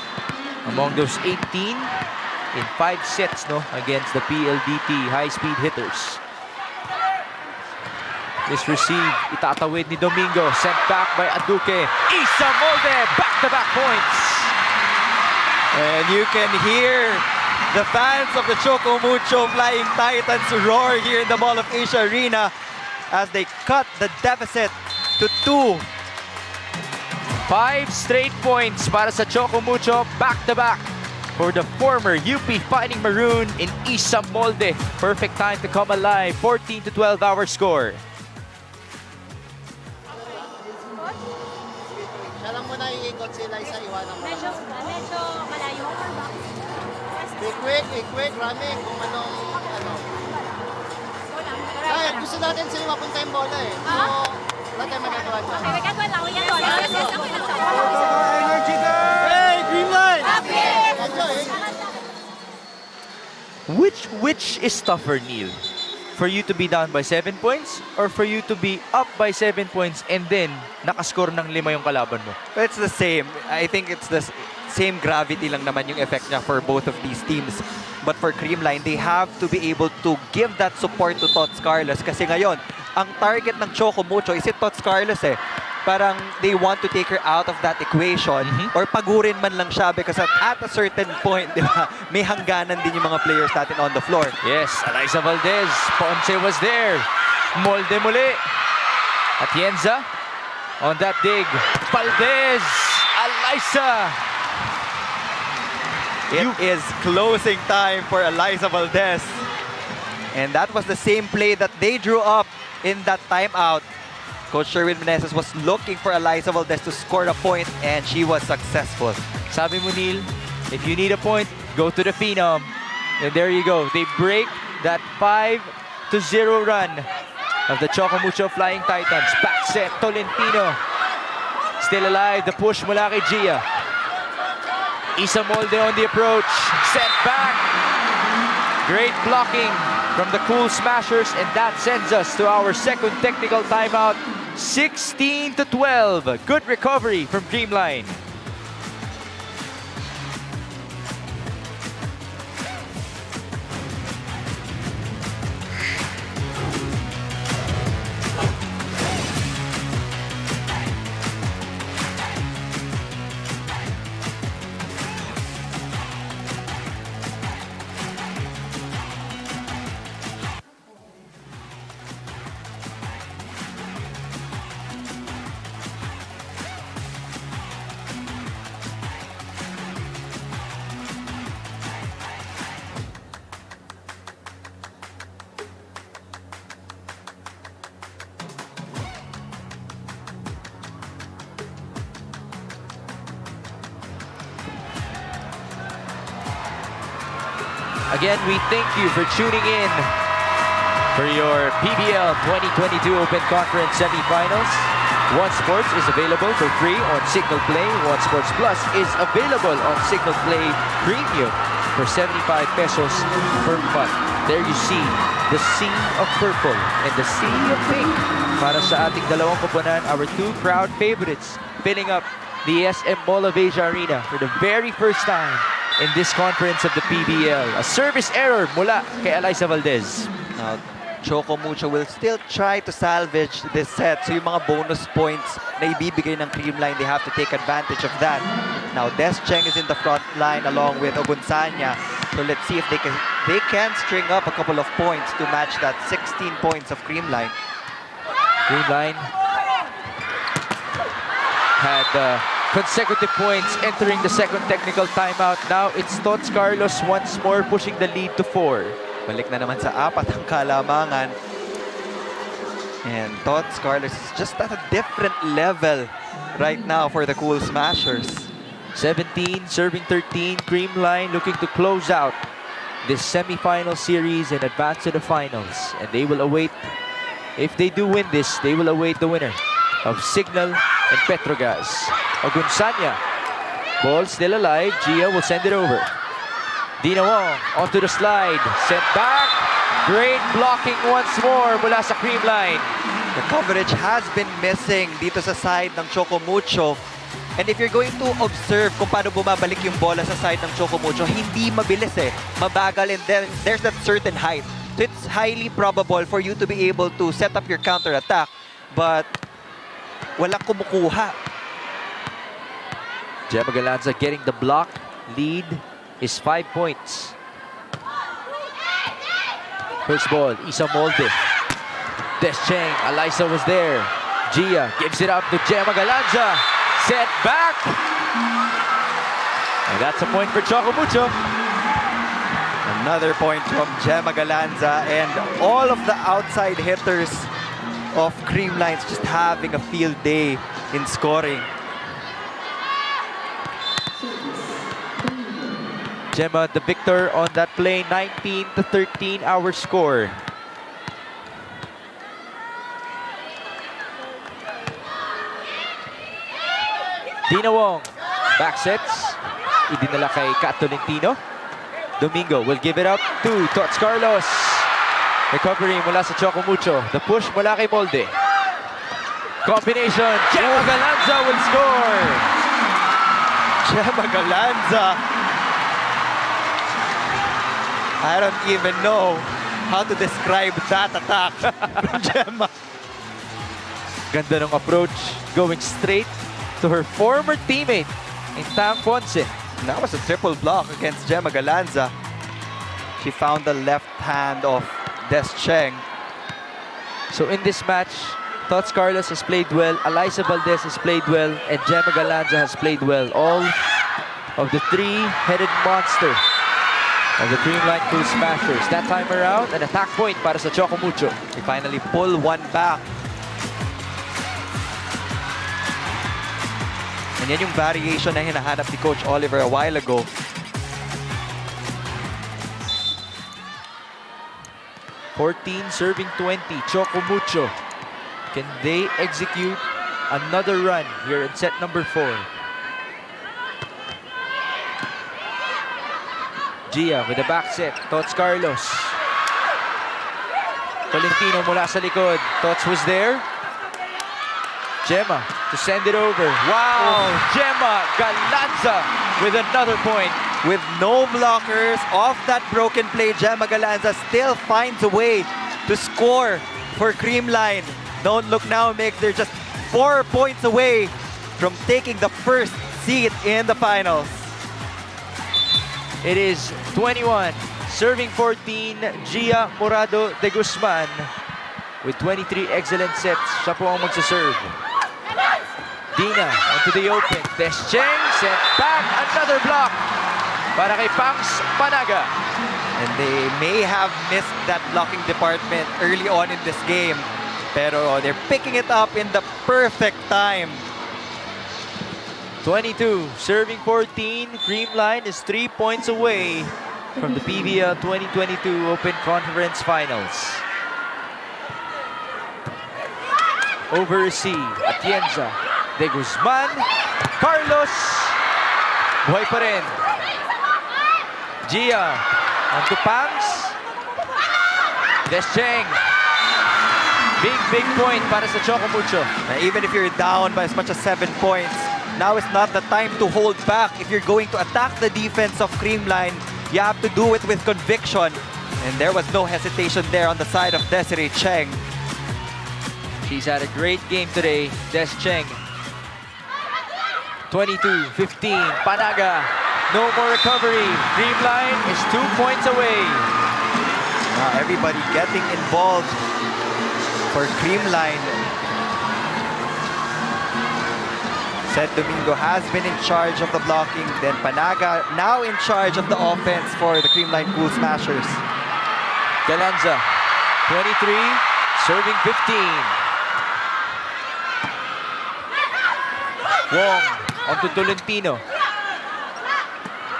among those 18 in 5 sets against the PLDT high-speed hitters. This receive, itatawid ni Domingo, sent back by Aduque. Isa Molde, back-to-back points. And you can hear the fans of the Choco Mucho Flying Titans roar here in the Mall of Asia Arena as they cut the deficit to 2. 5 straight points para sa Choco Mucho, back-to-back for the former UP Fighting Maroon in Isa Molde. Perfect time to come alive. 14-12 our score. Siya lang muna iikot si Liza, iwanan mo Medyo lang. malayo. I-quick, running, kung anong, Ay, gusto natin sa'yo mapunta yung bola eh. So, wala tayong magagawa dyan. Okay, we got one lang. Yes, okay lang siya. Energy girl! Hey, Creamline! Enjoy. Which is tougher, Neil? For you to be down by 7 points or for you to be up by 7 points and then nakascore ng 5 yung kalaban mo? It's the same. I think it's the same gravity lang naman yung effect niya for both of these teams. But for Creamline, they have to be able to give that support to Tots Carlos kasi ngayon, ang target ng Choco Mucho is si Tots Carlos eh. Parang they want to take her out of that equation or pagurin man lang siya because at a certain point, di ba, may hangganan din yung mga players natin on the floor. Yes, Eliza Valdez. Ponce was there. Molde muli. Atienza on that dig. Valdez. Eliza. It is closing time for Eliza Valdez. And that was the same play that they drew up in that timeout. Coach Sherwin Meneses was looking for Eliza Valdez to score a point and she was successful. Sabi mo, Neil, if you need a point, go to the Phenom. And there you go. They break that 5-0 run of the Choco Mucho Flying Titans. Back set, Tolentino. Still alive. The push mula kay Gia. Isa Molde on the approach. Sent back. Great blocking from the Cool Smashers. And that sends us to our second technical timeout. 16-12. Good recovery from Creamline. Again, we thank you for tuning in for your PVL 2022 Open Conference Semifinals. One Sports is available for free on Signal Play. One Sports Plus is available on Signal Play Premium for 75 pesos per month. There you see the sea of purple and the sea of pink. Para sa ating dalawang koponan, our two crowd favorites filling up the SM Mall of Asia Arena for the very first time in this conference of the PVL. A service error mula kay Eliza Valdez. Now, Choco Mucho will still try to salvage this set. So yung mga bonus points na ibibigay ng Creamline, they have to take advantage of that. Now, Des Cheng is in the front line along with Ogunsanya. So let's see if they can string up a couple of points to match that 16 points of Creamline. Creamline had consecutive points entering the second technical timeout. Now it's Tots Carlos once more pushing the lead to 4. Balik na naman sa 4 ang kalamangan. And Tots Carlos is just at a different level right now for the Cool Smashers. 17, serving 13. Creamline looking to close out this semifinal series and advance to the finals. And they will await, if they do win this, they will await the winner of Signal and Petrogas. Ogunsanya, ball still alive. Gia will send it over. Dina Wong onto the slide. Sent back. Great blocking once more mula sa Creamline. The coverage has been missing dito sa side ng Choco Mucho. And if you're going to observe kung paano bumabalik yung bola sa side ng Choco Mucho, hindi mabilis eh. Mabagal, and then there's that certain height. So it's highly probable for you to be able to set up your counter-attack. But walang kumukuha. Gemma Galanza getting the block. Lead is 5 points. First ball, Isa Molde. Des Cheng, Eliza was there. Gia gives it out to Gemma Galanza. Set back. And that's a point for Choco Mucho. Another point from Gemma Galanza, and all of the outside hitters of Creamline's just having a field day in scoring. Gemma, the victor on that play, 19-13 our score. Dina Wong, back sets. Idinala kay Kat Tolentino. Domingo will give it up to Tots Carlos. Recovery mula sa Choco Mucho. The push mula kay Molde. Combination, Gemma Galanza will score. Gemma Galanza. I don't even know how to describe that attack from Gemma. Ganda ng approach, going straight to her former teammate in Tang Ponce. That was a triple block against Gemma Galanza. She found the left hand of Des Cheng. So in this match, Tots Carlos has played well, Eliza Valdez has played well, and Gemma Galanza has played well. All of the three-headed monster of the Creamline Cool Smashers. That time around, an attack point para sa Choco Mucho. They finally pull one back. And yan yung variation na hinahanap ni Coach Oliver a while ago. Serving 20, Choco Mucho. Can they execute another run here in set number 4? Gia with the back set, Tots Carlos. Tolentino mula sa likod. Tots was there. Gemma to send it over. Wow! Gemma Galanza with another point. With no blockers off that broken play, Gemma Galanza still finds a way to score for Creamline. Don't Look Now makes they're just 4 points away from taking the first seat in the finals. It is 21, serving 14, Gia Morado de Guzman with 23 excellent sets. Siya po ang magsaserve. Dina onto the open. Des Cheng set back, another block para kay Pangs Panaga. And they may have missed that blocking department early on in this game, pero they're picking it up in the perfect time. 22, serving 14. Creamline is 3 points away from the PVL 2022 Open Conference Finals. Over receive, Atienza, De Guzman, Carlos, buhay pa rin. Gia, onto Pangs, Des Cheng. Big point para sa Choco Mucho. Even if you're down by as much as 7 points, now is not the time to hold back. If you're going to attack the defense of Creamline, you have to do it with conviction. And there was no hesitation there on the side of Desiree Cheng. She's had a great game today, Des Cheng. 22-15, Panaga. No more recovery. Creamline is 2 points away. Now everybody getting involved for Creamline. Said Domingo has been in charge of the blocking. Then Panaga now in charge of the offense for the Creamline Cool Smashers. Galanza, 23, serving 15. Wong, onto Tolentino.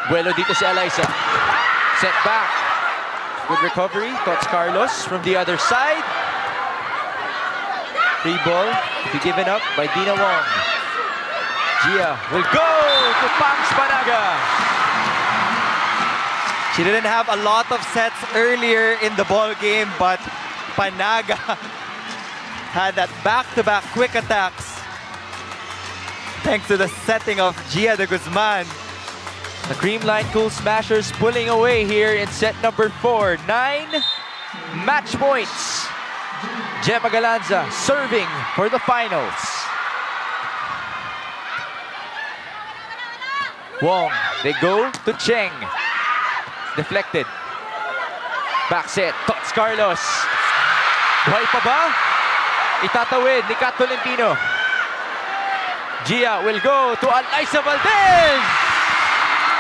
Buelo dito si Eliza. Set back. Good recovery. Tots Carlos from the other side. Free ball to be given up by Dina Wong. Gia will go to Pangs Panaga. She didn't have a lot of sets earlier in the ball game, but Panaga had that back-to-back quick attacks thanks to the setting of Gia de Guzman. The Creamline Cool Smashers pulling away here in set number 4. 9 match points. Gemma Galanza serving for the finals. Wong, they go to Cheng. Deflected. Back set, Tots Carlos. Buhay pa ba? Itatawid ni Kat Tolentino. Gia will go to Eliza Valdez.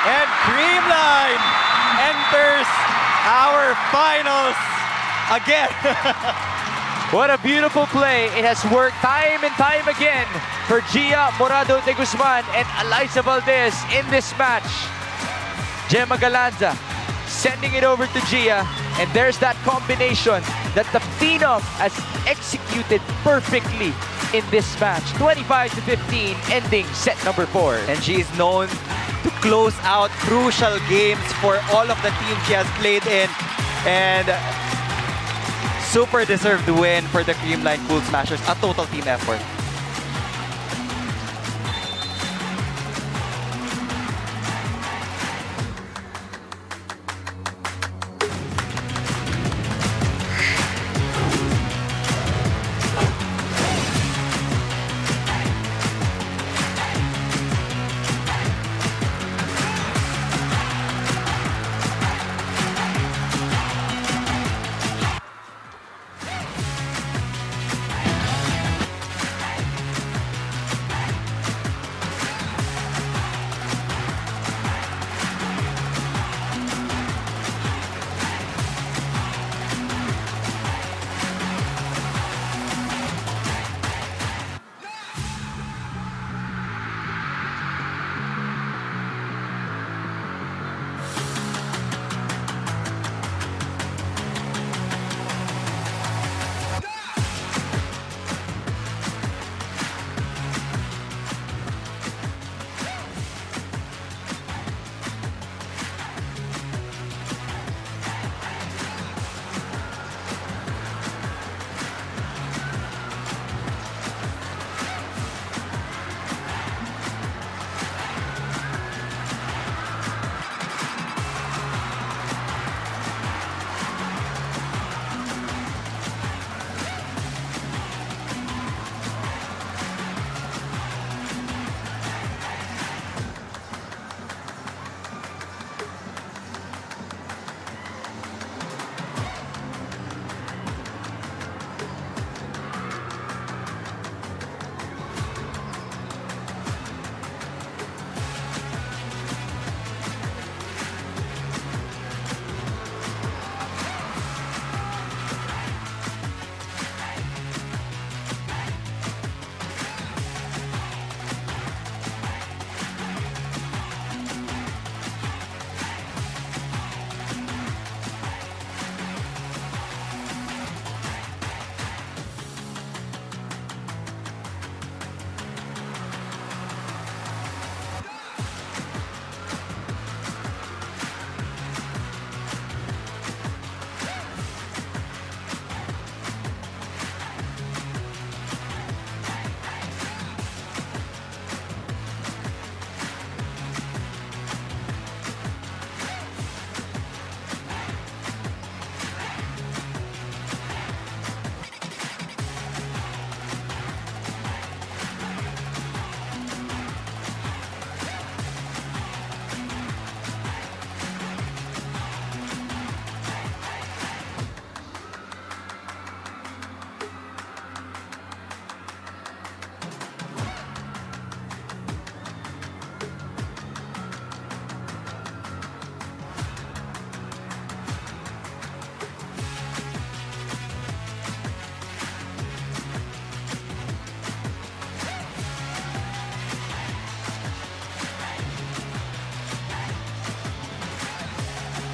And Creamline enters our finals again. What a beautiful play. It has worked time and time again for Gia Morado de Guzman and Eliza Valdez in this match. Gemma Galanza sending it over to Gia, and there's that combination that the Phenom has executed perfectly in this match. 25-15, ending set number 4. And she is known to close out crucial games for all of the teams she has played in. And super deserved win for the Creamline Cool Smashers. A total team effort.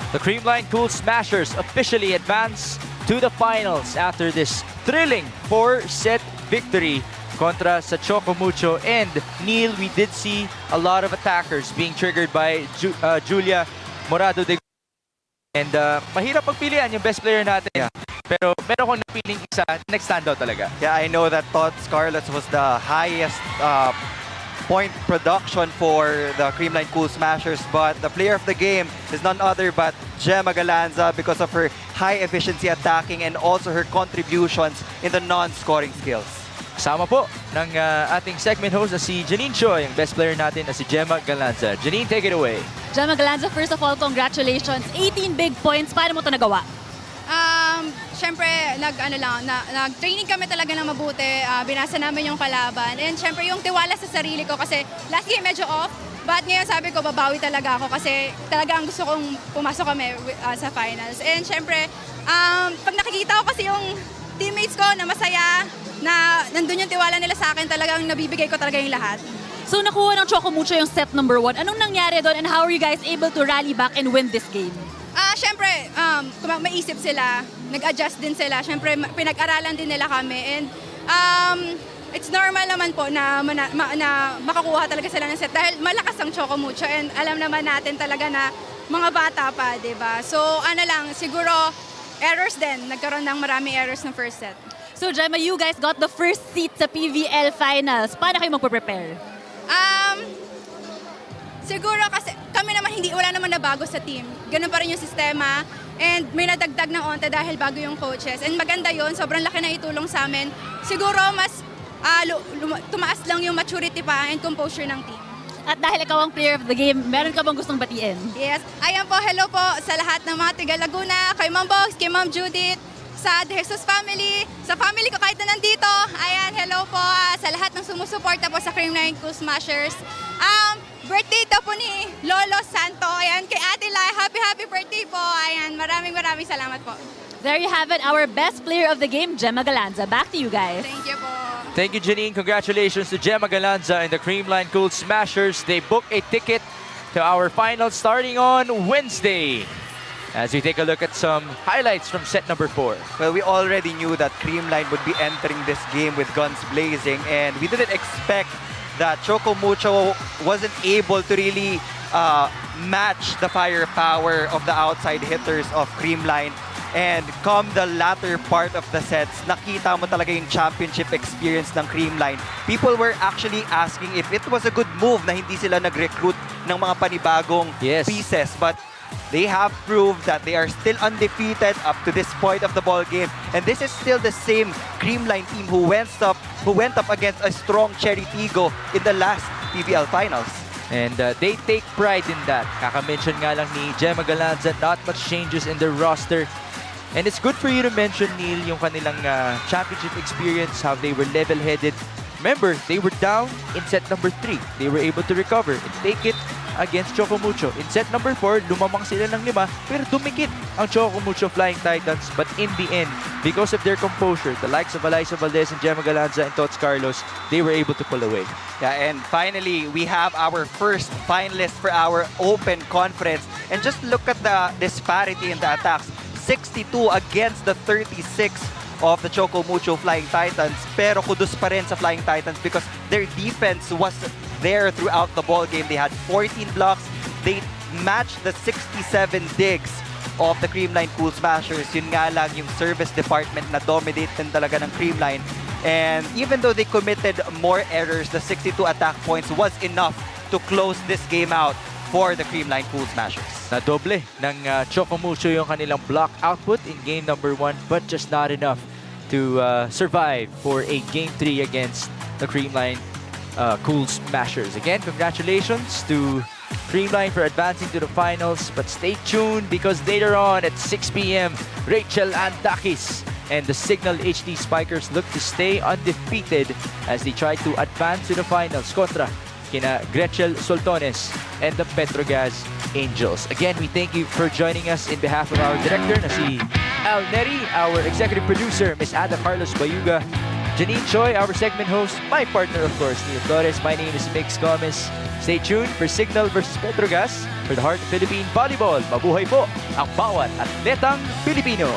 The Creamline Cool Smashers officially advance to the finals after this thrilling 4-set victory kontra sa CHOCO MUCHO. And Neil, we did see a lot of attackers being triggered by Julia Morado de and mahirap pagpilian yung best player natin. Yeah. Pero meron akong napiling isa, next standout talaga. Yeah, I know that Todd Scarlett was the highest point production for the Creamline Cool Smashers, but the player of the game is none other but Gemma Galanza because of her high efficiency attacking and also her contributions in the non-scoring skills. Kasama po ng ating segment host na si Janine Choi, yung best player natin na si Gemma Galanza. Janine, take it away. Gemma Galanza, first of all, congratulations. 18 big points. Paano mo ito nagawa? syempre, nag-training kami talaga ng mabuti. Binasa namin yung kalaban. And syempre, yung tiwala sa sarili ko kasi last game medyo off. But ngayon sabi ko, babawi talaga ako kasi talagang gusto kong pumasok kami sa finals. And syempre, pag nakikita ko kasi yung teammates ko na masaya, na nandun yung tiwala nila sa akin, talagang nabibigay ko talaga yung lahat. So nakuha ng Choco Mucho yung set number 1. Anong nangyari doon and how are you guys able to rally back and win this game? Syempre, maisip sila, nag-adjust din sila. Syempre, pinag-aralan din nila kami. And it's normal naman po na makakuha talaga sila ng set dahil malakas ang Choco Mucho and alam naman natin talaga na mga bata pa, di ba? So, siguro errors din. Nagkaroon ng maraming errors ng first set. So Gemma, you guys got the first seat sa PVL Finals. Paano kayo magpe-prepare? Siguro kasi kami naman wala naman na bago sa team. Ganun pa rin yung sistema and may nadagdag ng onte dahil bago yung coaches. And maganda yun, sobrang laki na itulong sa amin. Siguro mas tumaas lang yung maturity pa and composure ng team. At dahil ikaw ang player of the game, meron ka bang gustong batiin? Yes. Ayan po, hello po sa lahat ng mga tiga Laguna, kay Ma'am Box, kay Ma'am Judith, sa De Jesus family, sa family ko kahit na nandito. Ayan, hello po sa lahat ng sumusuporta po sa Creamline Cool Smashers. Birthday daw po ni Lolo Santo. Ayan, kay Ate Lai, happy birthday po. Ayan, maraming salamat po. There you have it, our best player of the game, Gemma Galanza. Back to you guys. Thank you po. Thank you, Janine. Congratulations to Gemma Galanza and the Creamline Cool Smashers. They book a ticket to our final starting on Wednesday. As we take a look at some highlights from set number 4. Well, we already knew that Creamline would be entering this game with guns blazing, and we didn't expect that Choco Mucho wasn't able to really match the firepower of the outside hitters of Creamline. And come the latter part of the sets, nakita mo talaga yung championship experience ng Creamline. People were actually asking if it was a good move na hindi sila nag-recruit ng mga panibagong pieces. But they have proved that they are still undefeated up to this point of the ball game. And this is still the same Creamline team who went up against a strong Cherry Tigo in the last PVL Finals. And they take pride in that. Kaka-mention nga lang ni Gemma Galanza, not much changes in their roster. And it's good for you to mention, Neil, yung kanilang championship experience, how they were level-headed. Remember, they were down in set number 3. They were able to recover and take it against Choco Mucho. In set number 4, lumamang sila ng 5, pero dumikit ang Choco Mucho Flying Titans. But in the end, because of their composure, the likes of Alyssa Valdez and Gemma Galanza and Tots Carlos, they were able to pull away. Yeah, and finally, we have our first finalist for our open conference. And just look at the disparity in the attacks. 62 against the 36 of the Choco Mucho Flying Titans. Pero kudos pa rin sa Flying Titans because their defense was there throughout the ball game. They had 14 blocks. They matched the 67 digs of the Creamline Cool Smashers. Yun nga lang yung service department na dominate din talaga ng Creamline. And even though they committed more errors, the 62 attack points was enough to close this game out for the Creamline Cool Smashers. Nadoble ng Choco Mucho yung kanilang block output in game number 1, but just not enough to survive for a game 3 against the Creamline Cool Smashers. Again, congratulations to Creamline for advancing to the finals, but stay tuned because later on at 6 p.m., Rachel Andakis and the Signal HD Spikers look to stay undefeated as they try to advance to the finals contra kina Gretchel Soltones and the Petrogas Angels. Again, we thank you for joining us in behalf of our director na si Al Neri, our executive producer, Miss Ada Carlos Bayuga, Janine Choi, our segment host, my partner, of course, Neil Flores. My name is Mix Gomez. Stay tuned for Signal versus Petrogas for the Heart of Philippine Volleyball. Mabuhay po ang bawat atletang Pilipino!